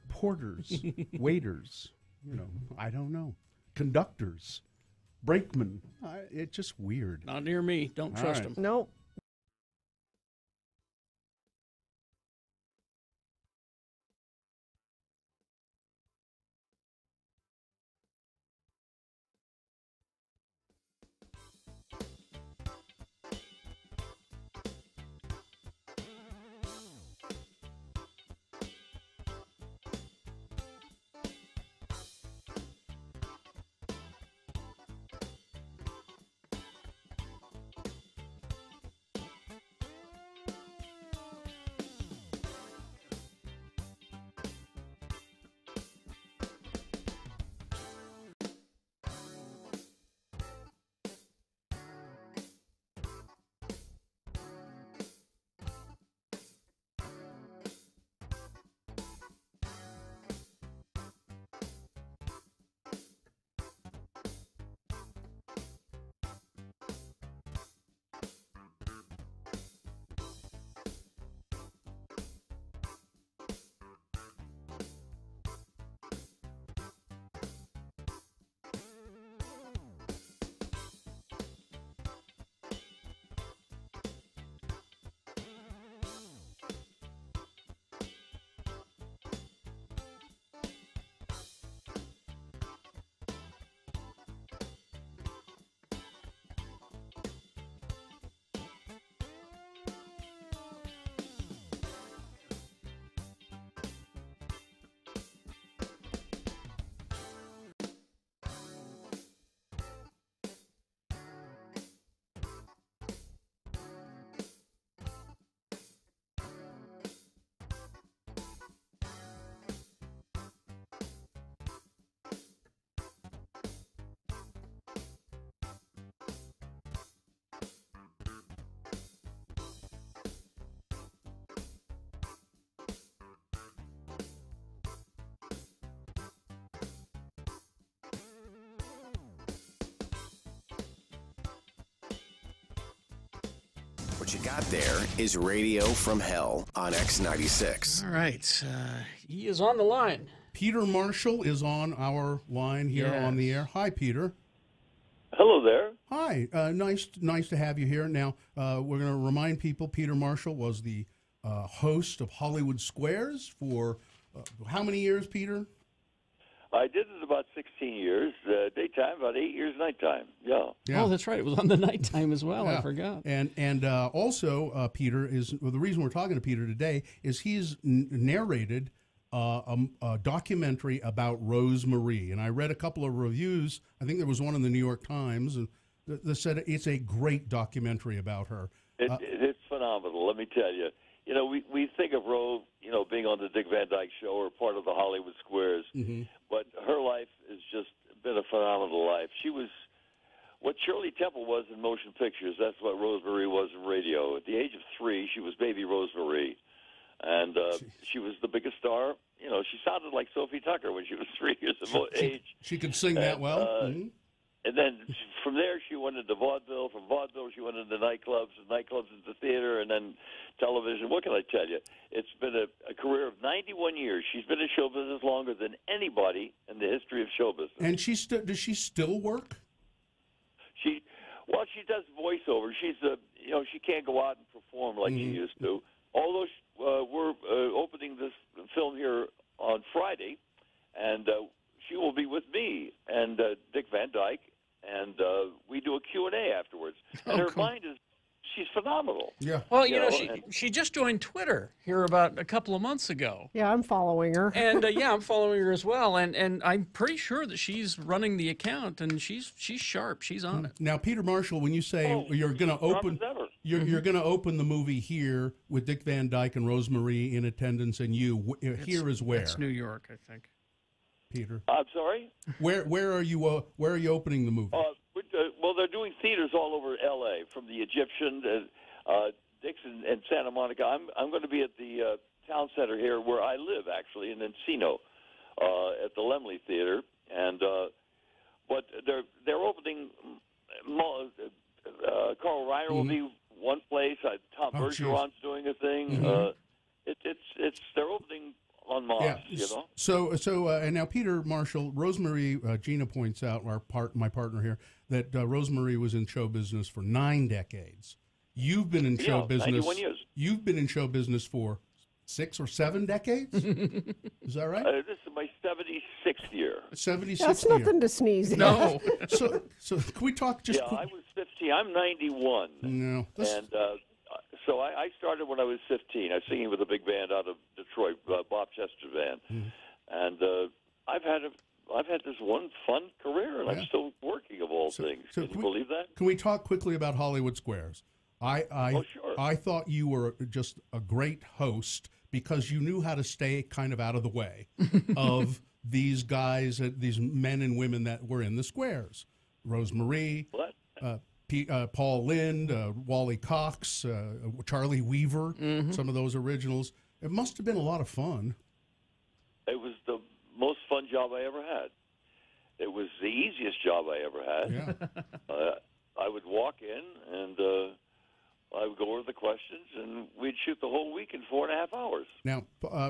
porters, waiters. I don't know." Conductors, brakemen. It's just weird. Not near me. Don't trust them. Nope. What you got there is Radio from Hell on X96. All right. He is on the line. Peter Marshall is on our line here on the air. Hi, Peter. Hello there. Hi. Nice to have you here. Now, we're going to remind people Peter Marshall was the host of Hollywood Squares for how many years, Peter? I did it about 16 years, daytime, about 8 years nighttime. Yeah. Oh, that's right. It was on the nighttime as well. Yeah. I forgot. And also, Peter is the reason we're talking to Peter today is he's narrated a documentary about Rose Marie, and I read a couple of reviews. I think there was one in the New York Times, and that said it's a great documentary about her. It's phenomenal. Let me tell you. You know, we think of Rose, being on the Dick Van Dyke Show or part of the Hollywood Squares, but her life has just been a phenomenal life. She was what Shirley Temple was in motion pictures. That's what Rose Marie was in radio. At the age of 3, she was baby Rose Marie, and she was the biggest star. She sounded like Sophie Tucker when she was 3 years of age. She could sing that well. And then from there, she went into vaudeville. From vaudeville, she went into nightclubs, and nightclubs into theater, and then television. What can I tell you? It's been a career of 91 years. She's been in show business longer than anybody in the history of show business. And does she still work? She does voiceover. She's she can't go out and perform like she used to. Although we're opening this film here on Friday, and she will be with me and Dick Van Dyke, and we do a Q&A afterwards. And her mind she's phenomenal. Yeah. Well, you know, she just joined Twitter here about a couple of months ago. Yeah, I'm following her. And yeah, I'm following her as well. And I'm pretty sure that she's running the account, and she's sharp. She's on it. Now, Peter Marshall, when you say you're going to open, you're going to open the movie here with Dick Van Dyke and Rosemary in attendance, and you here is where? It's New York, I think. Peter, I'm sorry. Where are you opening the movie? Well, they're doing theaters all over L.A. from the Egyptian, Dixon, and Santa Monica. I'm going to be at the town center here where I live, actually, in Encino, at the Laemmle Theater, and but they're opening. Carl Reiner will be one place. Tom Bergeron's doing a thing. They're opening en masse, you know. So and now Peter Marshall, Rosemary, Gina points out, my partner here, that Rosemary was in show business for 9 decades. You've been in show business. 91 years. You've been in show business for 6 or 7 decades. Is that right? This is my 76th year. 76th That's year. nothing to sneeze at. No. so can we talk just? Yeah, I was 15. I'm 91. No. And so I started when I was 15. I was singing with a big band out of Detroit, Bob Chester Band, and I've had this one fun career, and I'm still working of all things. Can you believe that? Can we talk quickly about Hollywood Squares? Oh, sure. I thought you were just a great host because you knew how to stay kind of out of the way of these guys, these men and women that were in the squares. Rosemary, Paul Lynde, Wally Cox, Charlie Weaver, some of those originals. It must have been a lot of fun. It was the most fun job I ever had. It was the easiest job I ever had. Yeah. I would walk in and I would go over the questions, and we'd shoot the whole week in 4.5 hours. Now,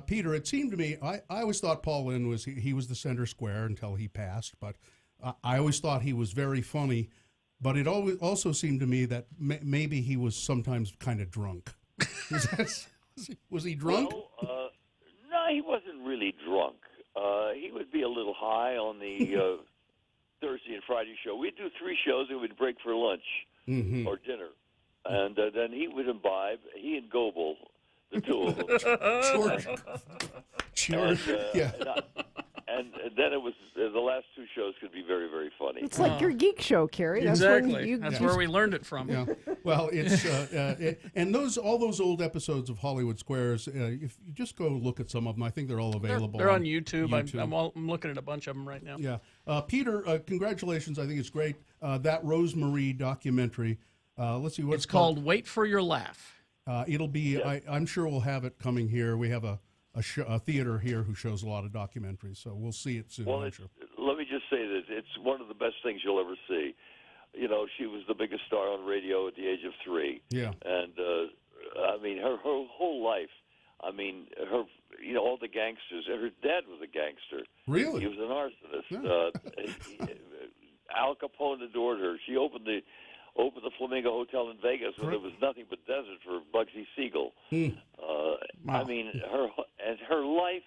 Peter, it seemed to me, I always thought Paul Lynde was he was the center square until he passed, but I always thought he was very funny. But it also seemed to me that maybe he was sometimes kind of drunk. Was he drunk? Well, no, he wasn't really drunk. He would be a little high on the Thursday and Friday show. We'd do 3 shows, and we'd break for lunch or dinner. And then he would imbibe, he and Goebel, the two of them. Sure. Yeah. And then it was the last 2 shows could be very, very funny. It's like your geek show, Carrie. Exactly. That's where we learned it from. Yeah. Well, it's and all those old episodes of Hollywood Squares. If you just go look at some of them, I think they're all available. They're on YouTube. I'm looking at a bunch of them right now. Yeah. Peter, congratulations. I think it's great. That Rosemary documentary. Let's see what it's called. Wait for Your Laugh. It'll be. I'm sure we'll have it coming here. We have a theater here who shows a lot of documentaries, so we'll see it soon. Well, let me just say this. It's one of the best things you'll ever see. You know, she was the biggest star on radio at the age of 3. Yeah. And, I mean, her whole life, I mean, all the gangsters, her dad was a gangster. Really? He was an arsonist. Al Capone adored her. She opened the Flamingo Hotel in Vegas when there was nothing but desert for Bugsy Siegel. Wow. I mean, her life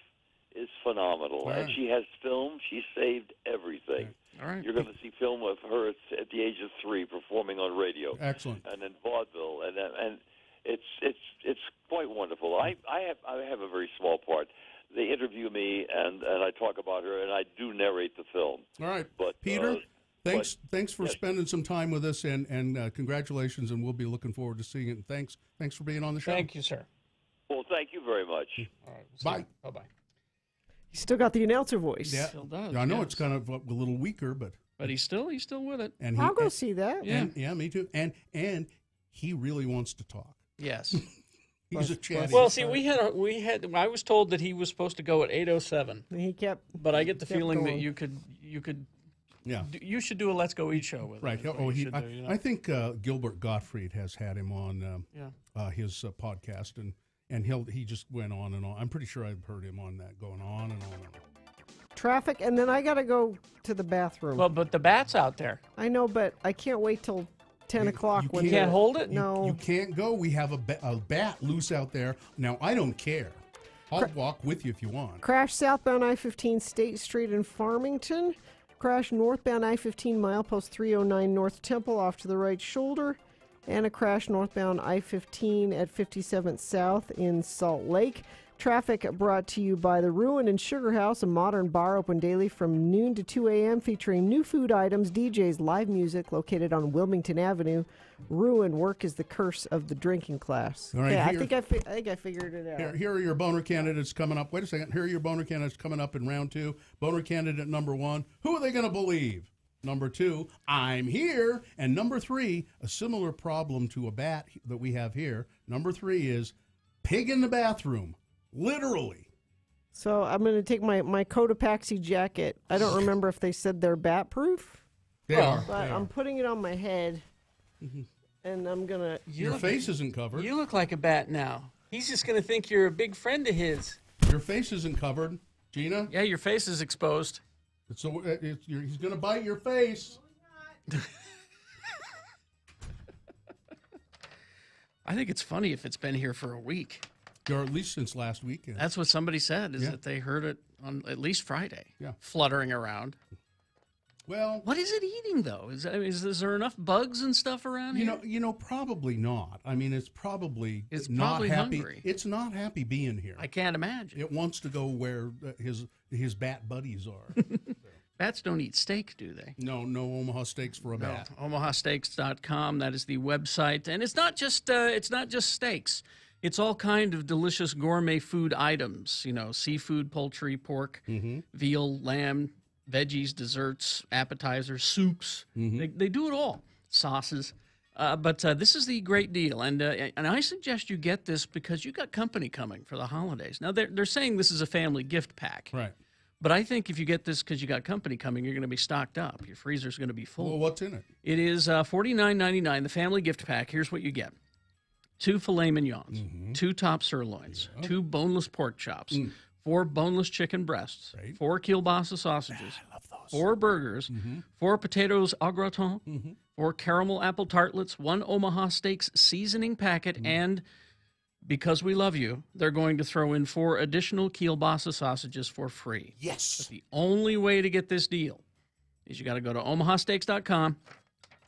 is phenomenal. Right. And she has film. She saved everything. All right. You're going to see film of her at the age of 3 performing on radio. Excellent. And in vaudeville, and it's quite wonderful. I have a very small part. They interview me, and I talk about her, and I do narrate the film. All right, but Peter. Thanks for spending some time with us, and congratulations, and we'll be looking forward to seeing it. And thanks for being on the show. Thank you, sir. Well, thank you very much. All right. Bye. Bye-bye. He's still got the announcer voice. Yeah, Still does, I know yes. it's kind of a little weaker, but he's still with it. And I'll go see that. Yeah, me too. And he really wants to talk. Yes. He's a chatty. Well, see, we had. I was told that he was supposed to go at 8:07. He kept. But I get the feeling going. that you could. Yeah. You should do a Let's Go Eat show with him. Right. I think Gilbert Gottfried has had him on his podcast, and he just went on and on. I'm pretty sure I've heard him on that going on and on and on. Traffic, and then I got to go to the bathroom. Well, but the bat's out there. I know, but I can't wait till 10 o'clock. You can't hold it? No. You can't go. We have a bat loose out there. Now, I don't care. I'll walk with you if you want. Crash southbound I-15 State Street in Farmington. Crash northbound I-15 milepost 309 North Temple off to the right shoulder. and a crash northbound I-15 at 57th South in Salt Lake. Traffic brought to you by the Ruin and Sugar House, a modern bar open daily from noon to 2 a.m. featuring new food items, DJs, live music, located on Wilmington Avenue. Ruin, work is the curse of the drinking class. All right, yeah, I think I figured it out. Here are your boner candidates coming up. Wait a second. Here are your boner candidates coming up in round 2. Boner candidate number 1. Who are they going to believe? Number 2, I'm here. And number 3, a similar problem to a bat that we have here. Number 3 is pig in the bathroom. Literally. So I'm going to take my Cotopaxi jacket. I don't remember if they said they're bat proof. They are. But I'm putting it on my head, and I'm going to... Your face isn't covered. You look like a bat now. He's just going to think you're a big friend of his. Your face isn't covered, Gina. Yeah, your face is exposed. So he's going to bite your face. I think it's funny if it's been here for a week. Or at least since last weekend. That's what somebody said, is that they heard it on at least Friday, fluttering around. Well, what is it eating, though? Is there enough bugs and stuff around here? You know, probably not. I mean, it's probably not probably happy. Hungry. It's not happy being here. I can't imagine. It wants to go where his bat buddies are. Bats don't eat steak, do they? No Omaha steaks for a bat. OmahaSteaks.com, that is the website. And it's not just steaks. It's all kind of delicious gourmet food items, you know, seafood, poultry, pork, veal, lamb, veggies, desserts, appetizers, soups. They do it all. Sauces. But this is the great deal. And I suggest you get this because you got company coming for the holidays. Now, they're saying this is a family gift pack. Right. But I think if you get this because you got company coming, you're going to be stocked up. Your freezer's going to be full. Well, what's in it? It is $49.99, the family gift pack. Here's what you get. 2 filet mignons, 2 top sirloins, 2 boneless pork chops, 4 boneless chicken breasts, 4 kielbasa sausages, 4 burgers, 4 potatoes au gratin, 4 caramel apple tartlets, 1 Omaha Steaks seasoning packet, and because we love you, they're going to throw in 4 additional kielbasa sausages for free. Yes. But the only way to get this deal is you got to go to omahasteaks.com.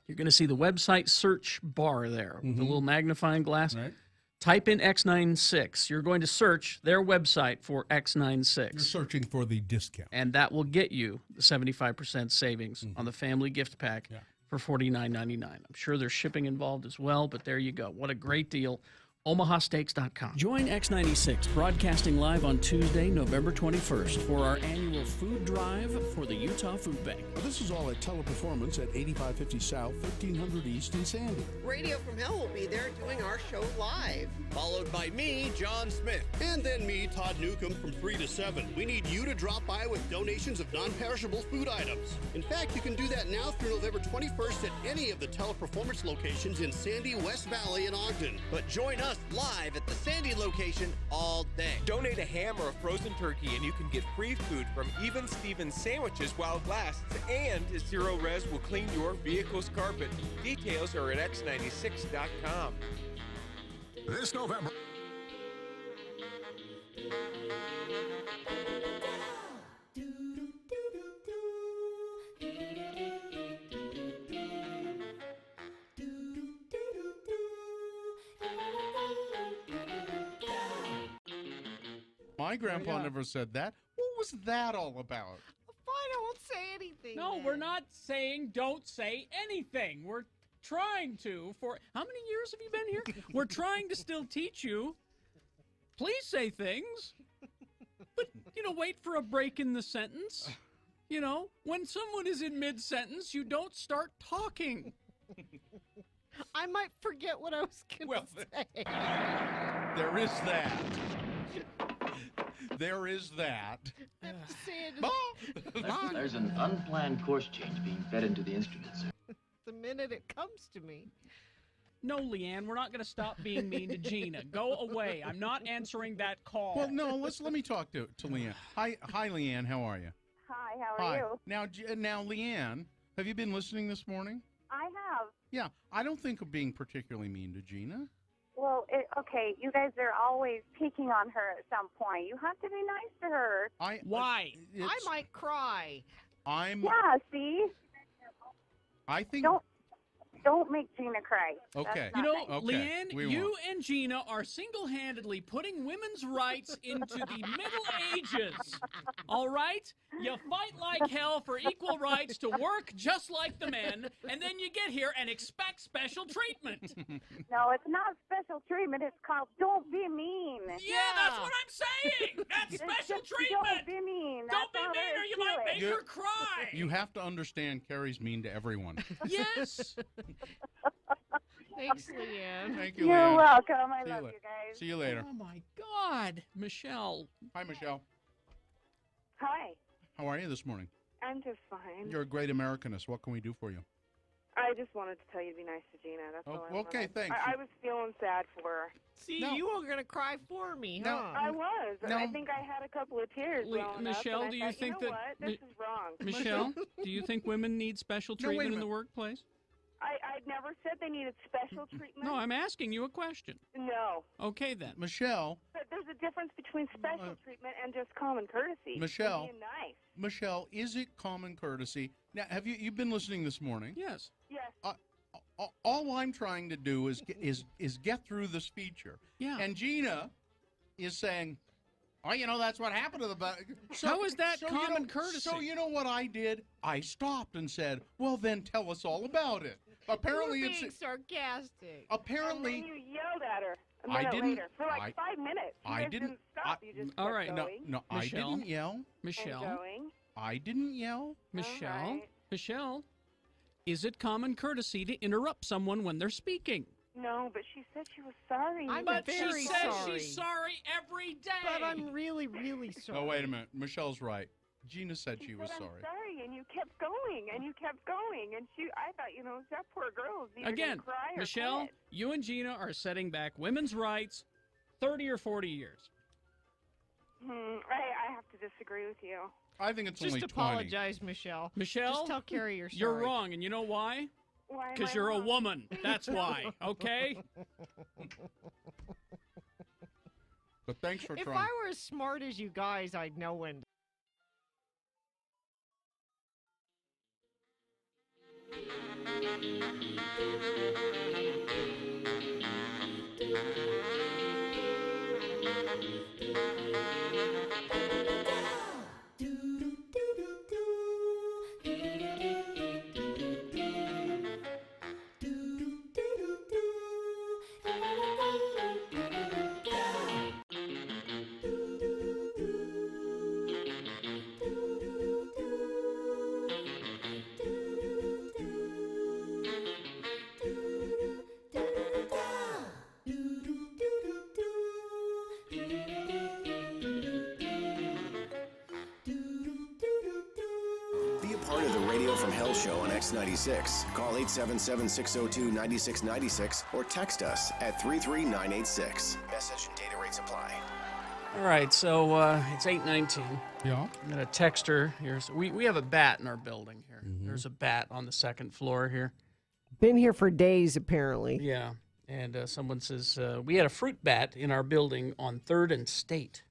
You're going to see the website search bar there with a little magnifying glass. Right. Type in X96. You're going to search their website for X96. You're searching for the discount. And that will get you the 75% savings on the family gift pack for $49.99. I'm sure there's shipping involved as well, but there you go. What a great deal. OmahaSteaks.com. Join X96 broadcasting live on Tuesday, November 21st for our annual food drive for the Utah Food Bank. This is all at Teleperformance at 8550 South, 1300 East in Sandy. Radio from Hell will be there doing our show live. Followed by me, John Smith. And then me, Todd Newcomb, from 3 to 7. We need you to drop by with donations of non-perishable food items. In fact, you can do that now through November 21st at any of the Teleperformance locations in Sandy, West Valley, and Ogden. But join us live at the Sandy location all day. Donate a ham or a frozen turkey and you can get free food from Even Stevens sandwiches while it lasts, and Zero Res will clean your vehicle's carpet. Details are at x96.com. This November. My grandpa never said that. What was that all about? Fine, I won't say anything. No, we're not saying don't say anything. We're trying to. For how many years have you been here? We're trying to still teach you. Please say things. But, wait for a break in the sentence. When someone is in mid-sentence, you don't start talking. I might forget what I was going to say. There is that. There is that. There's an unplanned course change being fed into the instruments, sir. The minute it comes to me. No, Leanne, we're not going to stop being mean to Gina. Go away. I'm not answering that call. Well, no, let me talk to Leanne. Hi, Leanne. How are you? Hi, how are you? Now, Leanne, have you been listening this morning? I have. Yeah, I don't think of being particularly mean to Gina. Well, okay, you guys are always picking on her at some point. You have to be nice to her. Why? I might cry. Yeah, see? I think... don't make Gina cry. Okay. That's You not know, nice. Leanne, We you won't. and Gina are single-handedly putting women's rights into the Middle Ages. All right? You fight like hell for equal rights to work just like the men, and then you get here and expect special treatment. No, it's not special treatment. It's called don't be mean. Yeah, that's what I'm saying. That's It's special just treatment. Don't be mean. Don't be That's all mean, there or is you to might it. make her cry. You have to understand Carrie's mean to everyone. Yes. Thanks, Leanne. Thank you, You're Leanne. welcome. I See love la- you guys. See you later. Oh, my God. Michelle. Hi, Michelle. Hi, How are you this morning? I'm just fine. You're a great Americanist. What can we do for you? I just wanted to tell you to be nice to Gina. That's all I okay, wanted. thanks. I was feeling sad for her. See, you were going to cry for me, huh? I was. No. I think I had a couple of tears welling Michelle, up, and do I you thought, think you know that- what? This is wrong. Michelle, do you think women need special No, wait a treatment in the minute. workplace? I never said they needed special treatment. No, I'm asking you a question. No. Okay, then. Michelle, But there's a difference between special treatment and just common courtesy. Michelle. And being nice. Michelle, is it common courtesy? Now, have you've been listening this morning? Yes. Yes. All I'm trying to do is get through this feature. Yeah. And Gina is saying, "Oh, that's what happened to the." How is that common courtesy? So you know what I did? I stopped and said, "Well, then tell us all about it." Apparently, You're it's being sarcastic. apparently. And then you yelled at her a I minute didn't- later for like I- 5 minutes. You I guys didn't- stop. You just All kept right. going. No, I Michelle? didn't yell. Michelle. And going. I didn't yell. Michelle. right. Michelle. Is it common courtesy to interrupt someone when they're speaking? No, but she said she was sorry. I'm But very she says sorry. she's sorry every day. But I'm really, really sorry. No, wait a minute. Michelle's right. Gina said she was said, sorry. I'm sorry, and you kept going, and you kept going, and I thought, that poor girl is either Again, gonna cry or Michelle, quit. you and Gina are setting back women's rights 30 or 40 years. I have to disagree with you. I think it's Just only 20. apologize, Michelle. Michelle, Just tell Carrie you're sorry. you're wrong, and you know why? Why am Because I you're a wrong? woman. That's why, okay? But thanks for If trying. I were as smart as you guys, I'd know when. Be a part of the Radio from Hell show on X96. Call 877-602-9696 or text us at 33986. Message and data rates apply. All right, so it's 8:19. Yeah. I'm going to text her. We have a bat in our building here. There's a bat on the second floor here. Been here for days, apparently. Yeah, and someone says, we had a fruit bat in our building on 3rd and State.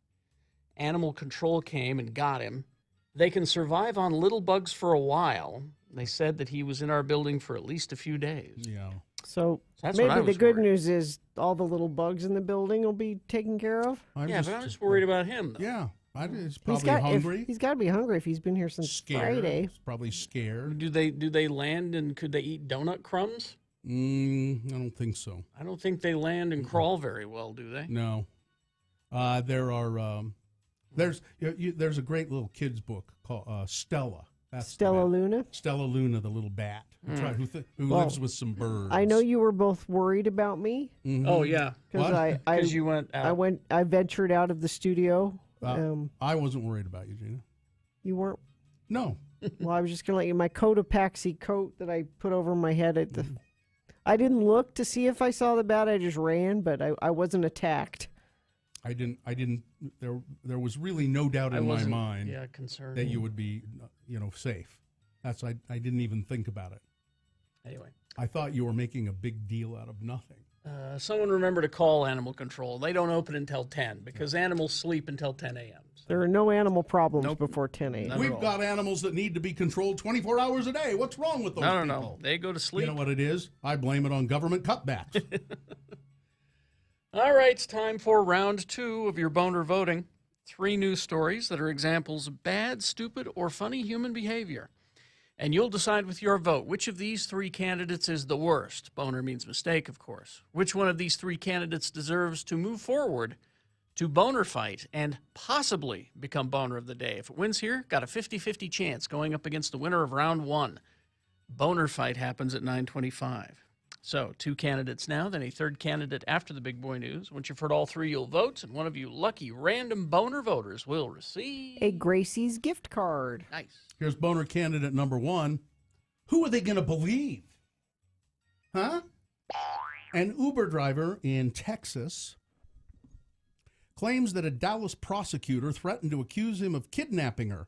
Animal control came and got him. They can survive on little bugs for a while. They said that he was in our building for at least a few days. Yeah. So That's what I maybe the was good worried. news is all the little bugs in the building will be taken care of. But I'm just worried about him, though. Yeah. He's He's probably got, hungry. He's got to be hungry if he's been here since Scared. Friday. He's probably scared. Do they land and could they eat donut crumbs? I don't think so. I don't think they land and crawl very well, do they? No. There are. There's a great little kids book called Stella. That's the Stella bat. Luna? Stella Luna, the little bat who Well, lives with some birds. I know you were both worried about me. Mhm. Oh yeah, Because What? you went out. I ventured out of the studio. I wasn't worried about you, Gina. You weren't. No. Well, I was just gonna let you. My Cotopaxi coat that I put over my head at the. I didn't look to see if I saw the bat. I just ran, but I wasn't attacked. I didn't. There was really no doubt in my mind concerned that you would be, safe. I didn't even think about it. Anyway, I thought you were making a big deal out of nothing. Someone remember to call animal control. They don't open until 10 because animals sleep until 10 a.m. There are no animal problems before 10 a.m. We've got animals that need to be controlled 24 hours a day. What's wrong with those people? No. They go to sleep. You know what it is? I blame it on government cutbacks. All right, it's time for round 2 of your boner voting. 3 news stories that are examples of bad, stupid, or funny human behavior. And you'll decide with your vote which of these 3 candidates is the worst. Boner means mistake, of course. Which one of these 3 candidates deserves to move forward to boner fight and possibly become boner of the day. If it wins here, got a 50-50 chance going up against the winner of round 1. Boner fight happens at 9:25. So 2 candidates now, then a 3rd candidate after the big boy news. Once you've heard all 3, you'll vote, and one of you lucky random boner voters will receive a Gracie's gift card. Nice. Here's boner candidate number 1. Who are they going to believe? Huh? An Uber driver in Texas claims that a Dallas prosecutor threatened to accuse him of kidnapping her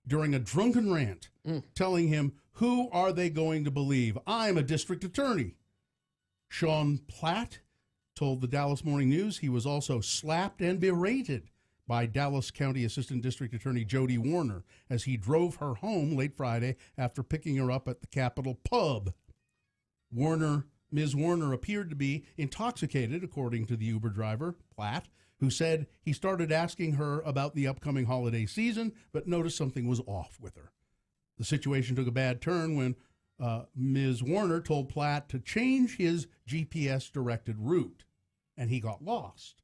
during a drunken rant, telling him, who are they going to believe? I'm a district attorney. Sean Platt told the Dallas Morning News he was also slapped and berated by Dallas County Assistant District Attorney Jody Warner as he drove her home late Friday after picking her up at the Capitol Pub. Ms. Warner appeared to be intoxicated, according to the Uber driver, Platt, who said he started asking her about the upcoming holiday season, but noticed something was off with her. The situation took a bad turn when Ms. Warner told Platt to change his GPS-directed route, and he got lost.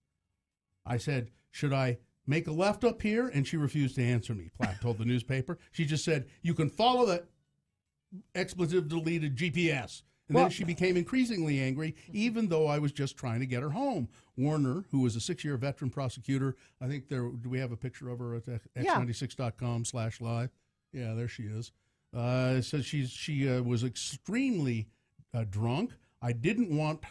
I said, should I make a left up here? And she refused to answer me, Platt told the newspaper. She just said, you can follow that expletive-deleted GPS. And then she became increasingly angry, even though I was just trying to get her home. Warner, who was a 6-year veteran prosecutor, I think do we have a picture of her at x96.com/live? Yeah, there she is. Says she was extremely drunk. I didn't want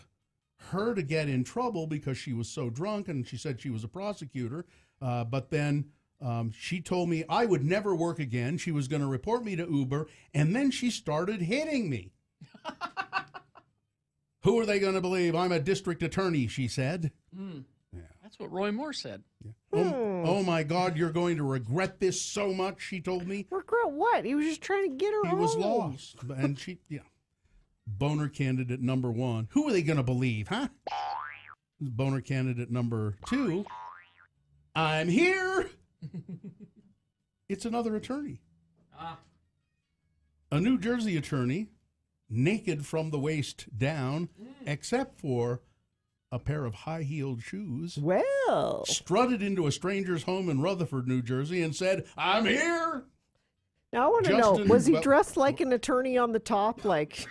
her to get in trouble because she was so drunk, and she said she was a prosecutor. But then she told me I would never work again. She was going to report me to Uber, and then she started hitting me. Who are they going to believe? I'm a district attorney, she said. Yeah. That's what Roy Moore said. Yeah. Oh, my God, you're going to regret this so much, she told me. Regret what? He was just trying to get her home. He was lost. And she, Boner candidate number 1. Who are they going to believe, huh? Boner candidate number 2. I'm here. It's another attorney. A New Jersey attorney, naked from the waist down, except for a pair of high-heeled shoes. Well, strutted into a stranger's home in Rutherford, New Jersey, and said, I'm here. Now I want to know, was he dressed like an attorney on the top, like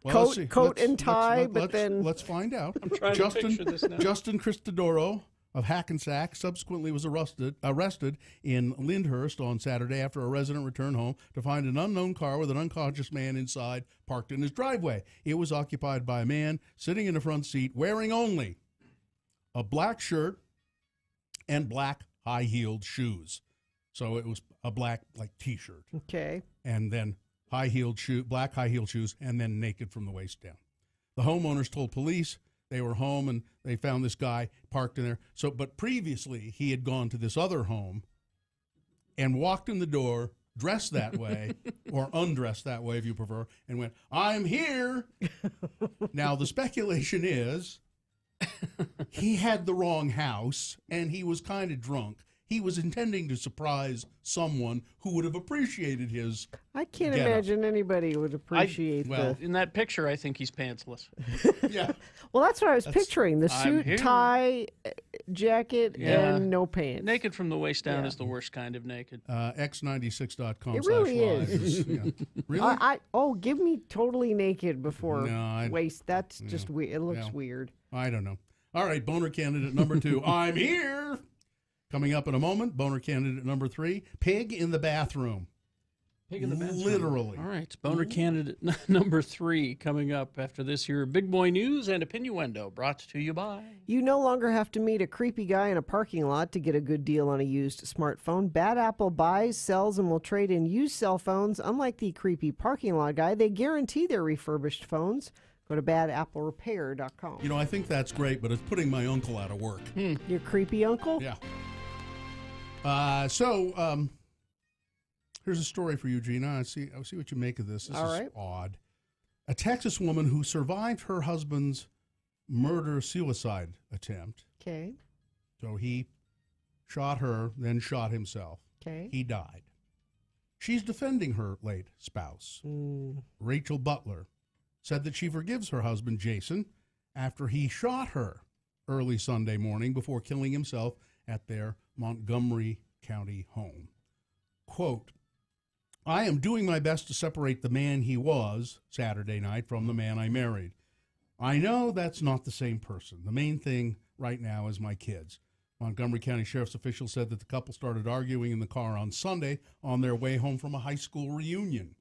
coat and tie, let's find out. I'm trying to picture this now. Justin Christodoro of Hackensack subsequently was arrested in Lyndhurst on Saturday after a resident returned home to find an unknown car with an unconscious man inside parked in his driveway. It was occupied by a man sitting in the front seat wearing only a black shirt and black high-heeled shoes. So it was a black T-shirt. Okay. And then black high-heeled shoes, and then naked from the waist down. The homeowners told police they were home and they found this guy parked in there. But previously he had gone to this other home and walked in the door dressed that way, or undressed that way if you prefer, and went, I'm here. Now the speculation is he had the wrong house and he was kind of drunk. He was intending to surprise someone who would have appreciated his I can't imagine anybody would appreciate that. In that picture, I think he's pantsless. Yeah. Well, that's what I was picturing. The suit, tie, jacket, and no pants. Naked from the waist down is the worst kind of naked. X96.com. It really is. Really? Give me totally naked before waist. That's just weird. It looks Yeah. weird. I don't know. All right, boner candidate number 2. I'm here. Coming up in a moment, boner candidate number 3, pig in the bathroom. Pig in the bathroom. Literally. All right, boner candidate number 3 coming up after this here big boy news and opinioendo brought to you by. You no longer have to meet a creepy guy in a parking lot to get a good deal on a used smartphone. Bad Apple buys, sells, and will trade in used cell phones. Unlike the creepy parking lot guy, they guarantee their refurbished phones. Go to badapplerepair.com. You know, I think that's great, but it's putting my uncle out of work. Your creepy uncle? Yeah. Here's a story for you, Gina. I'll see what you make of this. This is odd. A Texas woman who survived her husband's murder-suicide attempt. Okay. So he shot her, then shot himself. Okay. He died. She's defending her late spouse. Rachel Butler said that she forgives her husband, Jason, after he shot her early Sunday morning before killing himself at their Montgomery County home. Quote, I am doing my best to separate the man he was Saturday night from the man I married. I know that's not the same person. The main thing right now is my kids. Montgomery County Sheriff's officials said that the couple started arguing in the car on Sunday on their way home from a high school reunion.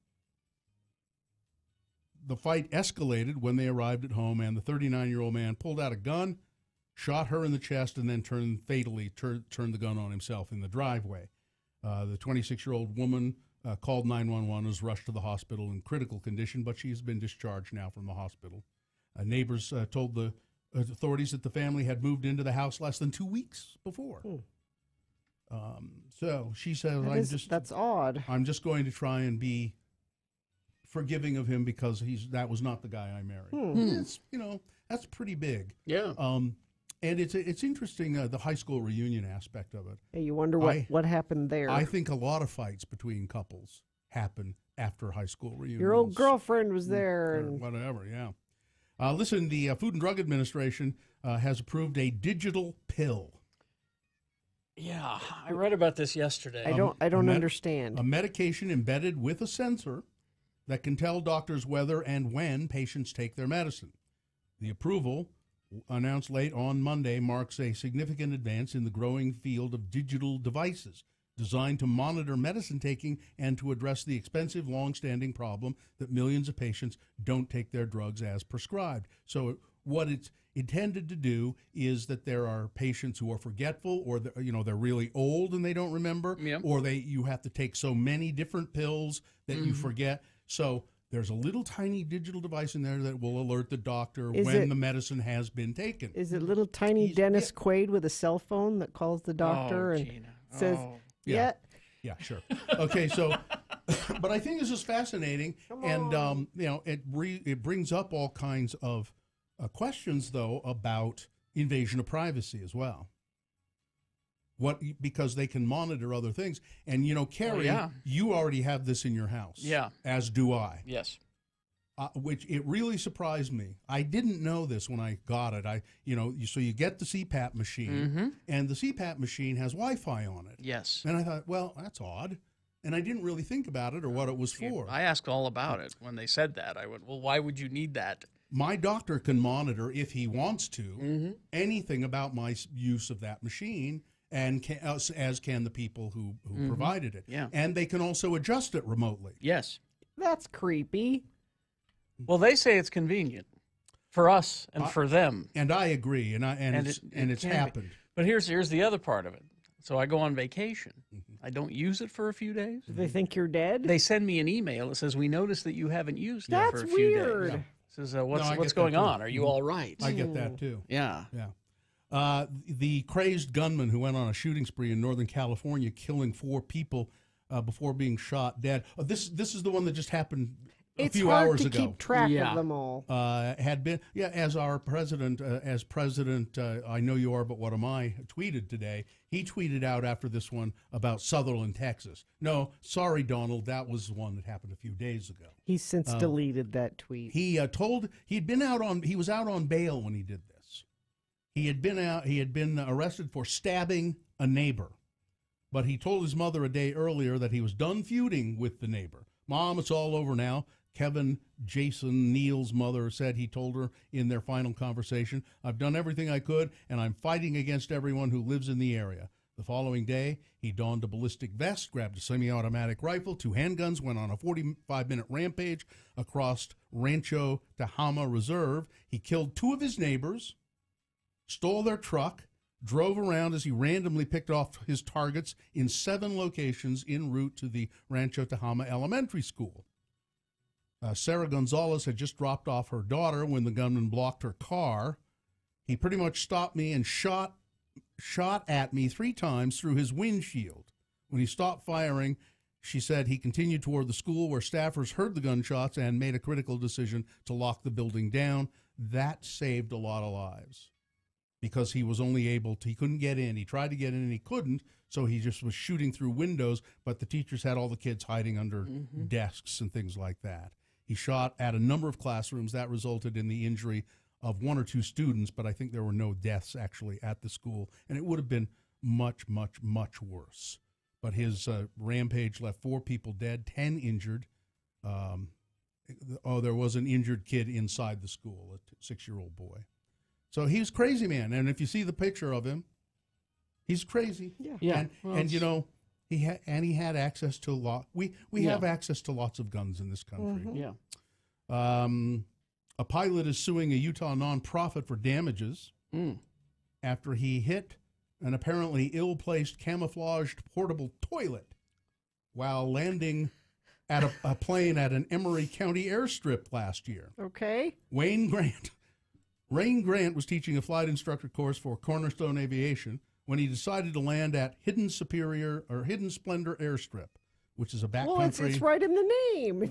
The fight escalated when they arrived at home, and the 39-year-old man pulled out a gun, shot her in the chest, and then turned the gun on himself in the driveway. The 26-year-old woman called 911, was rushed to the hospital in critical condition, but she's been discharged now from the hospital. Neighbors told the authorities that the family had moved into the house less than 2 weeks before. So she says, that's odd. I'm just going to try and be forgiving of him because that was not the guy I married. It's, that's pretty big. Yeah. And it's interesting, the high school reunion aspect of it. Hey, you wonder what happened there. I think a lot of fights between couples happen after high school reunions. Your old girlfriend was there. Or whatever, yeah. Listen, the Food and Drug Administration has approved a digital pill. Yeah, I read about this yesterday. I don't understand. A medication embedded with a sensor that can tell doctors whether and when patients take their medicine. The approval, announced late on Monday, marks a significant advance in the growing field of digital devices designed to monitor medicine taking and to address the expensive, long-standing problem that millions of patients don't take their drugs as prescribed. So what it's intended to do is that there are patients who are forgetful, or they're really old and they don't remember, or you have to take so many different pills that you forget. So there's a little tiny digital device in there that will alert the doctor when the medicine has been taken. Is it little tiny Dennis Quaid with a cell phone that calls the doctor and says, Yeah, sure. Okay, so, but I think this is fascinating, and it brings up all kinds of questions, though, about invasion of privacy as well. Because they can monitor other things, and Carrie, you already have this in your house, as do I. Yes. Which it really surprised me. I didn't know this when I got it. So you get the CPAP machine, and the CPAP machine has Wi-Fi on it. Yes. And I thought, well, that's odd, and I didn't really think about it or what it was for. I asked all about it when they said that. I went, well, why would you need that? My doctor can monitor, if he wants to, anything about my use of that machine, and as can the people who provided it. Yeah. And they can also adjust it remotely. Yes. That's creepy. Well, they say it's convenient for us and for them. And I agree, and it's happened. But here's the other part of it. So I go on vacation. I don't use it for a few days. Do they think you're dead? They send me an email that says, we noticed that you haven't used it for a few weird. days. Says, what's going on? Are you all right? I get that too. Yeah. Yeah. The crazed gunman who went on a shooting spree in Northern California, killing 4 people before being shot dead. This is the one that just happened a few hours ago. It's hard to keep track of them all. Had been, as our president, I know you are, but what am I, tweeted today. He tweeted out after this one about Sutherland, Texas. No, sorry, Donald, that was one that happened a few days ago. He's since deleted that tweet. He he was out on bail when he did this. He had been arrested for stabbing a neighbor, but he told his mother a day earlier that he was done feuding with the neighbor. Mom, it's all over now. Kevin Jason Neal's mother said he told her in their final conversation, I've done everything I could, and I'm fighting against everyone who lives in the area. The following day, he donned a ballistic vest, grabbed a semi-automatic rifle, 2 handguns, went on a 45-minute rampage across Rancho Tehama Reserve. He killed 2 of his neighbors, stole their truck, drove around as he randomly picked off his targets in 7 locations en route to the Rancho Tehama Elementary School. Sarah Gonzalez had just dropped off her daughter when the gunman blocked her car. He pretty much stopped me and shot at me 3 times through his windshield. When he stopped firing, she said he continued toward the school where staffers heard the gunshots and made a critical decision to lock the building down. That saved a lot of lives because he was only able to, he couldn't get in. He tried to get in and he couldn't, so he just was shooting through windows, but the teachers had all the kids hiding under desks and things like that. He shot at a number of classrooms. That resulted in the injury of 1 or 2 students, but I think there were no deaths actually at the school, and it would have been much, much, much worse. But his rampage left 4 people dead, 10 injured. There was an injured kid inside the school, a 6-year-old boy. So he's crazy, man. And if you see the picture of him, he's crazy. Yeah. And you know, he had access to a lot. We have access to lots of guns in this country. Yeah. A pilot is suing a Utah nonprofit for damages after he hit an apparently ill-placed camouflaged portable toilet while landing at a plane at an Emery County airstrip last year. Okay. Wayne Grant was teaching a flight instructor course for Cornerstone Aviation when he decided to land at Hidden Splendor Airstrip, which is a backcountry. It's right in the name.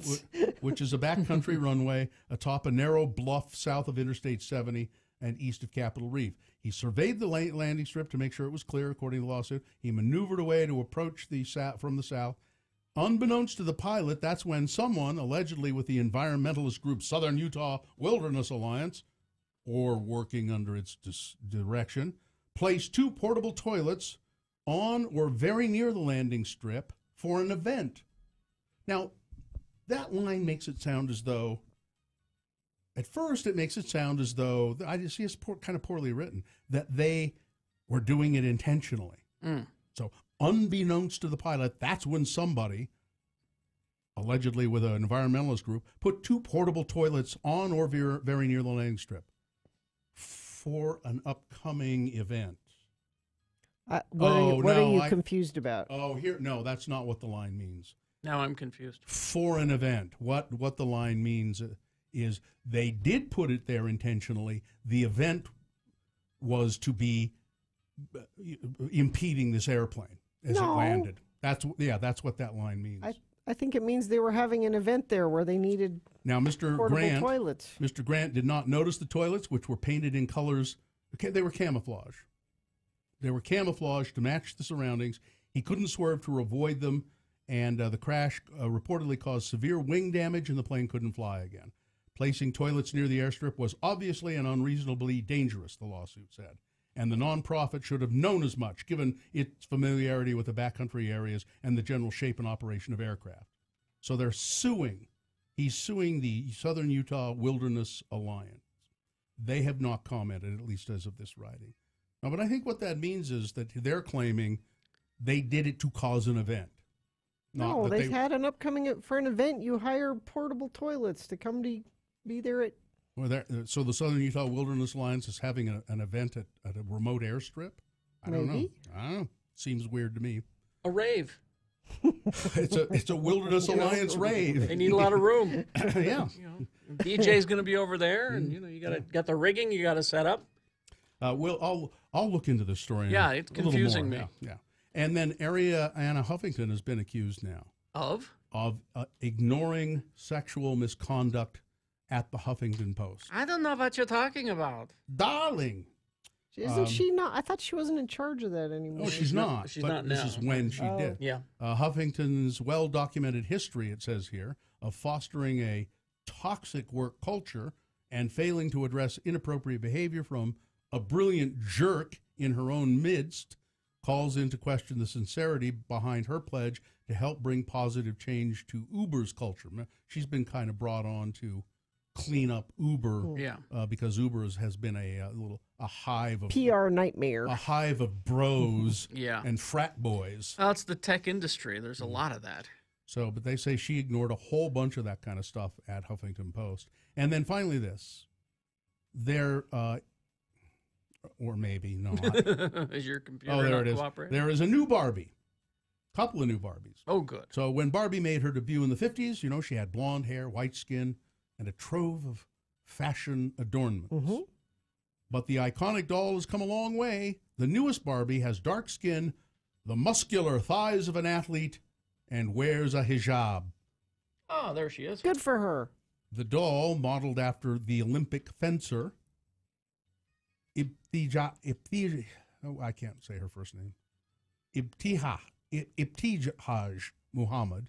Which is a backcountry runway atop a narrow bluff south of Interstate 70 and east of Capitol Reef. He surveyed the landing strip to make sure it was clear, according to the lawsuit. He maneuvered away to approach from the south. Unbeknownst to the pilot, that's when someone, allegedly with the environmentalist group Southern Utah Wilderness Alliance, or working under its direction, placed 2 portable toilets on or very near the landing strip for an event. Now, that line makes it sound as though, at first it makes it sound as though, I just see it's kind of poorly written, that they were doing it intentionally. So unbeknownst to the pilot, that's when somebody, allegedly with an environmentalist group, put 2 portable toilets on or very near the landing strip for an upcoming event. What are you confused about? No, that's not what the line means. Now I'm confused. For an event. What the line means is they did put it there intentionally. The event was to be impeding this airplane as it landed. That's what that line means. I think it means they were having an event there where they needed portable toilets. Mr. Grant did not notice the toilets, which were painted in colors. Okay, they were camouflage. They were camouflaged to match the surroundings. He couldn't swerve to avoid them, and the crash reportedly caused severe wing damage, and the plane couldn't fly again. Placing toilets near the airstrip was obviously and unreasonably dangerous, the lawsuit said, and the nonprofit should have known as much, given its familiarity with the backcountry areas and the general shape and operation of aircraft. So they're suing. He's suing the Southern Utah Wilderness Alliance. They have not commented, at least as of this writing. Now, but I think what that means is that they're claiming they did it to cause an event. No, they had an upcoming, for an event, you hire portable toilets to come to be there at... So the Southern Utah Wilderness Alliance is having an event at a remote airstrip? I don't know. Seems weird to me. A rave. It's a Wilderness Alliance rave. They need a lot of room. Yeah. DJ's going to be over there, and you got the rigging you got to set up. I'll look into this story. Yeah, it's confusing me. Yeah. And then Anna Huffington has been accused now of ignoring sexual misconduct at the Huffington Post. I don't know what you're talking about, darling. Isn't she not? I thought she wasn't in charge of that anymore. No, she's not. She's but not now. This is when she did. Yeah. Huffington's well-documented history, it says here, of fostering a toxic work culture and failing to address inappropriate behavior from a brilliant jerk in her own midst calls into question the sincerity behind her pledge to help bring positive change to Uber's culture. She's been kind of brought on to clean up Uber, because Uber has been a hive of PR nightmare, a hive of bros, and frat boys. Well, it's the tech industry. There's a lot of that. So, but they say she ignored a whole bunch of that kind of stuff at Huffington Post, and then finally this, or maybe not. Is your computer there not it is. cooperating? There is a new Barbie. Couple of new Barbies. Oh, good. So when Barbie made her debut in the 50s, you know, she had blonde hair, white skin, and a trove of fashion adornments. Mm-hmm. But the iconic doll has come a long way. The newest Barbie has dark skin, the muscular thighs of an athlete, and wears a hijab. Oh, there she is. Good for her. The doll, modeled after the Olympic fencer, I can't say her first name, Ibtihaj Muhammad,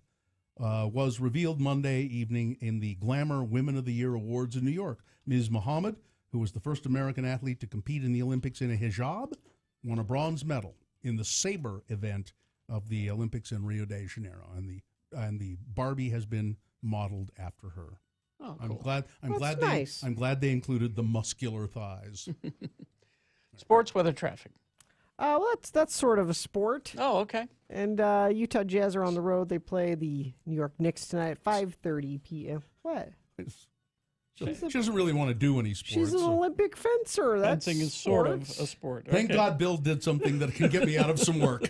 was revealed Monday evening in the Glamour Women of the Year Awards in New York. Ms. Muhammad, who was the first American athlete to compete in the Olympics in a hijab, won a bronze medal in the saber event of the Olympics in Rio de Janeiro, and the Barbie has been modeled after her. Oh, cool. I'm glad they included the muscular thighs. Sports, weather, traffic. Well, that's sort of a sport. Oh, okay. And Utah Jazz are on the road. They play the New York Knicks tonight at 5:30 p.m. What? She doesn't really want to do any sports. She's an Olympic fencer. Fencing is sort of a sport. Thank God Bill did something that can get me out of some work.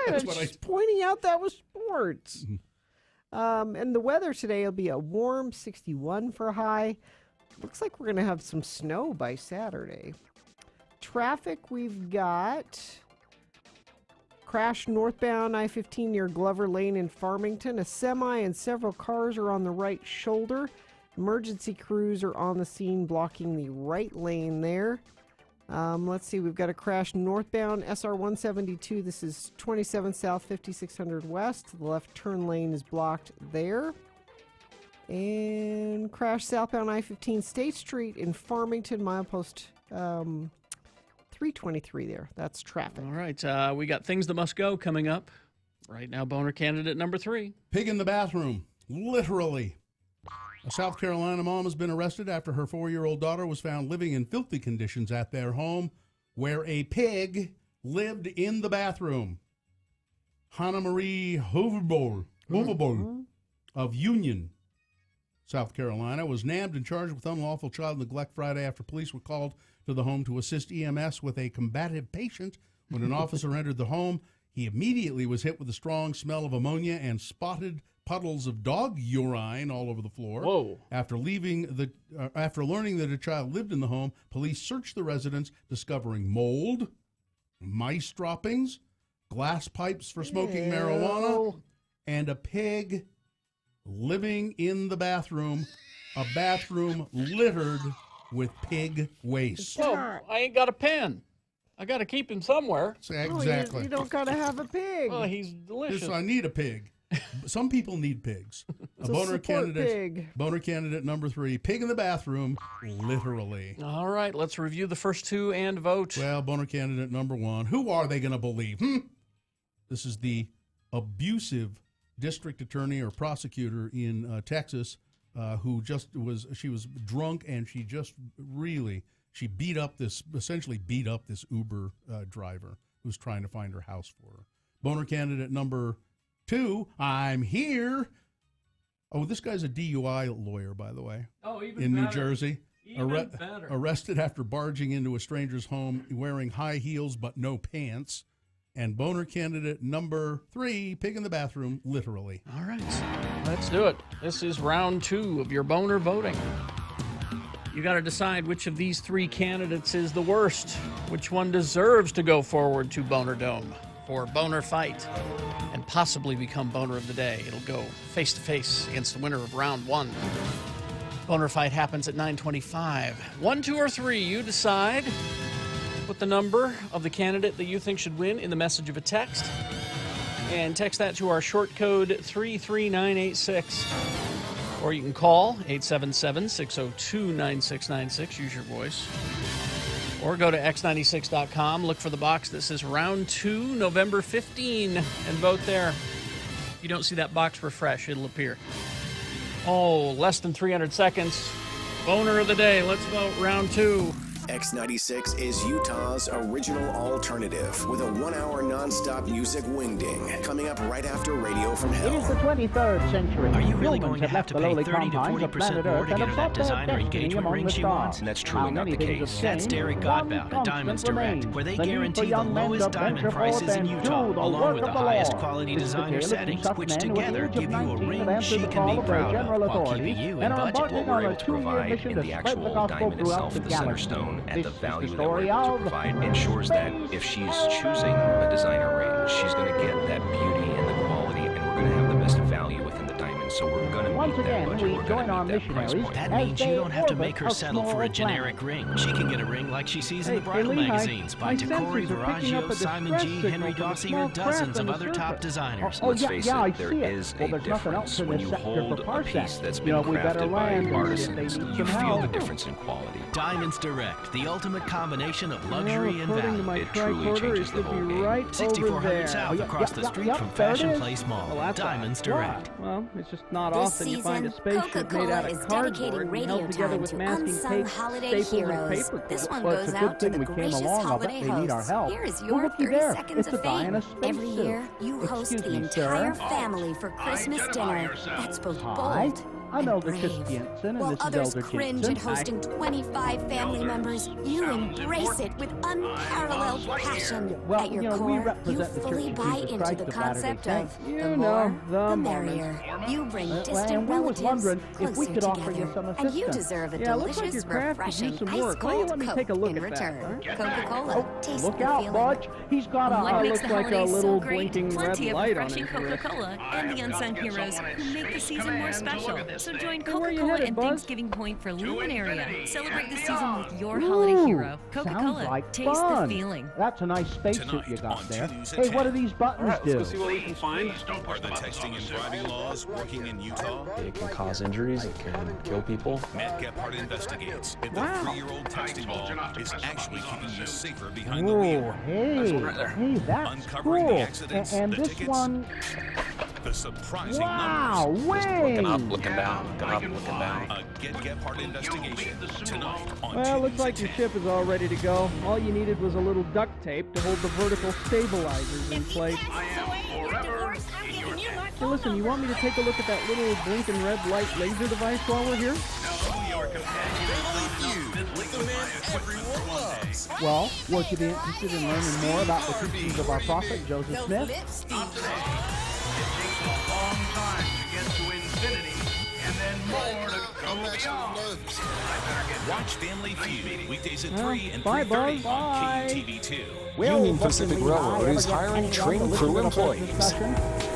That's what I'm pointing out. That was sports. And the weather today will be a warm 61 for a high. Looks like we're going to have some snow by Saturday. Traffic, we've got crash northbound I-15 near Glover Lane in Farmington. A semi and several cars are on the right shoulder. Emergency crews are on the scene blocking the right lane there. Let's see, we've got a crash northbound SR 172. This is 27 South, 5600 West. The left turn lane is blocked there. And crash southbound I-15 State Street in Farmington, milepost 323 there. That's traffic. All right, we got things that must go coming up. Right now, boner candidate number 3. Pig in the bathroom, literally. A South Carolina mom has been arrested after her 4-year-old daughter was found living in filthy conditions at their home where a pig lived in the bathroom. Hannah Marie Hooverbowl of Union, South Carolina, was nabbed and charged with unlawful child neglect Friday after police were called to the home to assist EMS with a combative patient. When an officer entered the home, he immediately was hit with a strong smell of ammonia and spotted puddles of dog urine all over the floor. Whoa. After learning that a child lived in the home, police searched the residence, discovering mold, mice droppings, glass pipes for smoking marijuana, and a pig living in the bathroom, a bathroom littered with pig waste. Well, I ain't got a pen. I got to keep him somewhere. Exactly. You don't got to have a pig. Well, he's delicious. Yes, I need a pig. Some people need pigs. It's a boner candidate. Boner candidate number 3, pig in the bathroom, literally. All right, let's review the first 2 and vote. Well, boner candidate number 1. Who are they going to believe? This is the abusive district attorney or prosecutor in Texas who she was drunk and she essentially beat up this Uber driver who's trying to find her house for her. Boner candidate number 2, I'm here. Oh, this guy's a DUI lawyer, by the way. Oh, even in better. New Jersey. Better. Arrested after barging into a stranger's home wearing high heels but no pants. And boner candidate number 3, pig in the bathroom, literally. All right, let's do it. This is round 2 of your boner voting. You got to decide which of these 3 candidates is the worst. Which one deserves to go forward to Boner Dome for Boner Fight and possibly become Boner of the Day. It'll go face-to-face against the winner of round 1. Boner Fight happens at 9:25. 1, 2, or 3, you decide. Put the number of the candidate that you think should win in the message of a text. And text that to our short code 33986. Or you can call 877-602-9696. Use your voice. Or go to x96.com, look for the box that says Round 2, November 15, and vote there. If you don't see that box, refresh. It'll appear. Oh, less than 300 seconds. Boner of the day. Let's vote Round 2. X96 is Utah's original alternative with a 1-hour nonstop music wingding coming up right after Radio from Hell. It is the 23rd century. Are you really Humans going to have to left pay the 30 to lowly 40% more to get her that designer engagement ring she wants? That's truly not the case. That's Derek Godbout at Diamonds Direct, where they guarantee the lowest diamond prices in Utah, along with the highest quality designer settings, which together give you a ring she can be proud of, while keeping you in budget. What we're able to provide in the actual diamond itself, the center stone, and the value that we're able to provide ensures that if she's choosing a designer ring, she's going to get that beauty and the quality, and we're going to have the best value within the diamond. So we're going to meet that budget. We're going to meet that price point. That means you don't have to make her settle for a generic ring. She can get a ring like she sees in the bridal magazines by Takori, Viraggio, Simon G, Henry Dawsey, or dozens of other top designers. Let's face it, there is a difference. When you hold a piece that's been crafted by artisans, you feel the difference in quality. Diamonds Direct, the ultimate combination of luxury and value. It truly changes the whole game. 6400 South across the street from Fashion Place Mall. Diamonds Direct. Well, it's just not often you find a spaceship made out of cardboard and held together with masking tape, staples, and paper. This one Well, goes it's a good out to thing the we came gracious along. I bet holiday they need our hosts. help. Here is Well, your looky 30 there. seconds It's of a guy in a fame. spacesuit. Every year, you host Excuse the me, entire sir. family for Christmas dinner. That's both Hi, bold I'm and Elder brave. Christiansen, and While this is others Elder cringe Jensen. at hosting 25 family members, you embrace it with unparalleled passion. Well, At your you know, we core, you represent the fully Church of buy Jesus into Christ the of Latter-day concept Saints. of You the know, more, the the Mormons. merrier. You bring And distant we was relatives wondering if we closer could offer together, you some and you assistance. deserve a Yeah, looks like delicious, your craft could use refreshing, some work. Why don't you ice-cold let me Coke take a look in at return. that? Coca-Cola, taste Look the out, feeling. Budge. He's got What a makes looks the like a holidays little so great? blinking red Plenty of light on refreshing his wrist. Coca-Cola and the unsung heroes who make the season more special. So join Hey, where you Coca-Cola headed, and Buzz? Thanksgiving Point for Luminaria. Celebrate the season with your holiday hero. Coca-Cola. Sounds like Taste fun. the feeling. That's a nice spacesuit you got there. News at Hey, what 10. do these buttons All right, do? let's go see what we can find. Are the texting and driving laws working in Utah? It can cause injuries, it can kill people. Matt Gephardt investigates if the Wow. 3-year-old texting law is actually keeping you safer behind the Oh, wheel. hey, that's Uncovering cool. the accidents, And the this tickets, one, the surprising wow, numbers. wing. Looking up, looking down, looking up, looking down. A Get Gephardt investigation tonight on Well, looks 2 like your ship is all ready to go. All you needed was a little duct tape to hold the vertical stabilizers in place. Hey, listen, you want me to take a look at that little blinking red light laser device while we're here? Well, would you be interested in learning more about the teachings of our prophet, Joseph Smith? Watch Family Feud weekdays at 3 and Bye, 3:30 Buzz. on Bye. KUTV2. Union Pacific Railroad is hiring train crew employees.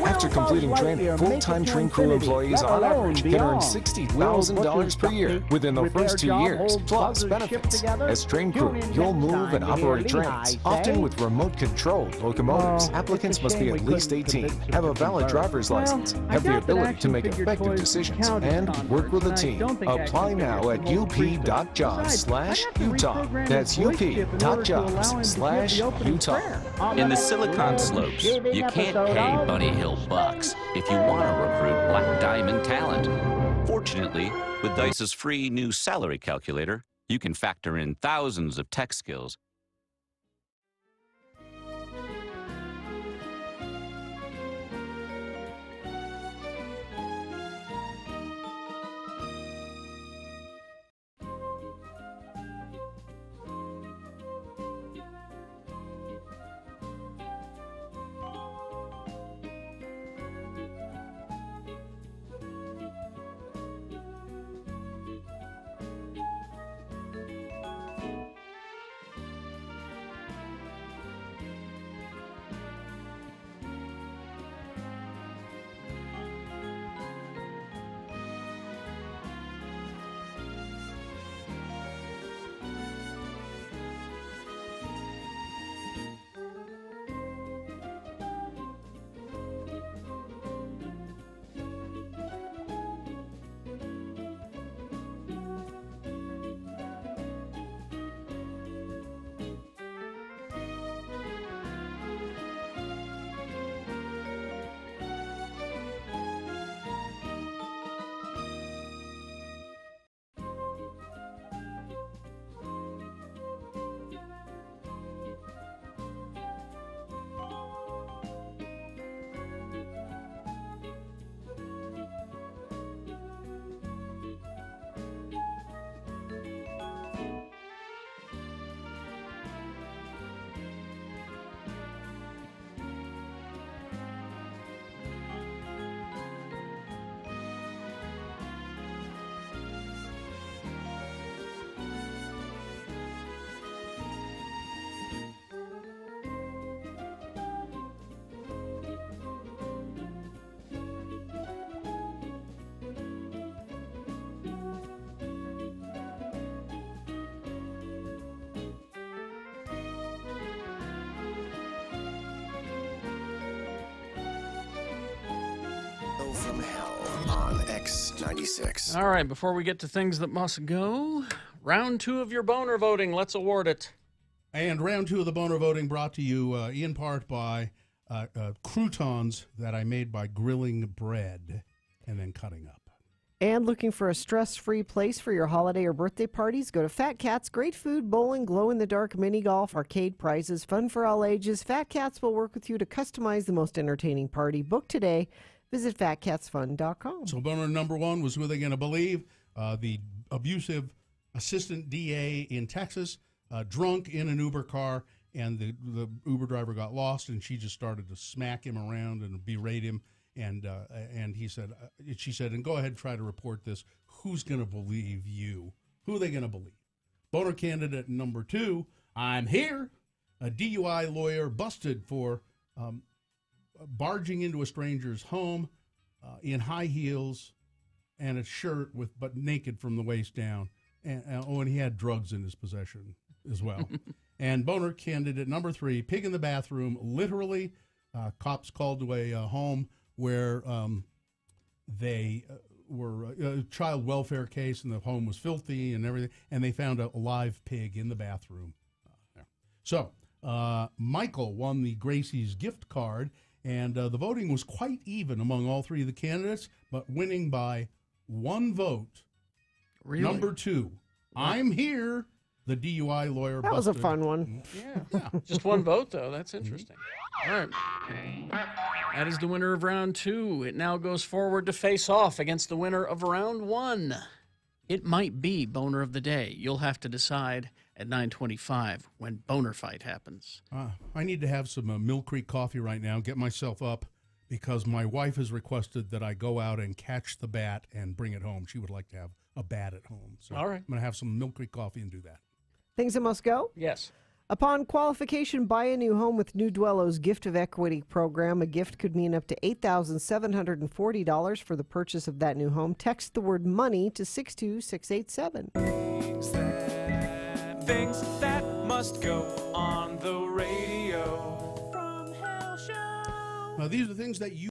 After completing training, full-time train crew employees on average can earn $60,000 per year within the first 2 years, plus benefits. As train crew, you'll move and operate trains, often with remote-controlled locomotives. Applicants must be at least 18, have a valid driver's license, have the ability to make effective decisions, and work with a team. Apply now at up.jobs/Utah. That's up.jobs/Utah. In the Silicon Slopes, you can't pay Bunny Hill bucks if you want to recruit black diamond talent. Fortunately, with Dice's free new salary calculator, you can factor in thousands of tech skills. from Hell on X96. All right, before we get to things that must go, round 2 of your boner voting. Let's award it. And round 2 of the boner voting brought to you in part by croutons that I made by grilling bread and then cutting up. And looking for a stress-free place for your holiday or birthday parties? Go to Fat Cats. Great food, bowling, glow-in-the-dark mini golf, arcade prizes, fun for all ages. Fat Cats will work with you to customize the most entertaining party. Book today. Visit fatcatsfun.com. So boner number 1 was who they going to believe? The abusive assistant DA in Texas, drunk in an Uber car, and the Uber driver got lost, and she just started to smack him around and berate him. And he said, she said, and go ahead and try to report this. Who's going to believe you? Who are they going to believe? Boner candidate number 2, I'm here. A DUI lawyer busted for barging into a stranger's home in high heels and a shirt but naked from the waist down. And he had drugs in his possession as well. And boner candidate number 3, pig in the bathroom. Literally, cops called to a home where they were a child welfare case, and the home was filthy and everything, and they found a live pig in the bathroom. So Michael won the Gracie's gift card, and the voting was quite even among all 3 of the candidates, but winning by 1 vote. Really? Number 2, I'm here. The DUI lawyer That was a fun one. Yeah. Just 1 vote, though. That's interesting. All right. That is the winner of round 2. It now goes forward to face off against the winner of round 1. It might be Boner of the Day. You'll have to decide at 9:25 when Boner Fight happens. I need to have some Mill Creek coffee right now, get myself up, because my wife has requested that I go out and catch the bat and bring it home. She would like to have a bat at home. So all right. I'm going to have some Mill Creek coffee and do that. Things that must go? Yes. Upon qualification, buy a new home with New Dwello's Gift of Equity program. A gift could mean up to $8,740 for the purchase of that new home. Text the word money to 62687. Things that must go on the radio. From Hell Show. These are things that you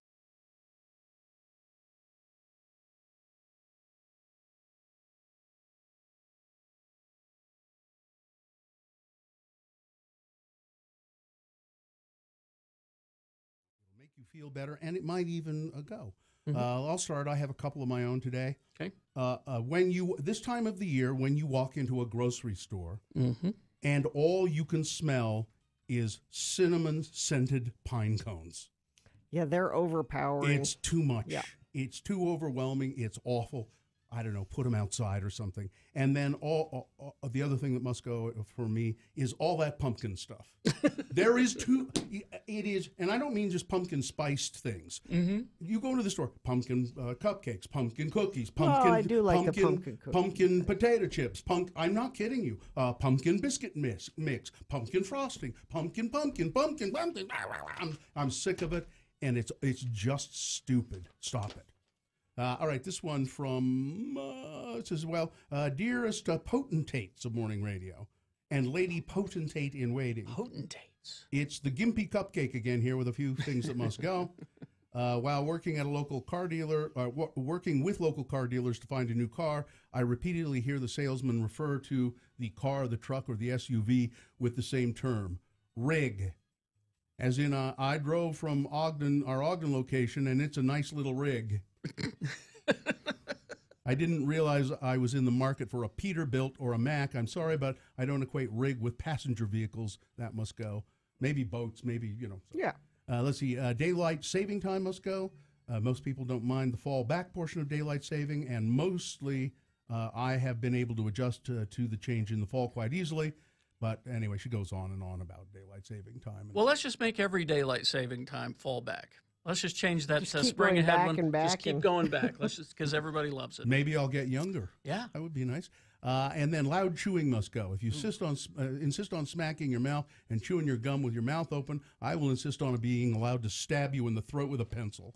make you feel better, and it might even go. I'll start. I have a couple of my own today. Okay. This time of the year, when you walk into a grocery store, and all you can smell is cinnamon-scented pine cones. Yeah, they're overpowering. It's too much. Yeah. It's too overwhelming. It's awful. I don't know, put them outside or something. And then all the other thing that must go for me is all that pumpkin stuff. There is it is, and I don't mean just pumpkin spiced things. You go to the store, pumpkin cupcakes, pumpkin cookies, pumpkin. I do like the pumpkin cookies. Pumpkin potato chips. I'm not kidding you. Pumpkin biscuit mix, pumpkin frosting, pumpkin. I'm sick of it, and it's just stupid. Stop it. All right, this one from, it says, dearest potentates of morning radio and lady potentate in waiting. Potentates. It's the Gimpy Cupcake again here with a few things that must go. While working at a local car dealer, working with local car dealers to find a new car, I repeatedly hear the salesman refer to the car, the truck, or the SUV with the same term, rig. As in, I drove from our Ogden location, and it's a nice little rig. I didn't realize I was in the market for a Peterbilt or a Mack. I'm sorry, but I don't equate rig with passenger vehicles. That must go. Maybe boats, maybe, So. Yeah. Let's see. Daylight saving time must go. Most people don't mind the fall back portion of daylight saving, and mostly I have been able to adjust to the change in the fall quite easily. But anyway, she goes on and on about daylight saving time. Well, let's just make every daylight saving time fall back. Let's just change that to keep spring going ahead back one. and back Just keep and- going back. Let's just because everybody loves it. Maybe I'll get younger. Yeah. That would be nice. And then loud chewing must go. If you insist on smacking your mouth and chewing your gum with your mouth open, I will insist on being allowed to stab you in the throat with a pencil.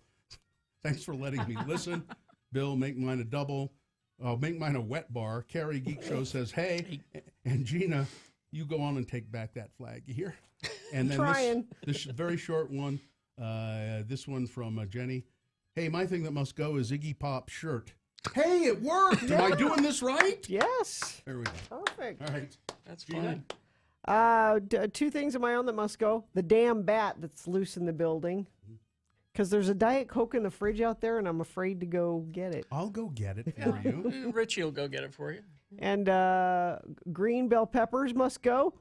Thanks for letting me listen. Bill, make mine a double. Make mine a wet bar. Carrie Geek Show says, hey. And Gina, you go on and take back that flag. You hear? And then this very short one. This one from Jenny. Hey, my thing that must go is Iggy Pop's shirt. Hey, it worked! Am I doing this right? Yes. There we go. Perfect. All right. That's Gina? fine. Two things of my own that must go. The damn bat that's loose in the building. Because there's a Diet Coke in the fridge out there, and I'm afraid to go get it. I'll go get it for you. Richie will go get it for you. And green bell peppers must go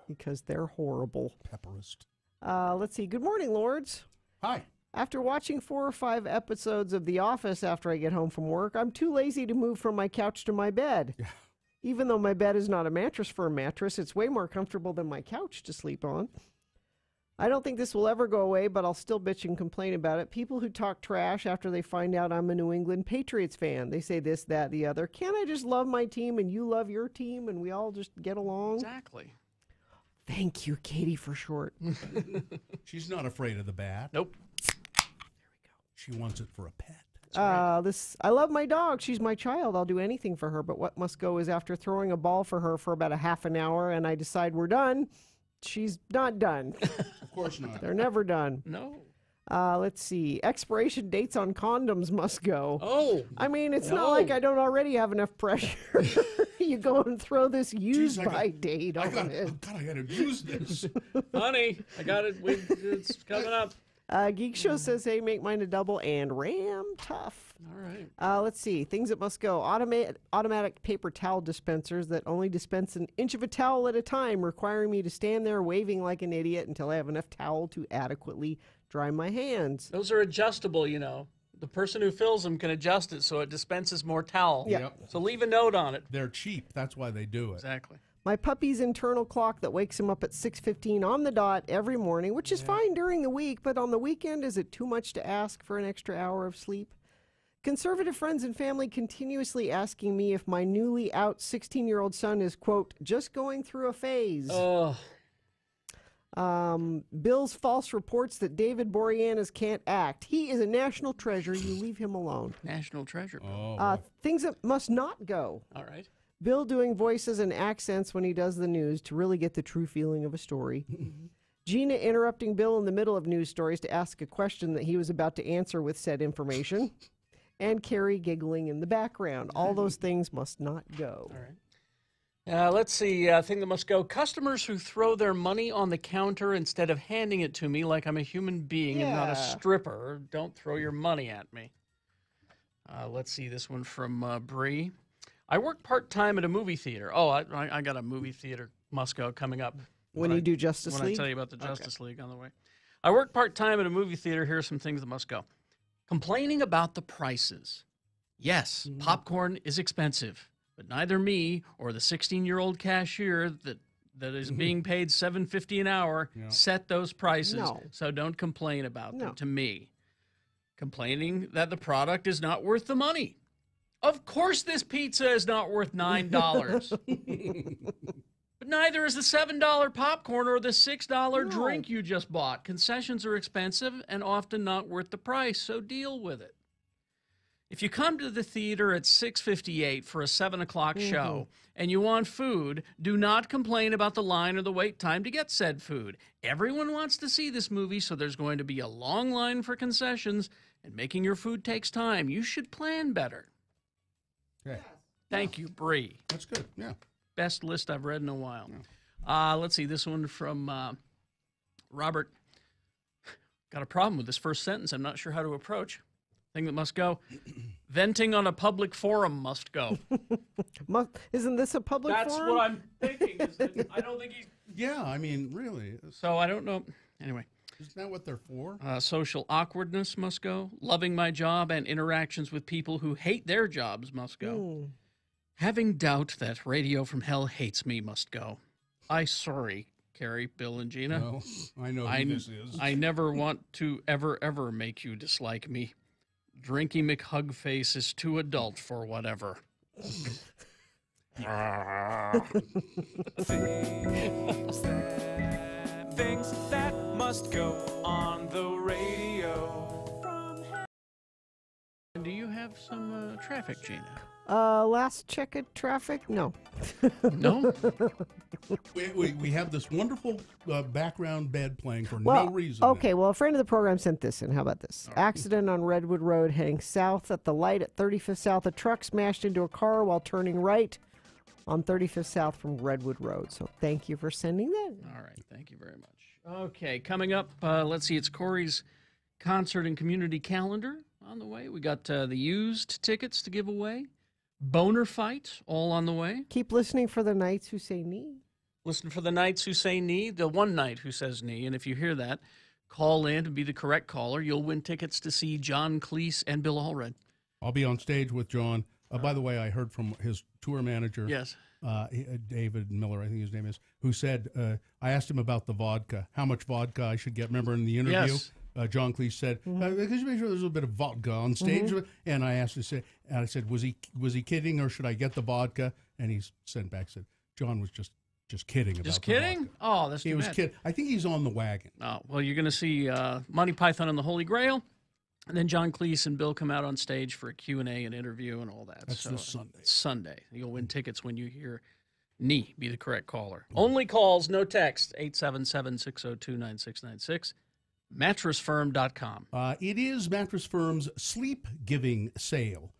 because they're horrible. Pepperist. Let's see. Good morning, Lords. Hi. After watching 4 or 5 episodes of The Office after I get home from work, I'm too lazy to move from my couch to my bed. Yeah. Even though my bed is not a mattress for a mattress, it's way more comfortable than my couch to sleep on. I don't think this will ever go away, but I'll still bitch and complain about it. People who talk trash after they find out I'm a New England Patriots fan. They say this, that, the other. Can't I just love my team and you love your team and we all just get along? Exactly. Thank you, Katie, for short. She's not afraid of the bat. Nope. She wants it for a pet. I love my dog. She's my child. I'll do anything for her. But what must go is after throwing a ball for her for about a half an hour and I decide we're done, she's not done. Of course not. They're never done. No. Let's see. Expiration dates on condoms must go. Oh. I mean, it's not like I don't already have enough pressure. You go and throw this use by date on it. God, I got to use this. Honey, I got it. It's coming up. Geek Show says, hey, make mine a double and ram tough. All right. Let's see. Things that must go. Automatic paper towel dispensers that only dispense an inch of a towel at a time, requiring me to stand there waving like an idiot until I have enough towel to adequately dry my hands. Those are adjustable, you know. The person who fills them can adjust it so it dispenses more towel. Yeah. Yep. So leave a note on it. They're cheap. That's why they do it. Exactly. My puppy's internal clock that wakes him up at 6:15 on the dot every morning, which is fine during the week, but on the weekend, is it too much to ask for an extra hour of sleep? Conservative friends and family continuously asking me if my newly out 16-year-old son is, quote, just going through a phase. Oh. Bill's false reports that David Boreanaz can't act. He is a national treasure. You leave him alone. National treasure. Oh, Things that must not go. All right. Bill doing voices and accents when he does the news to really get the true feeling of a story. Gina interrupting Bill in the middle of news stories to ask a question that he was about to answer with said information. And Carrie giggling in the background. All those things must not go. All right. Let's see. Thing that must go. Customers who throw their money on the counter instead of handing it to me like I'm a human being and not a stripper. Don't throw your money at me. Let's see this one from Bree. I work part-time at a movie theater. Oh, I got a movie theater must go coming up. When you do Justice League? League? When I tell you about the Justice League on the way. I work part-time at a movie theater. Here are some things that must go. Complaining about the prices. Yes, popcorn is expensive, but neither me or the 16-year-old cashier that is being paid $7.50 an hour set those prices. No. So don't complain about them to me. Complaining that the product is not worth the money. Of course this pizza is not worth $9. But neither is the $7 popcorn or the $6 drink you just bought. Concessions are expensive and often not worth the price, so deal with it. If you come to the theater at 6:58 for a 7 o'clock show and you want food, do not complain about the line or the wait time to get said food. Everyone wants to see this movie, so there's going to be a long line for concessions, and making your food takes time. You should plan better. Okay. Thank you, Bree. That's good. Yeah. Best list I've read in a while. Let's see, this one from Robert. Got a problem with this first sentence. I'm not sure how to approach. Thing that must go. Venting on a public forum must go. Isn't this a public forum? That's what I'm thinking. I don't think he's... Yeah, I mean, really. So I don't know. Anyway. Isn't that what they're for? Social awkwardness must go. Loving my job and interactions with people who hate their jobs must go. Having doubt that Radio from Hell hates me must go. Sorry, Carrie, Bill, and Gina. No, I know who this is. I never want to ever make you dislike me. Drinky McHugface is too adult for whatever. Things that must go on the radio. Do you have some traffic, Gina? Last check at traffic? No. No? We have this wonderful background bed playing for no reason. Okay, well, a friend of the program sent this in. How about this? Right. Accident on Redwood Road heading south at the light at 35th South. A truck smashed into a car while turning right on 35th South from Redwood Road. So thank you for sending that. All right, thank you very much. Okay, coming up, let's see, it's Corey's concert and community calendar on the way. We got the used tickets to give away. Boner fight, all on the way. Keep listening for the knights who say knee. Listen for the knights who say knee, the one knight who says knee. And if you hear that, call in and be the correct caller. You'll win tickets to see John Cleese and Bill Allred. I'll be on stage with John. By the way, I heard from his tour manager, yes, David Miller, I think his name is, who said, I asked him about the vodka, how much vodka I should get. Remember in the interview? Yes. John Cleese said, "Because you make sure there's a little bit of vodka on stage." And I asked him, and I said, "Was he kidding, or should I get the vodka?" And he sent back, said, "John was just kidding about just the kidding." vodka. Oh, that's he too was bad. kidding. I think he's on the wagon. Oh, well, you're going to see Monty Python and the Holy Grail, and then John Cleese and Bill come out on stage for a Q&A and interview and all that. That's this Sunday. Sunday. You'll win tickets when you hear knee. Be the correct caller. Only calls, no text. 877-602-9696. MattressFirm.com. It is Mattress Firm's sleep giving sale.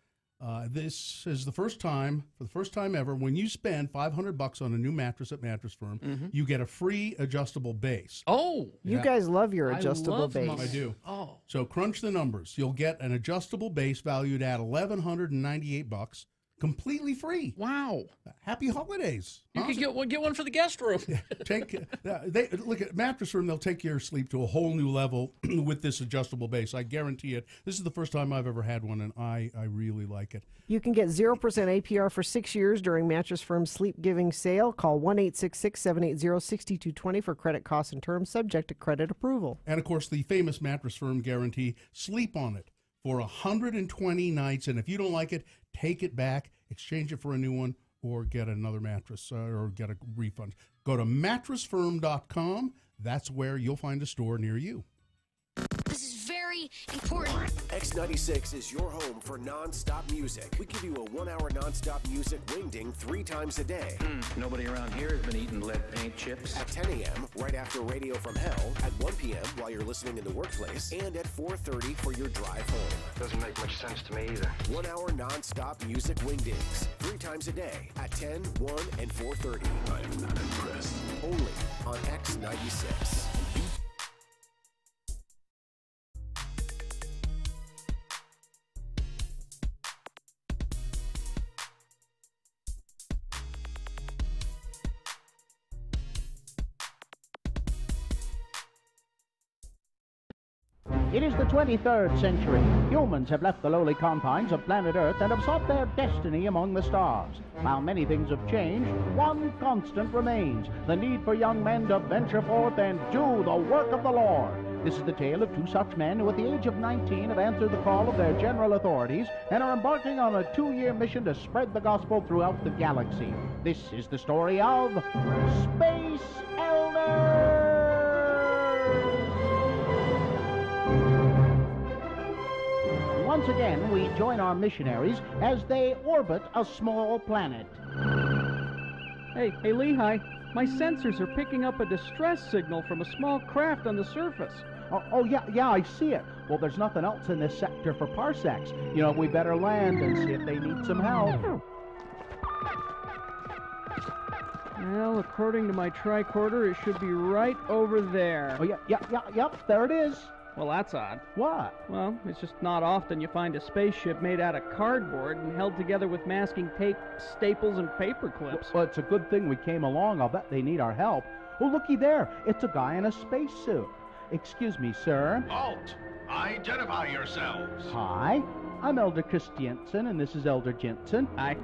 This is the first time, for the first time ever, when you spend $500 on a new mattress at Mattress Firm, you get a free adjustable base. Oh, you guys love your adjustable base. I do. Oh, so crunch the numbers. You'll get an adjustable base valued at $1,198, completely free. Wow! Happy holidays. You could get one for the guest room. They look at Mattress Firm. They'll take your sleep to a whole new level with this adjustable base. I guarantee it. This is the first time I've ever had one, and I really like it. You can get 0% APR for 6 years during Mattress Firm's sleep giving sale. Call 1-866-780-6220 for credit costs and terms, subject to credit approval. And of course, the famous Mattress Firm guarantee: sleep on it for 120 nights, and if you don't like it, take it back, exchange it for a new one, or get another mattress or get a refund. Go to mattressfirm.com. That's where you'll find a store near you. This is very important. X96 is your home for non-stop music. We give you a 1-hour non-stop music wingding 3 times a day. Nobody around here has been eating lead paint chips. At 10 a.m., right after Radio from Hell. At 1 p.m., while you're listening in the workplace. And at 4:30 for your drive home. Doesn't make much sense to me either. 1-hour non-stop music wingdings 3 times a day at 10, 1, and 4:30. I am not impressed. Only on X96. It is the 23rd century. Humans have left the lowly confines of planet Earth and have sought their destiny among the stars. While many things have changed, one constant remains: the need for young men to venture forth and do the work of the Lord. This is the tale of 2 such men who at the age of 19 have answered the call of their general authorities and are embarking on a 2-year mission to spread the gospel throughout the galaxy. This is the story of Space Elders! Once again, we join our missionaries as they orbit a small planet. Hey, Lehigh, my sensors are picking up a distress signal from a small craft on the surface. Yeah, I see it. Well, there's nothing else in this sector for parsecs. You know, we better land and see if they need some help. Well, according to my tricorder, it should be right over there. Oh, yep, there it is. Well, that's odd. What? Well, it's just not often you find a spaceship made out of cardboard and held together with masking tape, staples, and paper clips. Well, it's a good thing we came along. I'll bet they need our help. Oh, looky there. It's a guy in a spacesuit. Excuse me, sir. Halt! Identify yourselves. Hi, I'm Elder Christiansen, and this is Elder Jensen. Hi.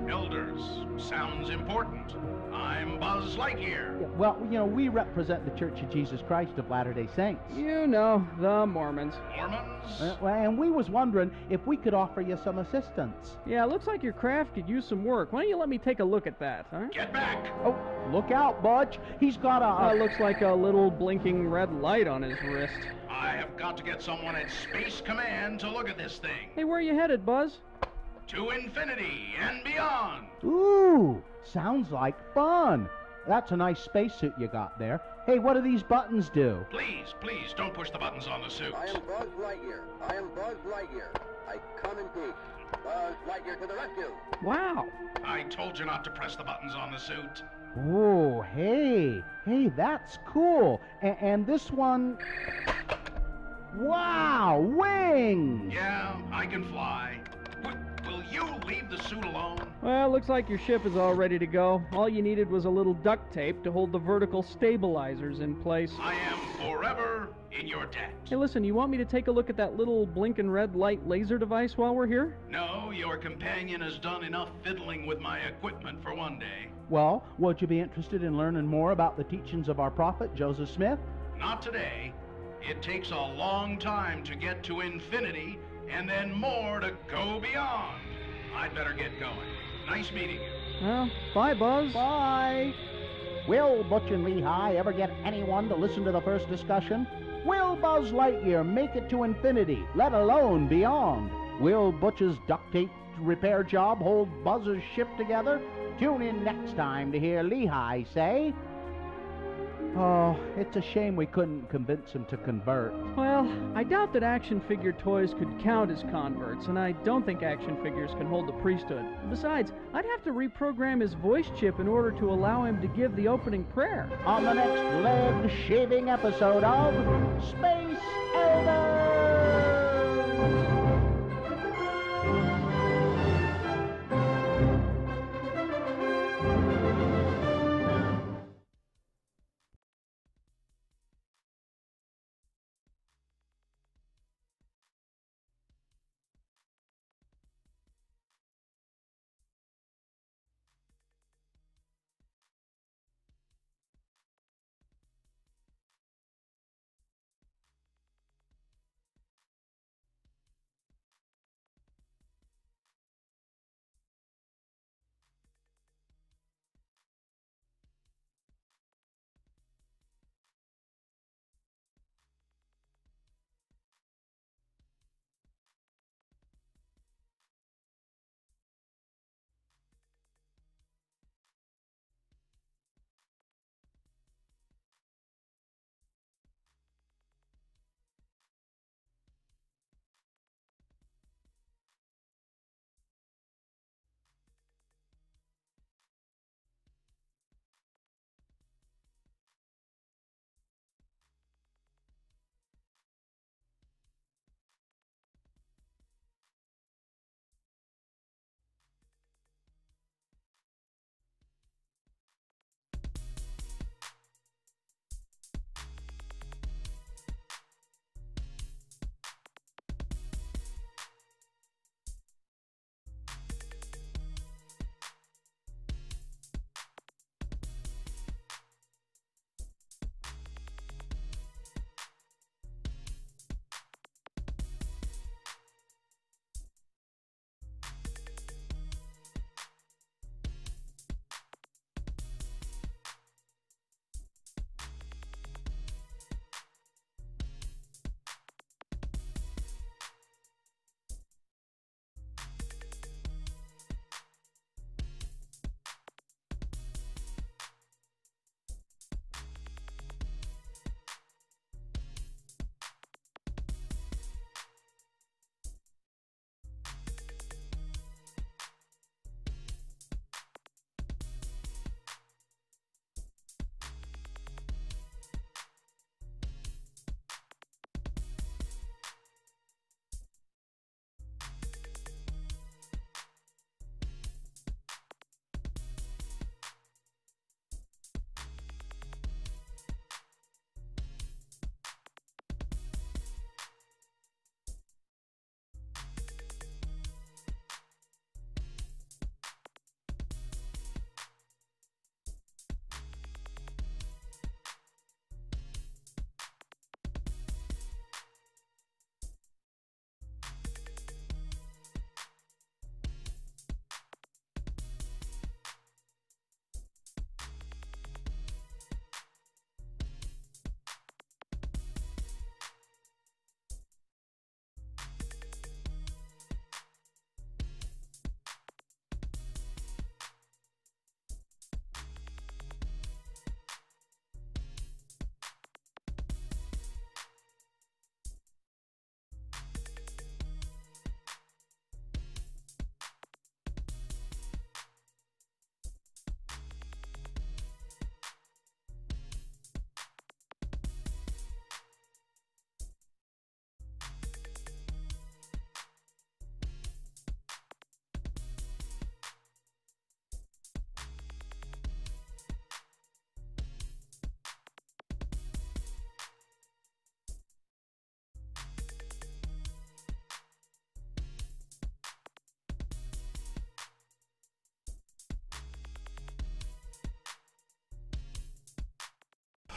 Elders, sounds important. I'm Buzz Lightyear. Yeah, well, you know, we represent the Church of Jesus Christ of Latter-day Saints. You know, the Mormons. Mormons? And we was wondering if we could offer you some assistance. Yeah, looks like your craft could use some work. Why don't you let me take a look at that, huh? Get back! Oh, look out, Budge. He's got a... looks like a little blinking red light on his wrist. I have got to get someone at Space Command to look at this thing. Hey, where are you headed, Buzz? to infinity and beyond. Ooh, sounds like fun. That's a nice spacesuit you got there. Hey, what do these buttons do? Please, please, don't push the buttons on the suit. I am Buzz Lightyear. I am Buzz Lightyear. I come in peace. Buzz Lightyear to the rescue. Wow. I told you not to press the buttons on the suit. Oh, hey, that's cool. And this one, wow, wings! Yeah, I can fly. Will you leave the suit alone? Well, looks like your ship is all ready to go. All you needed was a little duct tape to hold the vertical stabilizers in place. I am forever in your debt. Hey, listen, you want me to take a look at that little blinking red light laser device while we're here? No, your companion has done enough fiddling with my equipment for one day. Well, would you be interested in learning more about the teachings of our prophet, Joseph Smith? Not today. It takes a long time to get to infinity and then more to go beyond. I'd better get going. Nice meeting you. Well, bye, Buzz. Bye. Will Butch and Lehigh ever get anyone to listen to the first discussion? Will Buzz Lightyear make it to infinity, let alone beyond? Will Butch's duct tape repair job hold Buzz's ship together? Tune in next time to hear Lehigh say, oh, it's a shame we couldn't convince him to convert. Well, I doubt that action figure toys could count as converts, and I don't think action figures can hold the priesthood. Besides, I'd have to reprogram his voice chip in order to allow him to give the opening prayer. On the next leg-shaving episode of Space Elders!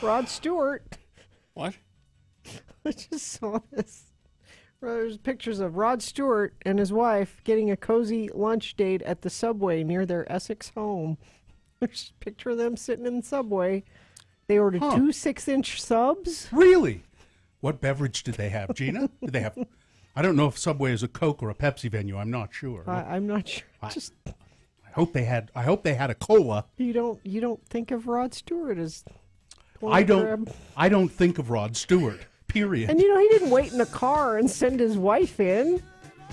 Rod Stewart. What? I just saw this. There's pictures of Rod Stewart and his wife getting a cozy lunch date at the Subway near their Essex home. There's a picture of them sitting in the Subway. They ordered 2 6-inch subs. Really? What beverage did they have, Gina? Did they have? I don't know if Subway is a Coke or a Pepsi venue. I'm not sure. I'm not sure. I hope they had a cola. You don't think of Rod Stewart as. I don't think of Rod Stewart. Period. And he didn't wait in a car and send his wife in.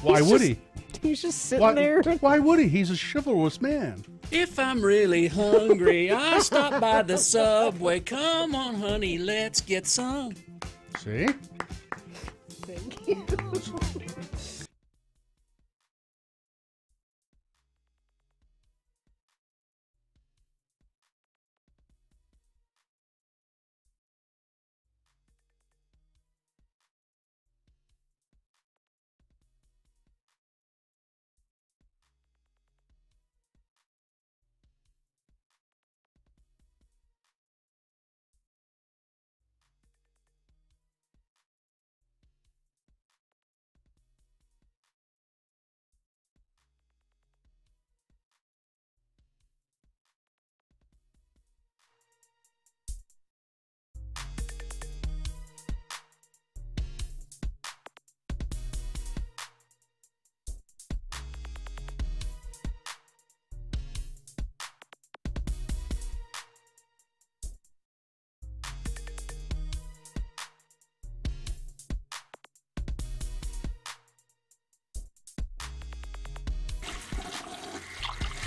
Why would he? He's just sitting there. Why would he? He's a chivalrous man. If I'm really hungry, I stop by the Subway. Come on, honey, let's get some. See? Thank you.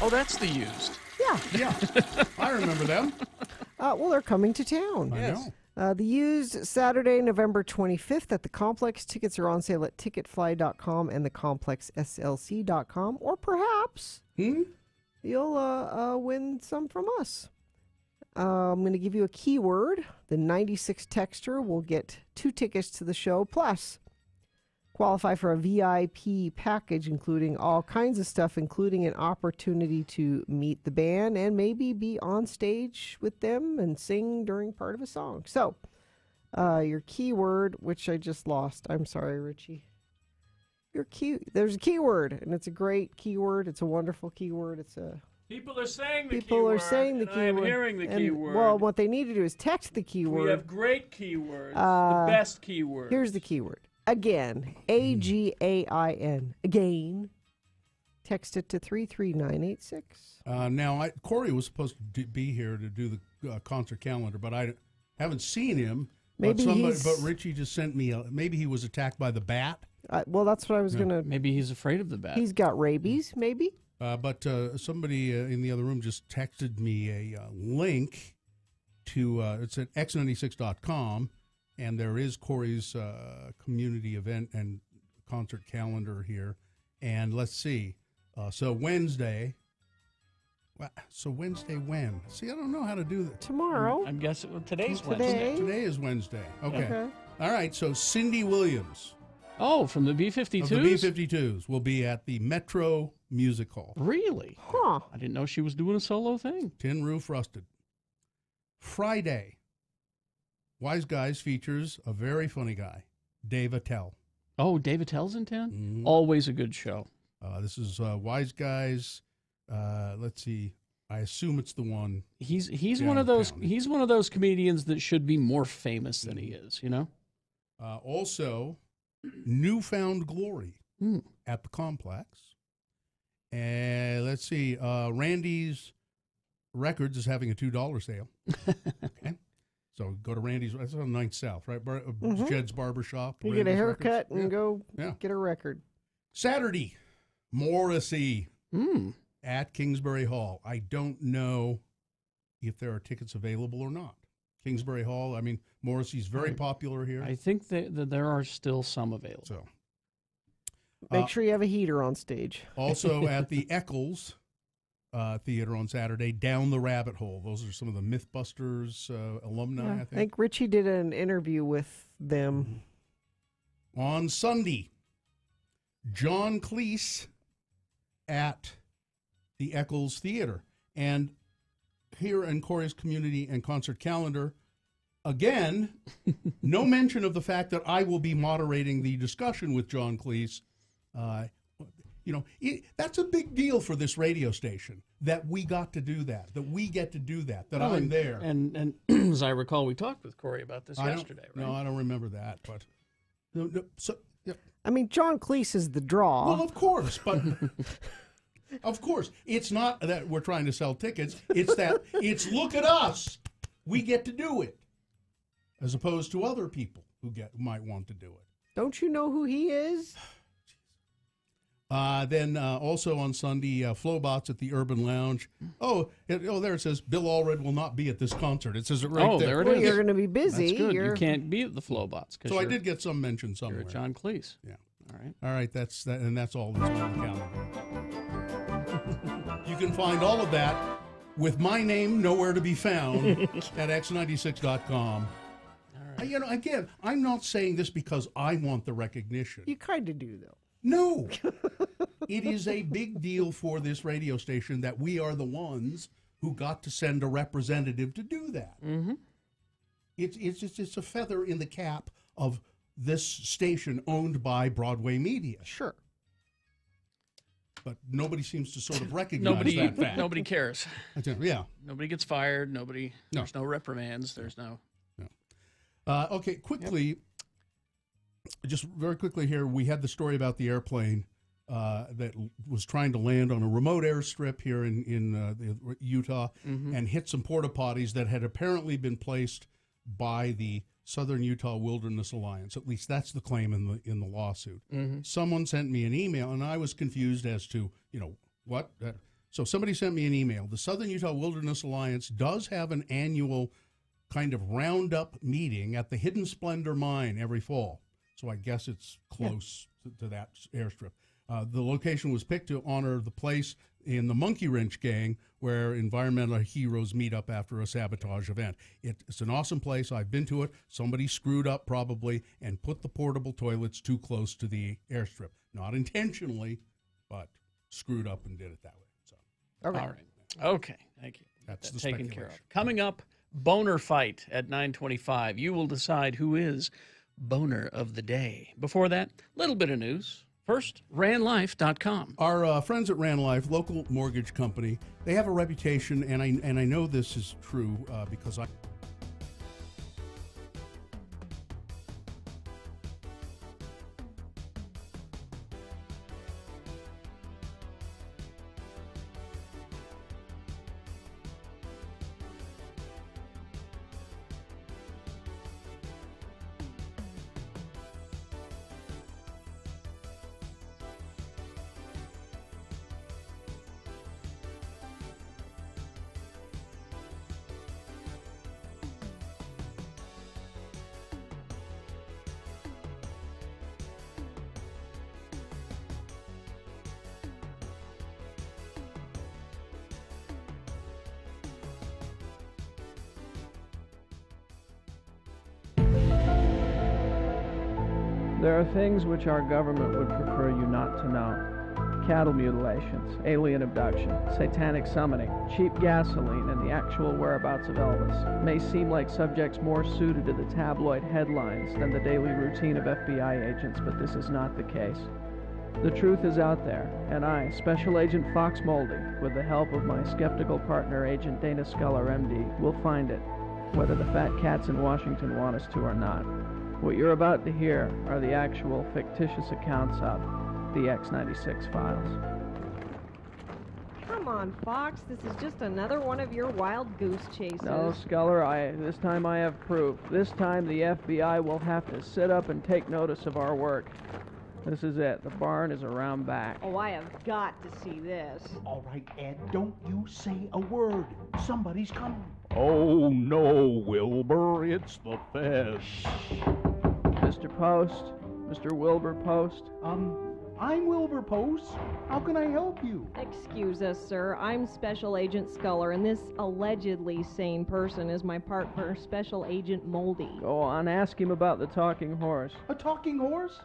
Oh, that's the Used. Yeah. I remember them. Well, they're coming to town. I know. The Used, Saturday, November 25th at the Complex. Tickets are on sale at ticketfly.com and thecomplexslc.com. Or perhaps you'll win some from us. I'm going to give you a keyword. The 96 texter will get 2 tickets to the show, plus qualify for a VIP package, including all kinds of stuff, including an opportunity to meet the band and maybe be on stage with them and sing during part of a song. So, your keyword, which I just lost. I'm sorry, Richie. There's a keyword, and it's a great keyword. It's a wonderful keyword. People are saying the keyword. People are saying the and keyword. I'm hearing the keyword. Well, what they need to do is text the keyword. We have great keywords. The best keywords. Here's the keyword. Again. AGAIN. Again. Text it to 33986. Now, Corey was supposed to be here to do the concert calendar, but I haven't seen him. But Richie just sent me maybe he was attacked by the bat. Well, that's what I was going to... Maybe he's afraid of the bat. He's got rabies, maybe? But somebody in the other room just texted me a link to, it's at x96.com, and there is Corey's community event and concert calendar here. And let's see. So Wednesday. So Wednesday when? See, I don't know how to do that. Tomorrow. I'm guessing today's Wednesday. Today is Wednesday. Okay. All right, so Cindy Williams. Oh, from the B-52s? Of the B-52s will be at the Metro Music Hall. Really? Huh. I didn't know she was doing a solo thing. Tin Roof Rusted. Friday, Wise Guys features a very funny guy, Dave Attell. Oh, Dave Attell's in town? Mm-hmm. Always a good show. This is Wise Guys. Let's see. I assume it's the one. He's one of those. He's one of those comedians that should be more famous than he is. You know. Also, Newfound Glory at the Complex. And let's see. Randy's Records is having a $2 sale. Okay. So go to Randy's. That's on 9th South, right? Jed's Barbershop. You Randy's get a haircut Records. and go get a record. Saturday, Morrissey at Kingsbury Hall. I don't know if there are tickets available or not. Kingsbury Hall, I mean, Morrissey's very popular here. I think that there are still some available. So make sure you have a heater on stage. Also at the Eccles Theater on Saturday, Down the Rabbit Hole. Those are some of the Mythbusters alumni, I I think Richie did an interview with them. On Sunday, John Cleese at the Eccles Theater. And here in Corey's community and concert calendar, Again, no mention of the fact that I will be moderating the discussion with John Cleese. That's a big deal for this radio station, that we got to do that, that we get to do that, that I'm there. And as I recall, we talked with Corey about this yesterday, right? No, I don't remember that, but... I mean, John Cleese is the draw. Well, of course, but... Of course. It's not that we're trying to sell tickets. It's that it's look at us. We get to do it. As opposed to other people who might want to do it. Don't you know who he is? Then also on Sunday, Flowbots at the Urban Lounge. There it says Bill Allred will not be at this concert. It says it right there. There it is. You're going to be busy. That's good. You can't be at the Flowbots. So I did get some mention somewhere. You're John Cleese. Yeah. All right. That's that, and that's all that's on the calendar. You can find all of that with my name nowhere to be found at x96.com. Again, I'm not saying this because I want the recognition. You kind of do, though. No. It is a big deal for this radio station that we are the ones who got to send a representative to do that. Mm-hmm. It's a feather in the cap of this station owned by Broadway Media. Sure. But nobody seems to sort of recognize that fact. Nobody cares. Yeah. Nobody gets fired. There's no reprimands. There's no... Okay, quickly, just very quickly here, we had the story about the airplane that was trying to land on a remote airstrip here in Utah and hit some porta potties that had apparently been placed by the Southern Utah Wilderness Alliance. At least that's the claim in the lawsuit. Mm-hmm. Someone sent me an email, and I was confused as to, what? So somebody sent me an email. The Southern Utah Wilderness Alliance does have an annual kind of roundup meeting at the Hidden Splendor Mine every fall. So I guess it's close to that airstrip. The location was picked to honor the place in the Monkey Wrench Gang where environmental heroes meet up after a sabotage event. It's an awesome place. I've been to it. Somebody screwed up probably and put the portable toilets too close to the airstrip. Not intentionally, but screwed up and did it that way. So, all right. Okay. Thank you. That's the taken speculation. care of. Coming up, Boner Fight at 9:25. You will decide who is Boner of the Day. Before that, a little bit of news. First, ranlife.com. Our friends at Ranlife, local mortgage company, they have a reputation, and I know this is true because I... There are things which our government would prefer you not to know. Cattle mutilations, alien abduction, satanic summoning, cheap gasoline, and the actual whereabouts of Elvis may seem like subjects more suited to the tabloid headlines than the daily routine of FBI agents, but this is not the case. The truth is out there, and I, Special Agent Fox Muldy, with the help of my skeptical partner, Agent Dana Sculler, MD, will find it, whether the fat cats in Washington want us to or not. What you're about to hear are the actual fictitious accounts of the X96 files. Come on, Fox. This is just another one of your wild goose chases. No, Sculler, this time I have proof. This time the FBI will have to sit up and take notice of our work. This is it. The barn is around back. Oh, I have got to see this. All right, Ed, don't you say a word. Somebody's coming. Oh, no, Wilbur, it's the feds. Mr. Post, Mr. Wilbur Post. I'm Wilbur Post. How can I help you? Excuse us, sir. I'm Special Agent Sculler, and this allegedly sane person is my partner, Special Agent Moldy. Go on, ask him about the talking horse. A talking horse?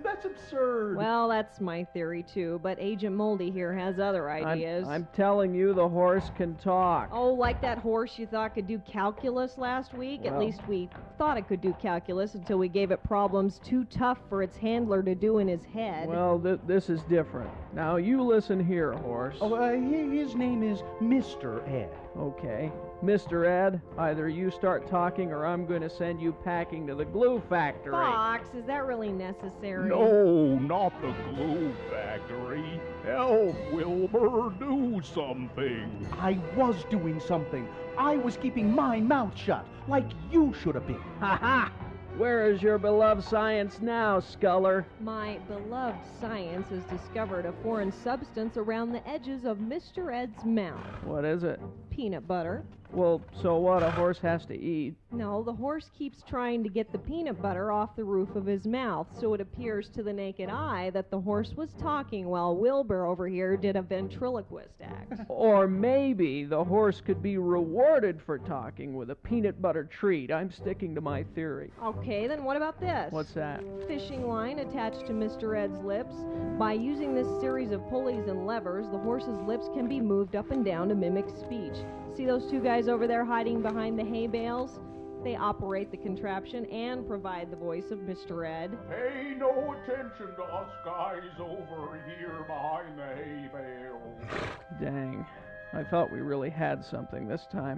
That's absurd. Well, that's my theory too, but Agent Moldy here has other ideas. I'm telling you, the horse can talk. Oh, like that horse you thought could do calculus last week? Well. At least we thought it could do calculus until we gave it problems too tough for its handler to do in his head. Well, this is different. Now, you listen here, horse. Oh, his name is Mr. Ed. Okay. Mr. Ed, either you start talking or I'm going to send you packing to the glue factory. Fox, is that really necessary? No, not the glue factory. Help, Wilbur, do something. I was doing something. I was keeping my mouth shut, like you should have been. Ha ha! Where is your beloved science now, Sculler? My beloved science has discovered a foreign substance around the edges of Mr. Ed's mouth. What is it? Peanut butter. Well, so what? A horse has to eat. No, the horse keeps trying to get the peanut butter off the roof of his mouth, so it appears to the naked eye that the horse was talking while Wilbur over here did a ventriloquist act. Or maybe the horse could be rewarded for talking with a peanut butter treat. I'm sticking to my theory. Okay, then what about this? What's that? Fishing line attached to Mr. Ed's lips. By using this series of pulleys and levers, the horse's lips can be moved up and down to mimic speech. See those two guys over there hiding behind the hay bales? They operate the contraption and provide the voice of Mr. Ed. Pay no attention to us guys over here behind the hay bales. Dang. I thought we really had something this time.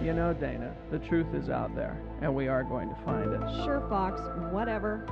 You know, Dana, the truth is out there, and we are going to find it. Sure, Fox. Whatever.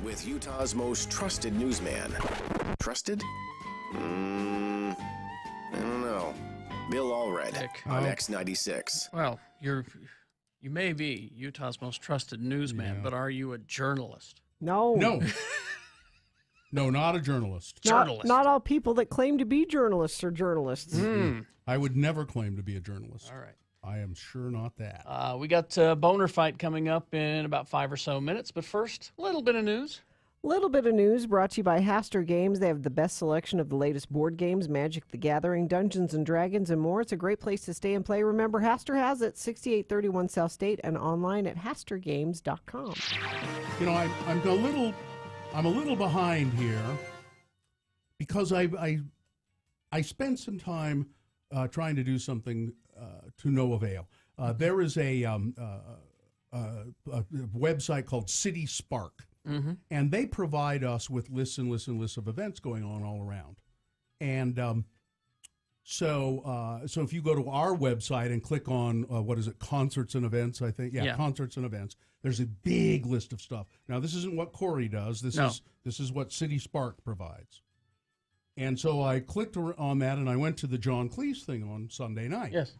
With Utah's most trusted newsman. Trusted? I don't know. Bill Allred on X96. Well, you may be Utah's most trusted newsman, but are you a journalist? No. No. No, not a journalist. Not all people that claim to be journalists are journalists. I would never claim to be a journalist. All right. I am sure not that. We got Boner Fight coming up in about 5 or so minutes, but first, a little bit of news. Little bit of news brought to you by Haster Games. They have the best selection of the latest board games, Magic the Gathering, Dungeons & Dragons, and more. It's a great place to stay and play. Remember, Haster has it, 6831 South State, and online at hastergames.com. You know, I'm a little behind here because I spent some time trying to do something to no avail. There is a website called City Spark, and they provide us with lists and lists and lists of events going on all around. And so if you go to our website and click on what is it, concerts and events, I think, concerts and events. There's a big list of stuff. Now, this isn't what Corey does. This is what City Spark provides. And so I clicked on that, and I went to the John Cleese thing on Sunday night. Yes.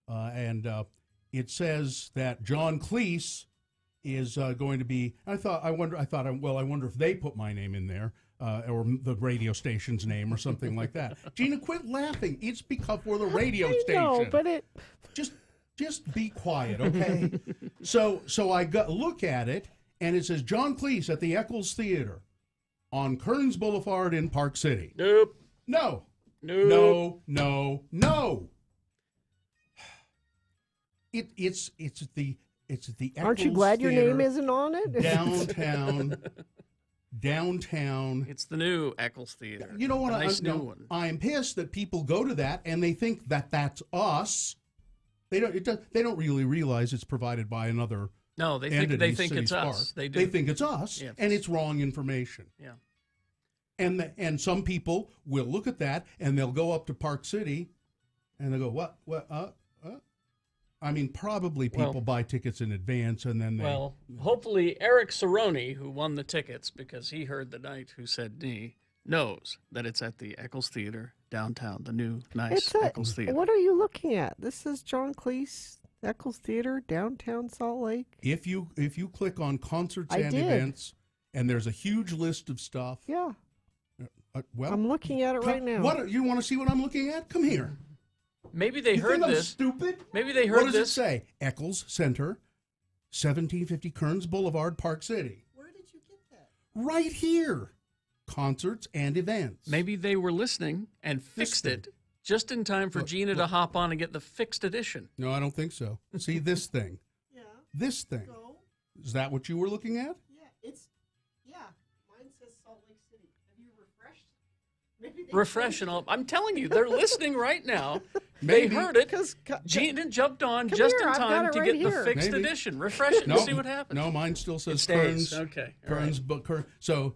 And it says that John Cleese is going to be. I wonder if they put my name in there, or the radio station's name, or something like that. Gina, quit laughing. It's because we're the radio station. No, but it just be quiet, okay? So I look at it, and it says John Cleese at the Eccles Theater on Kearns Boulevard in Park City. Nope. No. Nope. No. It's the Eccles Aren't you glad your Theater name isn't on it? Downtown. It's the new Eccles Theater. You know what? New one. I'm pissed that people go to that and they think that that's us. They don't really realize it's provided by another. No, they entity, think City it's Spark. us. They do. They think it's us, Yeah. and it's wrong information. Yeah. And some people will look at that and they'll go up to Park City, and they'll go, what? I mean, probably people buy tickets in advance, and then they. Well, hopefully Eric Cerrone, who won the tickets because he heard the night who said knee, knows that it's at the Eccles Theater downtown, the new nice Eccles Theater. What are you looking at? This is John Cleese, Eccles Theater, downtown Salt Lake. If you click on concerts and did. events, and there's a huge list of stuff. Yeah. Well, I'm looking at it right now. What you want to see what I'm looking at? Come here. Maybe they You heard think I'm this. stupid? Maybe they heard What does this. it say? Eccles Center, 1750 Kearns Boulevard, Park City. Where did you get that? Right here. Concerts and events. Maybe they were listening and fixed it just in time for Gina to hop on and get the fixed edition. No, I don't think so. See this thing. Yeah. This thing. So, Is that what you were looking at? Mine says Salt Lake City. Have you refreshed? Maybe Refresh and all. I'm telling you, they're listening right now. Maybe. They heard it. Gina jumped on just in time to get the fixed Maybe. edition. Refresh it and see what happens. No, mine still says It stays. Kearns. Okay. all Kearns, right. but so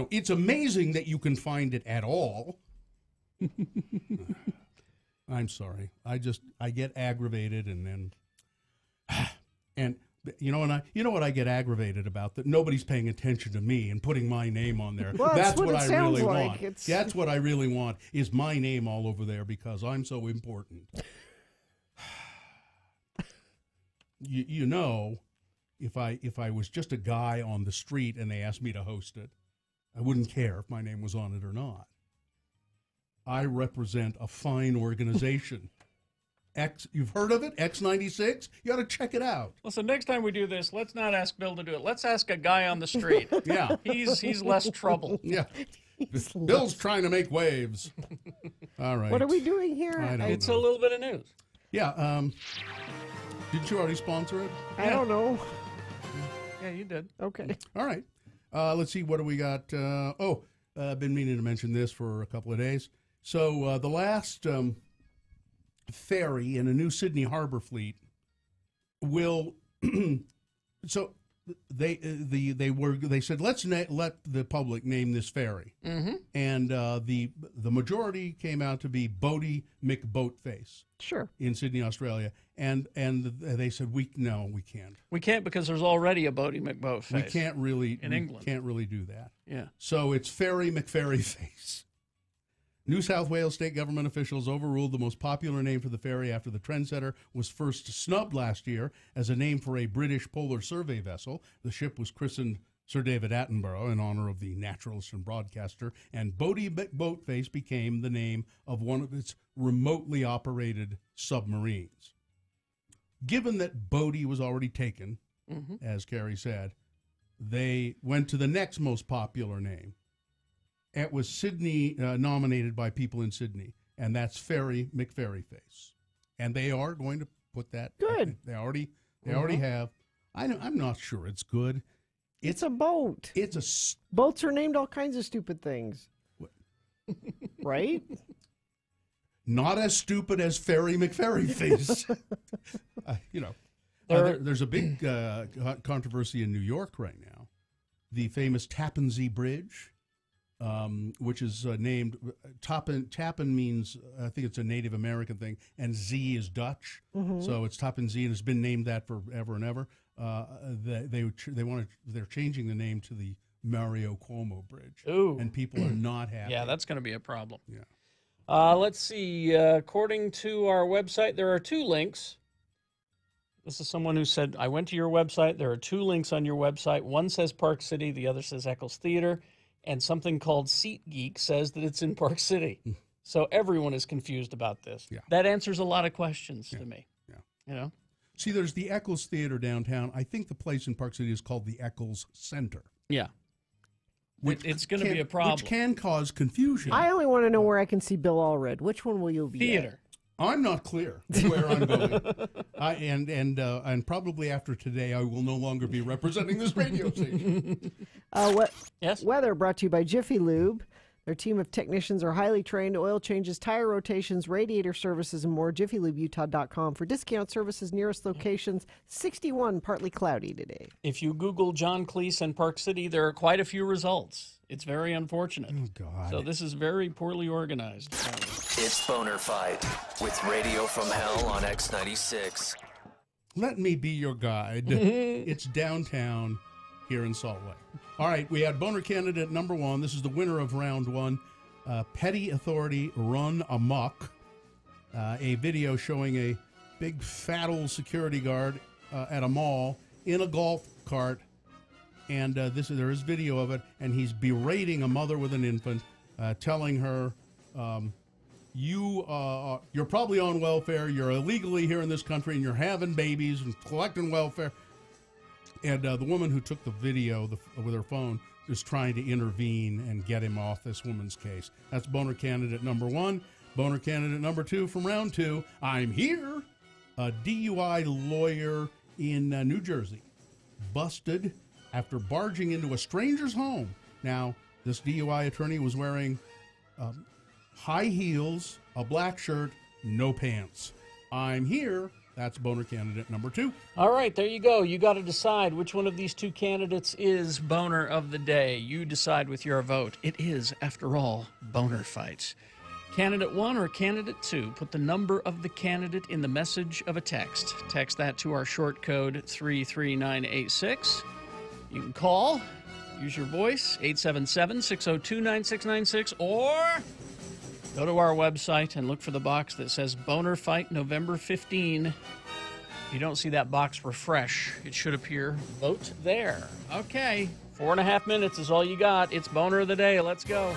it's amazing that you can find it at all. I'm sorry. I get aggravated, and then and you know what I get aggravated about, that nobody's paying attention to me and putting my name on there. Well, that's what it I sounds really like. want. It's- That's what I really want, is my name all over there because I'm so important. You know, if I was just a guy on the street and they asked me to host it, I wouldn't care if my name was on it or not. I represent a fine organization. You've heard of it? X96? You ought to check it out. Listen, next time we do this, let's not ask Bill to do it. Let's ask a guy on the street. Yeah. He's less trouble. Yeah. Bill's trying to make waves. All right. What are we doing here? I don't It's know. a little bit of news. Yeah. Didn't you already sponsor it? I don't know. Yeah, you did. Okay. All right. Let's see. What do we got? I've been meaning to mention this for a couple of days. So the last ferry in a new Sydney Harbor fleet will. So they said let's let the public name this ferry, and the majority came out to be Bodie McBoatface. Sure. In Sydney, Australia, and they said we can't. We can't because there's already a Bodie McBoatface. We can't really in England. Can't really do that. Yeah. So it's Ferry McFerryface. New South Wales state government officials overruled the most popular name for the ferry after the Trendsetter was first snubbed last year as a name for a British polar survey vessel. The ship was christened Sir David Attenborough in honor of the naturalist and broadcaster, and Bodie McBoatface became the name of one of its remotely operated submarines. Given that Bodie was already taken, as Carrie said, they went to the next most popular name. It was Sydney, nominated by people in Sydney, and that's Ferry McFerryface. And they are going to put that. Good. They already have. I'm not sure it's good. It's a boat. It's a boats are named all kinds of stupid things. Right? not as stupid as Fairy McFairy Face. There's a big controversy in New York right now. The famous Tappan Zee Bridge, which is named Tappan means, I think it's a Native American thing, and Z is Dutch, so it's Tappan Zee, and it's been named that forever and ever. They're changing the name to the Mario Cuomo Bridge. Ooh. And people are not happy. Yeah, that's going to be a problem. Yeah. Let's see. According to our website, there are 2 links. This is someone who said, I went to your website. There are 2 links on your website. One says Park City. The other says Eccles Theater. And something called SeatGeek says that it's in Park City. So everyone is confused about this. Yeah. That answers a lot of questions to me. Yeah. You know? See, there's the Eccles Theater downtown. I think the place in Park City is called the Eccles Center. Yeah. It's going to be a problem. Which can cause confusion. I only want to know where I can see Bill Allred. Which one will you be Theater. I'm not clear where I'm going. And probably after today, I will no longer be representing this radio station. Yes? Weather brought to you by Jiffy Lube. Their team of technicians are highly trained. Oil changes, tire rotations, radiator services, and more. JiffyLubeUtah.com for discount services nearest locations. 61, partly cloudy today. If you Google John Cleese and Park City, there are quite a few results. It's very unfortunate. Oh, God. So this is very poorly organized. It's Boner Fight with Radio from Hell on X96. Let me be your guide. It's downtown here in Salt Lake. All right, we had Boner Candidate number 1. This is the winner of round 1. Petty Authority Run Amok. A video showing a big fat old security guard at a mall in a golf cart. And there is video of it, and he's berating a mother with an infant, telling her, you're probably on welfare, you're illegally here in this country, and you're having babies and collecting welfare. And the woman who took the video with her phone is trying to intervene and get him off this woman's case. That's Boner Candidate number 1. Boner Candidate number 2 from round 2. I'm here. A DUI lawyer in New Jersey busted after barging into a stranger's home. Now, this DUI attorney was wearing high heels, a black shirt, no pants. I'm here. That's Boner Candidate number 2. All right, there you go. You got to decide which one of these 2 candidates is Boner of the Day. You decide with your vote. It is, after all, Boner Fight. Candidate 1 or Candidate 2, put the number of the candidate in the message of a text. Text that to our short code 33986. You can call, use your voice, 877-602-9696, or go to our website and look for the box that says Boner Fight November 15. If you don't see that box, refresh. It should appear. Vote there. Okay, 4.5 minutes is all you got. It's Boner of the Day. Let's go.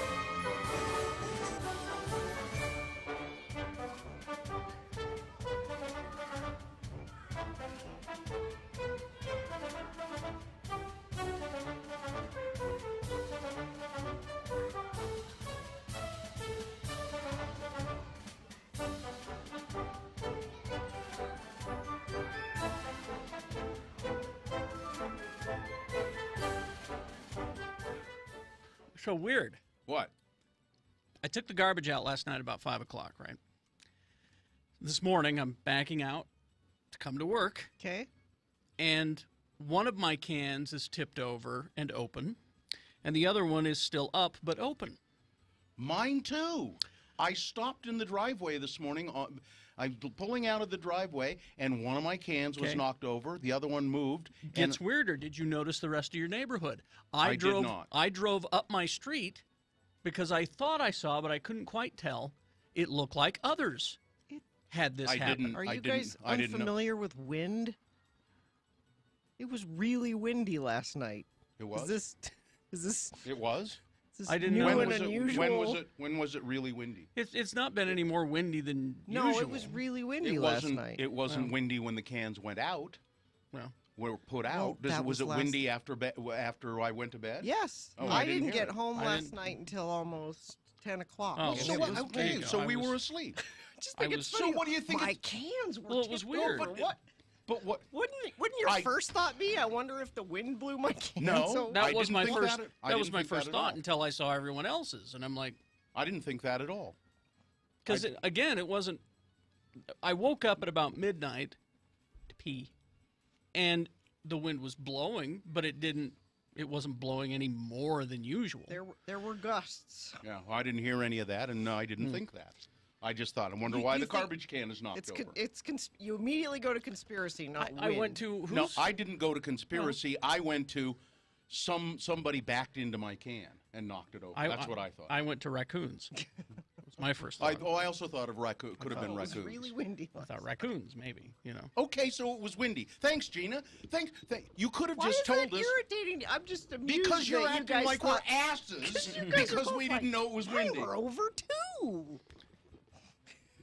So weird. What? I took the garbage out last night about 5 o'clock, right? This morning, I'm backing out to come to work. Okay. And one of my cans is tipped over and open, and the other one is still up but open. Mine too. I stopped in the driveway this morning. I'm pulling out of the driveway, and one of my cans was knocked over. The other one moved. Gets weirder. Did you notice the rest of your neighborhood? I did not. I drove up my street because I thought I saw, but I couldn't quite tell. It looked like others had this happen. Are you guys unfamiliar with wind? It was really windy last night. It was? Is this? It was? I didn't know. When was it really windy? It's not been any more windy than usual. No, it was really windy last night. It wasn't windy when the cans went out. Well, were put out. Was it windy after I went to bed? Yes. Oh, I didn't get home last night until almost 10 o'clock. Oh, so we were asleep. Just think it's funny. So what do you think? My cans were it was weird. over. What? But what? Wouldn't your first thought be? I wonder if the wind blew my cans. No, that was my first. That was my think first that thought until I saw everyone else's, and I'm like, I didn't think that at all. Because, again, it wasn't... I woke up at about midnight to pee, and the wind was blowing, but it wasn't blowing any more than usual. There were gusts. Yeah, well, I didn't hear any of that, and no, I didn't think that. I just thought, I wonder why the garbage can is knocked over. You immediately go to conspiracy, not wind. I went to... No, I didn't go to conspiracy. I went to somebody backed into my can and knocked it over. That's what I thought. I went to raccoons. That was my first thought. I also thought of raccoon. Could have been raccoons. It was really windy. I thought raccoons, maybe, Okay, so it was windy. Thanks, Gina. You could have just Why told is that us. irritating? I'm just amused Because you're that you acting guys like thought, we're asses. you guys Because are we both didn't know it was windy. We're over too.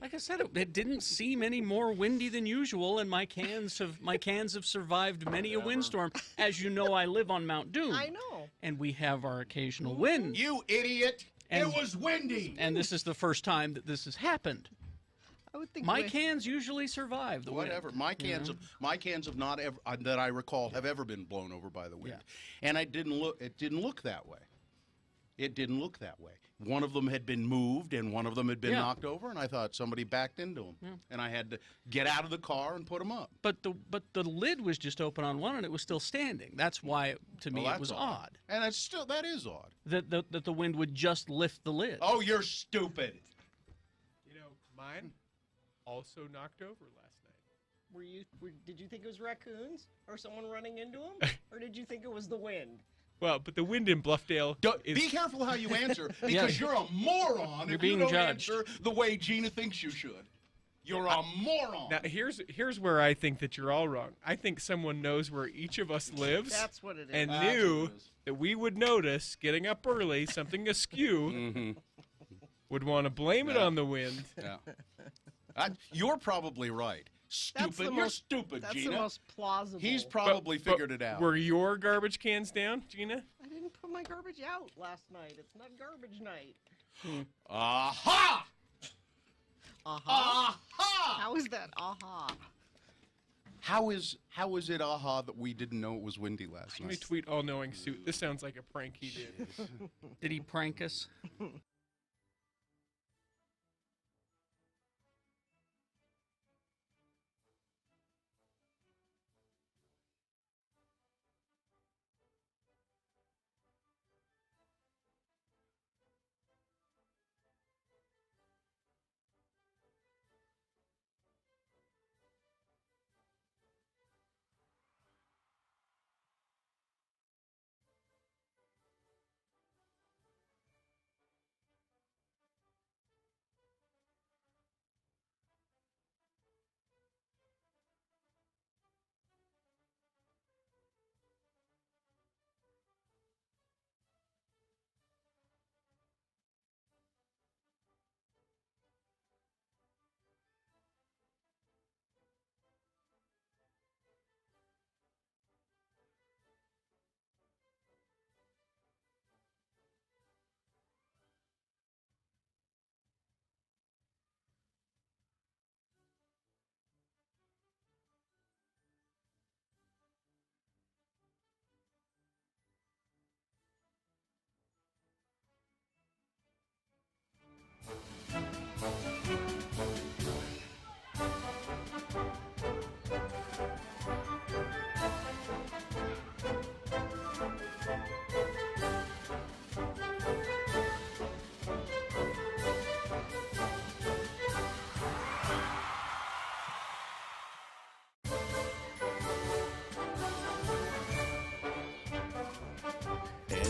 Like I said, it didn't seem any more windy than usual, and my cans have survived many a windstorm. As you know, I live on Mount Doom. I know. And we have our occasional wind. You idiot! And, it was windy. And this is the first time that this has happened. I would think my cans usually survive the wind. Whatever. My cans have not ever that I recall have ever been blown over by the wind. Yeah. And it didn't look that way. It didn't look that way. One of them had been moved and one of them had been knocked over, and I thought somebody backed into them. Yeah. And I had to get out of the car and put them up. But the lid was just open on one and it was still standing. That's why to me it was odd. And that is odd. That the wind would just lift the lid. Oh, you're stupid. Mine also knocked over last night. Did you think it was raccoons or someone running into them, or did you think it was the wind? Well, but the wind in Bluffdale Be careful how you answer, because you're a moron if you don't answer the way Gina thinks you should. You're a moron. Now, here's where I think that you're all wrong. I think someone knows where each of us lives. That's what it is. And knew that we would notice, getting up early, something askew, would want to blame it on the wind. Yeah. You're probably right. Stupid. You're stupid, that's Gina. That's the most plausible. He's probably figured it out. Were your garbage cans down, Gina? I didn't put my garbage out last night. It's not garbage night. Aha! Aha! Aha! How is that aha? How is it aha that we didn't know it was windy last night? Let me tweet all-knowing suit. This sounds like a prank he did. Did he prank us?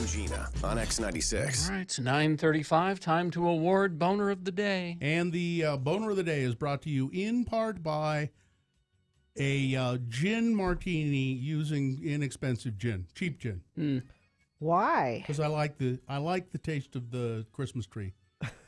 Gina on X96. All right, it's 9:35. Time to award Boner of the Day. And the Boner of the Day is brought to you in part by a gin martini using inexpensive gin, cheap gin. Why? Because I like the taste of the Christmas tree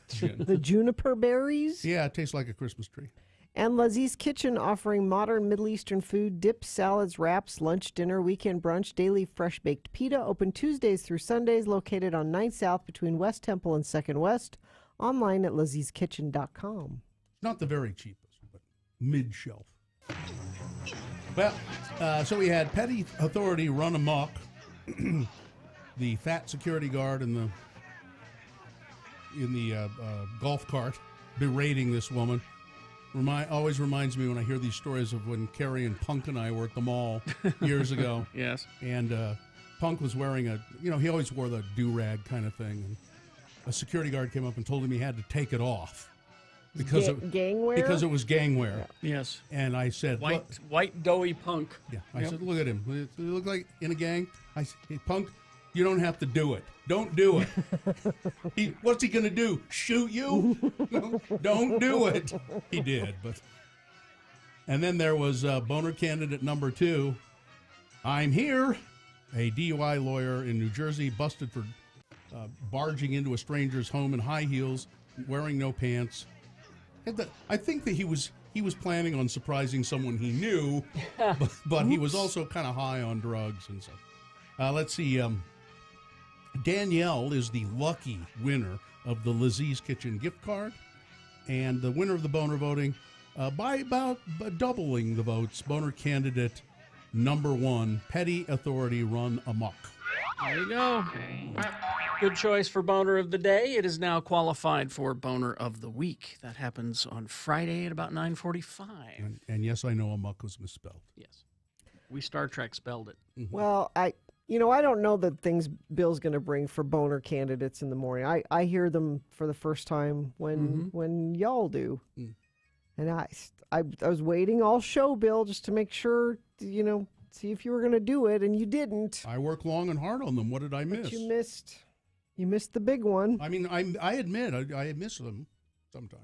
gin. The juniper berries? Yeah, it tastes like a Christmas tree. And Laziz Kitchen offering modern Middle Eastern food, dips, salads, wraps, lunch, dinner, weekend brunch, daily fresh baked pita. Open Tuesdays through Sundays, located on 9th South between West Temple and 2nd West. Online at lazizkitchen.com. Not the very cheapest, but mid-shelf. Well, so we had petty authority run amok. The fat security guard in the golf cart berating this woman. Always reminds me when I hear these stories of when Carrie and Punk and I were at the mall years ago. Yes. And Punk was wearing he always wore the do-rag kind of thing. And a security guard came up and told him he had to take it off. Because gangwear? Because it was gangwear. Yeah. Yes. And I said... White doughy Punk. Yeah. I said, look at him. Does he look like in a gang? I said, hey, Punk, you don't have to do it. Don't do it. What's he going to do? Shoot you? No, don't do it. He did, but... And then there was boner candidate number 2. I'm here. A DUI lawyer in New Jersey busted for barging into a stranger's home in high heels, wearing no pants. I think that he was planning on surprising someone he knew, but he was also kind of high on drugs and stuff. Let's see. Danielle is the lucky winner of the Lizzie's Kitchen gift card, and the winner of the boner voting by about doubling the votes. Boner candidate number 1, Petty Authority Run Amok. There you go. Good choice for Boner of the Day. It is now qualified for Boner of the Week. That happens on Friday at about 9:45. And yes, I know Amok was misspelled. Yes. We Star Trek spelled it. Mm-hmm. Well, I don't know the things Bill's going to bring for boner candidates in the morning. I hear them for the first time when y'all do. Mm. And I was waiting all show, Bill, just to make sure, see if you were going to do it, and you didn't. I work long and hard on them. What did I miss? But you missed the big one. I mean, I admit I miss them sometimes.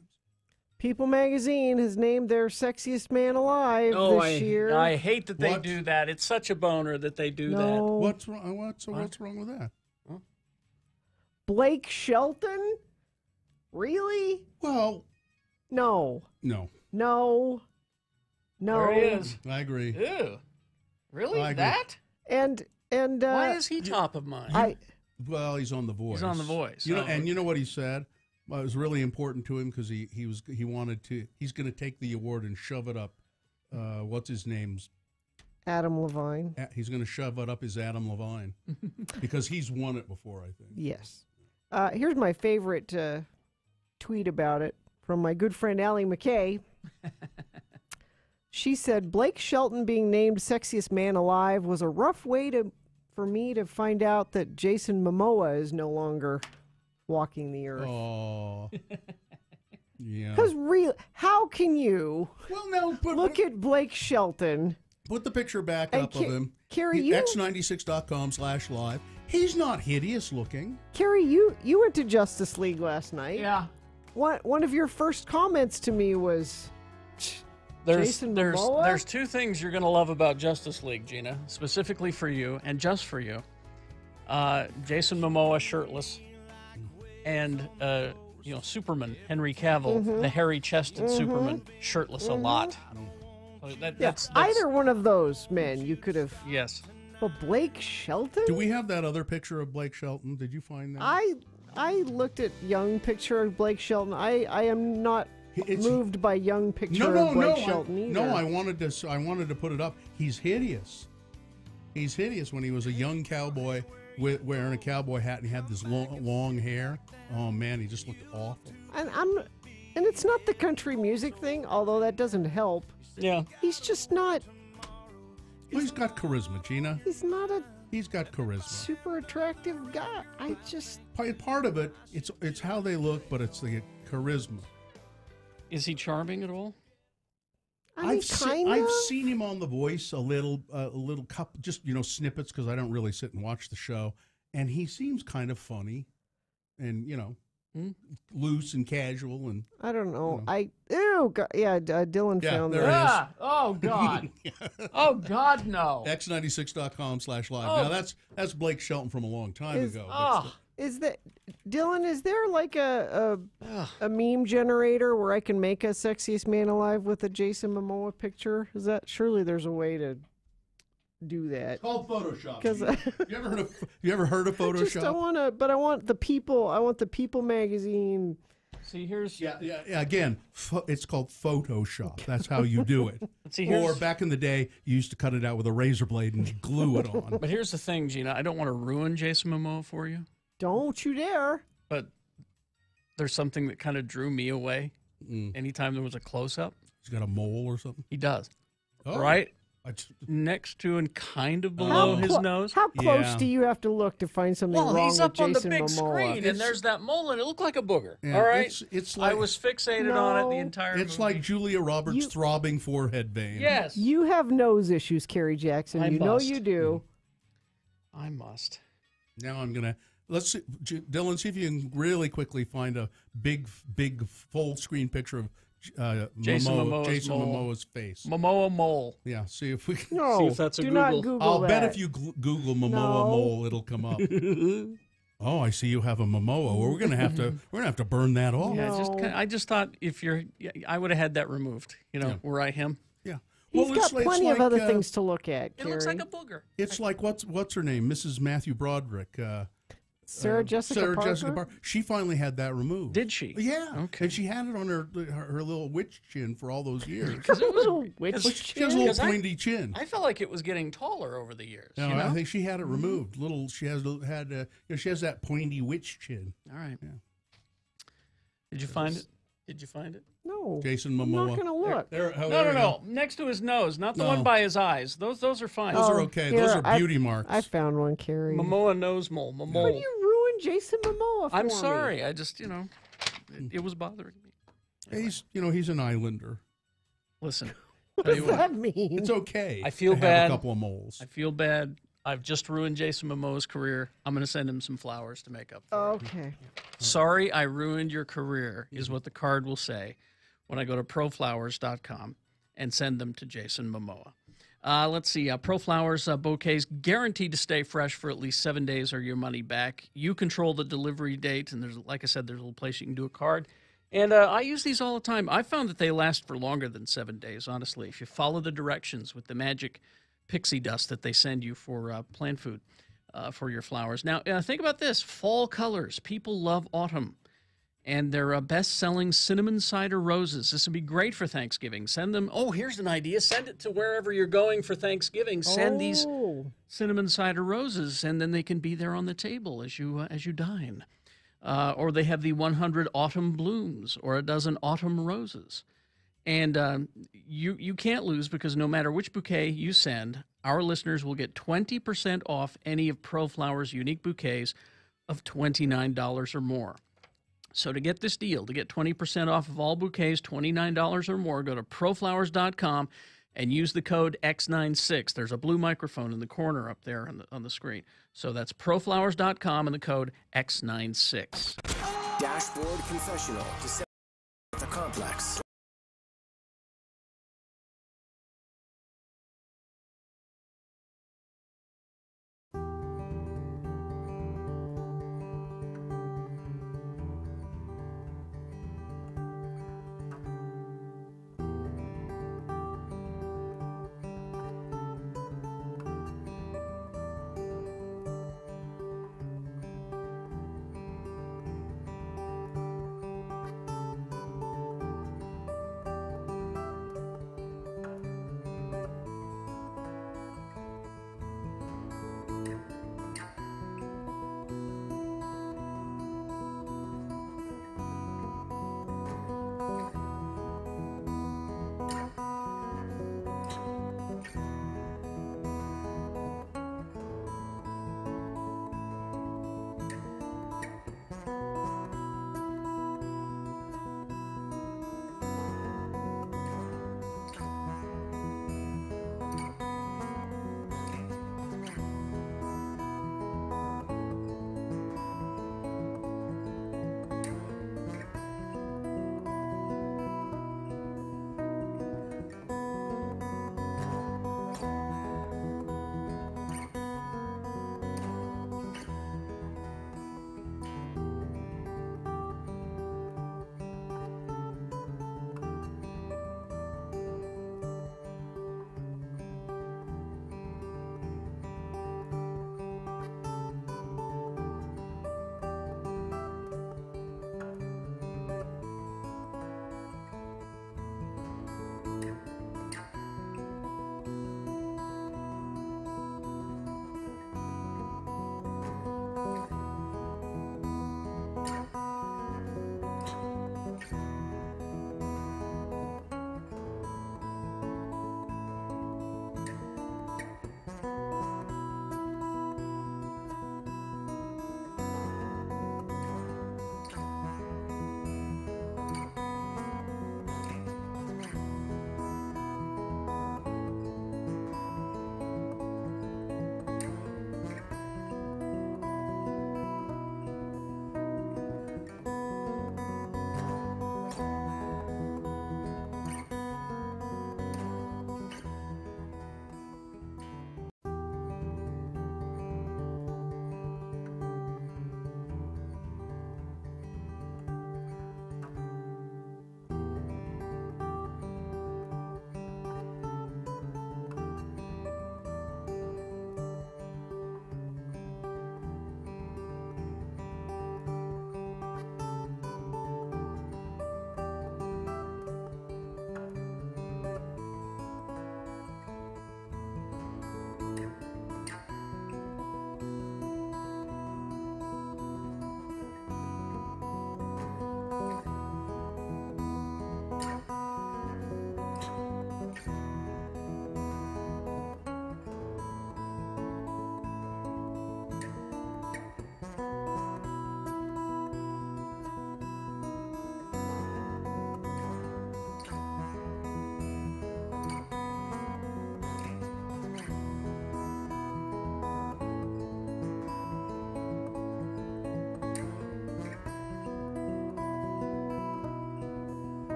People Magazine has named their sexiest man alive this year. I hate that they do that. It's such a boner that they do that. What's wrong? What's wrong with that? Huh? Blake Shelton? Really? Well, no. There he is. I agree. Ew. Really? I agree. That? And why is he top of mind? Well, he's on The Voice. He's on The Voice. And you know what he said? Well, it was really important to him because he wanted to. He's going to take the award and shove it up. What's his name's? Adam Levine. He's going to shove it up his Adam Levine because he's won it before, I think. Yes. Here's my favorite tweet about it from my good friend Allie McKay. She said, Blake Shelton being named sexiest man alive was a rough way for me to find out that Jason Momoa is no longer walking the earth. Oh. Yeah. Because how can you look at Blake Shelton? Put the picture back up of him. Carrie, X96.com/live. He's not hideous looking. Carrie, you went to Justice League last night. Yeah. One of your first comments to me was... There's 2 things you're going to love about Justice League, Gina, specifically for you and just for you. Jason Momoa shirtless, and Superman, Henry Cavill, the hairy-chested Superman, shirtless a lot. That's either one of those men you could have. Yes. But Blake Shelton? Do we have that other picture of Blake Shelton? Did you find that? I looked at young picture of Blake Shelton. I am not moved by young picture of Blake Shelton either. I wanted to put it up. He's hideous. He's hideous when he was a young cowboy wearing a cowboy hat and he had this long hair. Oh man, he just looked awful. And it's not the country music thing, although that doesn't help. Yeah. He's just not. He's got charisma, Gina. He's not a. He's got charisma. Super attractive guy. Part of it. It's how they look, but it's the charisma. Is he charming at all? I've seen him on The Voice a little couple, just snippets because I don't really sit and watch the show, and he seems kind of funny, and loose and casual, and I don't know. Dylan found there that. He is. Oh God. Oh God, no. X96.com/live. Oh. Now that's Blake Shelton from a long time ago. Is that Dylan? Is there like a meme generator where I can make a sexiest man alive with a Jason Momoa picture? Surely there's a way to do that? It's called Photoshop. Because you ever heard of Photoshop? I want the People. I want the People magazine. See, here's again, it's called Photoshop. That's how you do it. Or back in the day, you used to cut it out with a razor blade and glue it on. But here's the thing, Gina. I don't want to ruin Jason Momoa for you. Don't you dare. But there's something that kind of drew me away anytime there was a close-up. He's got a mole or something? He does. Oh. Right next to and kind of below his nose. How close do you have to look to find something wrong he's up with on the Jason big Momoa? screen, and there's that mole, and it looked like a booger. Yeah, All right? It's like, I was fixated on it the entire It's movie. like Julia Roberts' throbbing forehead vein. Yes. You have nose issues, Carrie Jackson. I you know must. you do. I must. Now I'm going to... Let's see, Dylan, see if you can really quickly find a big full screen picture of Jason Momoa's face. Momoa mole. Yeah, see if we can. No, see if that's a do Google. not Google I'll that. bet if you Google Momoa mole, it'll come up. Oh, I see you have a Momoa. Well, we're gonna have to burn that off. Yeah, I just thought I would have had that removed. Were I him? Yeah. He's got plenty of other things to look at. It looks like a booger. It's like what's her name, Mrs. Matthew Broderick. Sarah Jessica Parker? She finally had that removed. Did she? Yeah. Okay. And she had it on her little witch chin for all those years. Because it was She has a little pointy chin. I felt like it was getting taller over the years. No, I think she had it removed. She has that pointy witch chin. All right. Yeah. Did you find it? Did you find it? No. Jason Momoa. I'm not going to look. No. Next to his nose, not the one by his eyes. Those are fine. Those are okay. Here, Those are beauty marks. I found one, Carrie. Momoa nose mole. But you ruined Jason Momoa for I'm me. sorry. I just, it was bothering me. Anyway. He's an islander. Listen. What does that mean? It's okay. I feel to bad. Have a couple of moles. I feel bad. I've just ruined Jason Momoa's career. I'm going to send him some flowers to make up for it. Okay. Sorry, I ruined your career is what the card will say when I go to proflowers.com and send them to Jason Momoa. Let's see. ProFlowers bouquets guaranteed to stay fresh for at least 7 days or your money back. You control the delivery date, and like I said, there's a little place you can do a card. And I use these all the time. I found that they last for longer than 7 days, honestly, if you follow the directions with the magic pixie dust that they send you for plant food for your flowers. Now, think about this. Fall colors. People love autumn. And their best-selling cinnamon cider roses. This would be great for Thanksgiving. Send them. Oh, here's an idea. Send it to wherever you're going for Thanksgiving. Send these cinnamon cider roses, and then they can be there on the table as you dine. Or they have the 100 autumn blooms or a dozen autumn roses. And you can't lose because no matter which bouquet you send, our listeners will get 20% off any of ProFlowers' unique bouquets of $29 or more. So to get this deal, to get 20% off of all bouquets, $29 or more, go to proflowers.com and use the code X96. There's a blue microphone in the corner up there on the screen. So that's proflowers.com and the code X96. Dashboard Confessional to set the complex.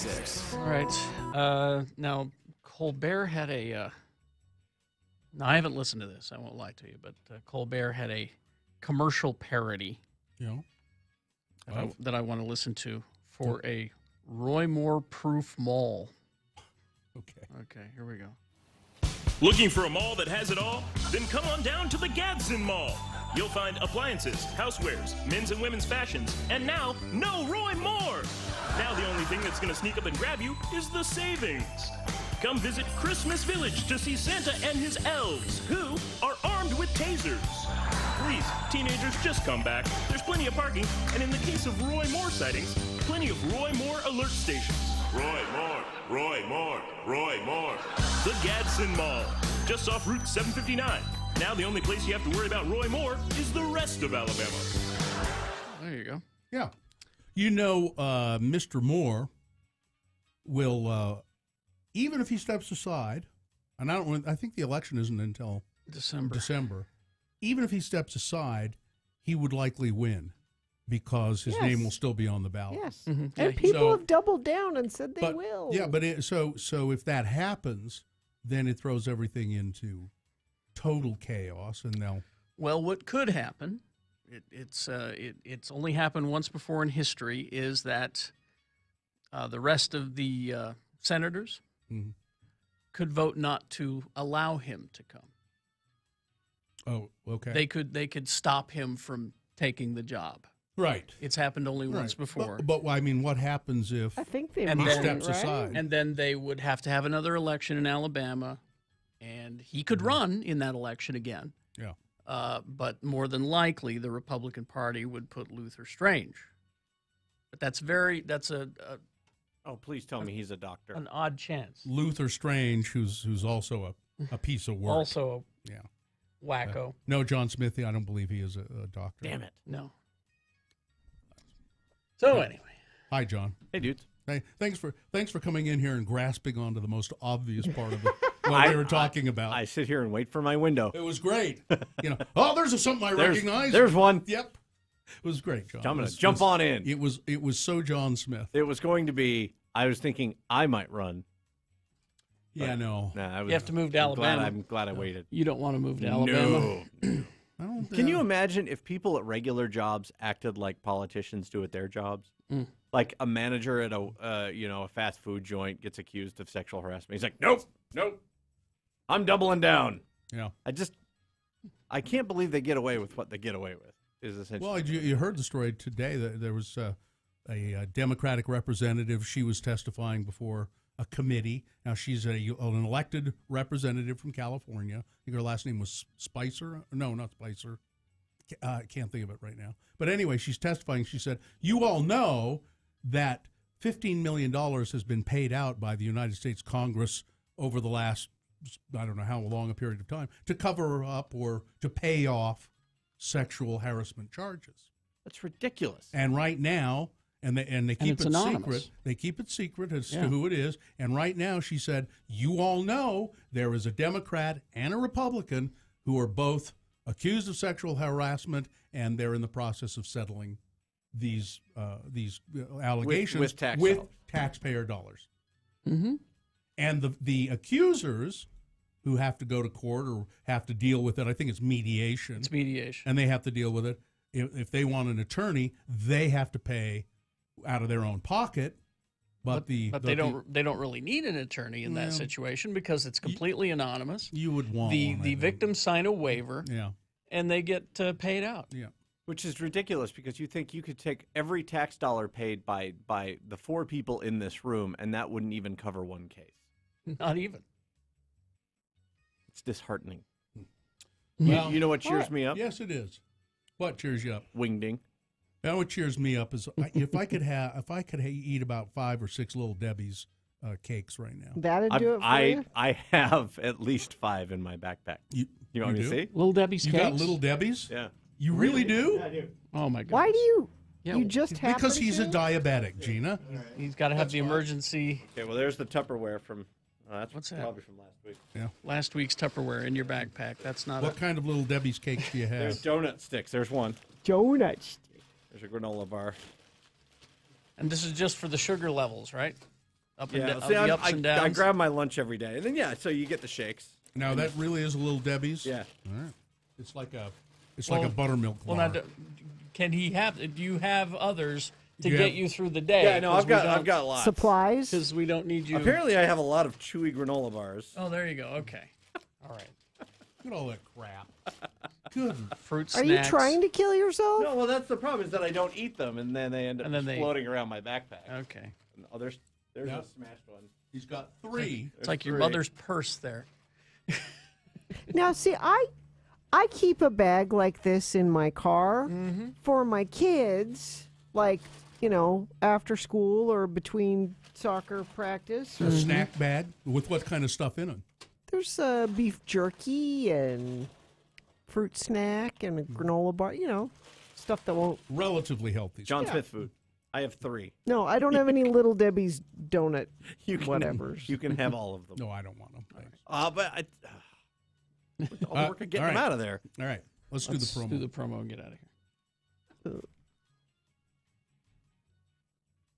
X96. All right. Now, Colbert had a... no, I haven't listened to this. I won't lie to you. But Colbert had a commercial parody that I want to listen to for a Roy Moore-proof mall. Okay, here we go. Looking for a mall that has it all? Then come on down to the Gadsden Mall. You'll find appliances, housewares, men's and women's fashions, and now, no Roy Moore! Now the only thing that's going to sneak up and grab you is the savings. Come visit Christmas Village to see Santa and his elves, who are armed with tasers. Please, teenagers, just come back. There's plenty of parking, and in the case of Roy Moore sightings, plenty of Roy Moore alert stations. Roy Moore, Roy Moore, Roy Moore. The Gadsden Mall, just off Route 759. Now the only place you have to worry about Roy Moore is the rest of Alabama. There you go. Yeah. You know, Mr. Moore will, even if he steps aside, and I think the election isn't until December. Even if he steps aside, he would likely win because his name will still be on the ballot. Yes. And people have doubled down and said they will. Yeah, but so if that happens, then it throws everything into total chaos, and they'll... Well, what could happen, it's only happened once before in history, is that the rest of the senators could vote not to allow him to come. Oh, okay. They could stop him from taking the job. Right. It's happened only once before. But I mean, what happens if I think he steps aside? And then they would have to have another election in Alabama, and he could run in that election again. Yeah. But more than likely, the Republican Party would put Luther Strange. But that's a oh, please tell me he's a doctor. An odd chance. Luther Strange, who's also a piece of work. Also yeah. Wacko. No, John Smith, I don't believe he is a doctor. Damn it. No. So anyway. Hi, John. Hey, dudes. Hey, thanks for coming in here and grasping onto the most obvious part of what we were talking about. I sit here and wait for my window. It was great. There's something I recognize. There's one. Yep. It was great, John. I'm going to jump on in. It was so John Smith. It was going to be, I was thinking I might run. Yeah, no. Nah, You have to move to Alabama. I'm glad I waited. You don't want to move to Alabama. No. Can you imagine if people at regular jobs acted like politicians do at their jobs? Like a manager at a fast food joint gets accused of sexual harassment. He's like, nope, I'm doubling down. Yeah. I can't believe they get away with what they get away with. Is essentially. Well, you heard the story today that there was a Democratic representative. She was testifying before a committee. Now, she's an elected representative from California. I think her last name was Spicer. No, not Spicer. I can't think of it right now. But anyway, she's testifying. She said, you all know that $15 million has been paid out by the United States Congress over the last, I don't know how long a period of time, to cover up or to pay off sexual harassment charges. That's ridiculous. And right now, and they keep it secret. They keep it secret as to who it is. And right now, she said, you all know there is a Democrat and a Republican who are both accused of sexual harassment, and they're in the process of settling these allegations with taxpayer dollars. Mm-hmm. And the accusers, who have to go to court or have to deal with it, I think it's mediation. It's mediation. And they have to deal with it. If they want an attorney, they have to pay out of their own pocket. But they don't really need an attorney in that situation because it's completely anonymous. You would want the victims sign a waiver, and they get paid out. Yeah, which is ridiculous because you think you could take every tax dollar paid by the four people in this room, and that wouldn't even cover one case. Not even. It's disheartening. Well, you know what cheers me up? Yes, it is. What cheers you up? Wingding. Now, what cheers me up is if I could eat about 5 or 6 Little Debbie's cakes right now. That'd do it for you? I have at least 5 in my backpack. You want me to see? Little Debbie's cakes? You got Little Debbie's? Yeah. You really do? Yeah, I do. Oh, my God. Why do you? Yeah, you just happen because he's to? a diabetic, Gina. He's got to have the emergency. Okay, well, there's the Tupperware from. What's that? Probably from last week. Yeah. Last week's Tupperware in your backpack. That's not. What kind of Little Debbie's cakes do you have? There's donut sticks. There's one. Donut sticks. There's a granola bar. And this is just for the sugar levels, right? up and down. See, The ups and downs. I grab my lunch every day, and then so you get the shakes. Now that really is a Little Debbie's. Yeah. All right. It's like a buttermilk bar. Well, now, can he have? Do you have others to get you through the day? Yeah, no, I've got lots. Supplies? Because we don't need you. Apparently, I have a lot of chewy granola bars. Oh, there you go. Okay. All right. Look at all that crap. Good. Fruit Are snacks. you trying to kill yourself? No, well, that's the problem is that I don't eat them, and then they end up floating around my backpack. Okay. Oh, there's a smashed one. He's got 3. It's like your mother's purse there. Now, see, I keep a bag like this in my car for my kids, like, after school or between soccer practice. A snack bag with what kind of stuff in it? There's beef jerky and fruit snack and a granola bar, stuff that won't... Relatively healthy. John Smith food. I have 3. No, I don't have any Little Debbie's donut whatevers. You can have all of them. No, I don't want them. Thanks. But with all the work of getting them out of there. All right. Let's do the promo. Do the promo and get out of here.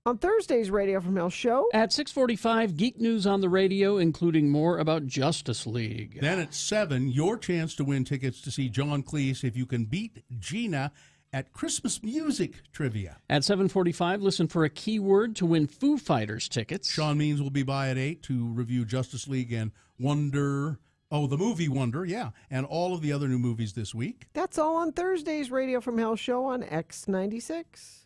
On Thursday's Radio from Hell show. At 6:45, Geek News on the radio, including more about Justice League. Then at 7, your chance to win tickets to see John Cleese if you can beat Gina at Christmas music trivia. At 7:45, listen for a keyword to win Foo Fighters tickets. Sean Means will be by at 8 to review Justice League and Wonder... Oh, the movie Wonder, yeah. And all of the other new movies this week. That's all on Thursday's Radio from Hell show on X96.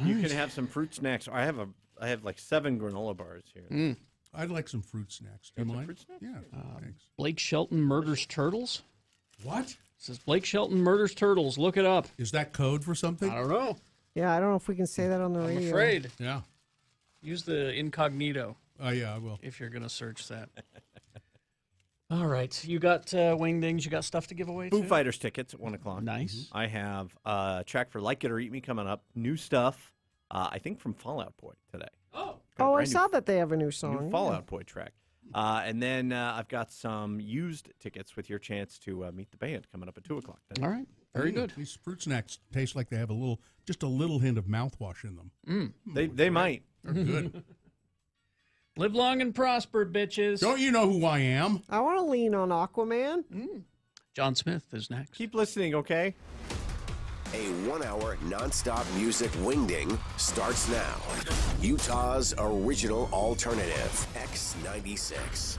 You can have some fruit snacks. I have like 7 granola bars here. I'd like some fruit snacks. Do you mind? Fruit snacks? Yeah, thanks. Blake Shelton murders turtles? What? It says Blake Shelton murders turtles. Look it up. Is that code for something? I don't know. Yeah, I don't know if we can say that on the radio. I'm afraid. Yeah. Use the incognito. Oh, yeah, I will. If you're going to search that. All right. You got wingdings. You got stuff to give away, Foo too? Fighters tickets at 1 o'clock. Nice. I have a track for Like It or Eat Me coming up. New stuff, I think, from Fall Out Boy today. Oh, I saw that they have a new New song. Fall Out Boy track. And then I've got some used tickets with your chance to meet the band coming up at 2 o'clock today. All right. Very good. These fruit snacks taste like they have just a little hint of mouthwash in them. They might. They're good. Live long and prosper, bitches. Don't you know who I am? I want to lean on Aquaman. John Smith is next. Keep listening, okay? A 1-hour nonstop music wingding starts now. Utah's original alternative, X96.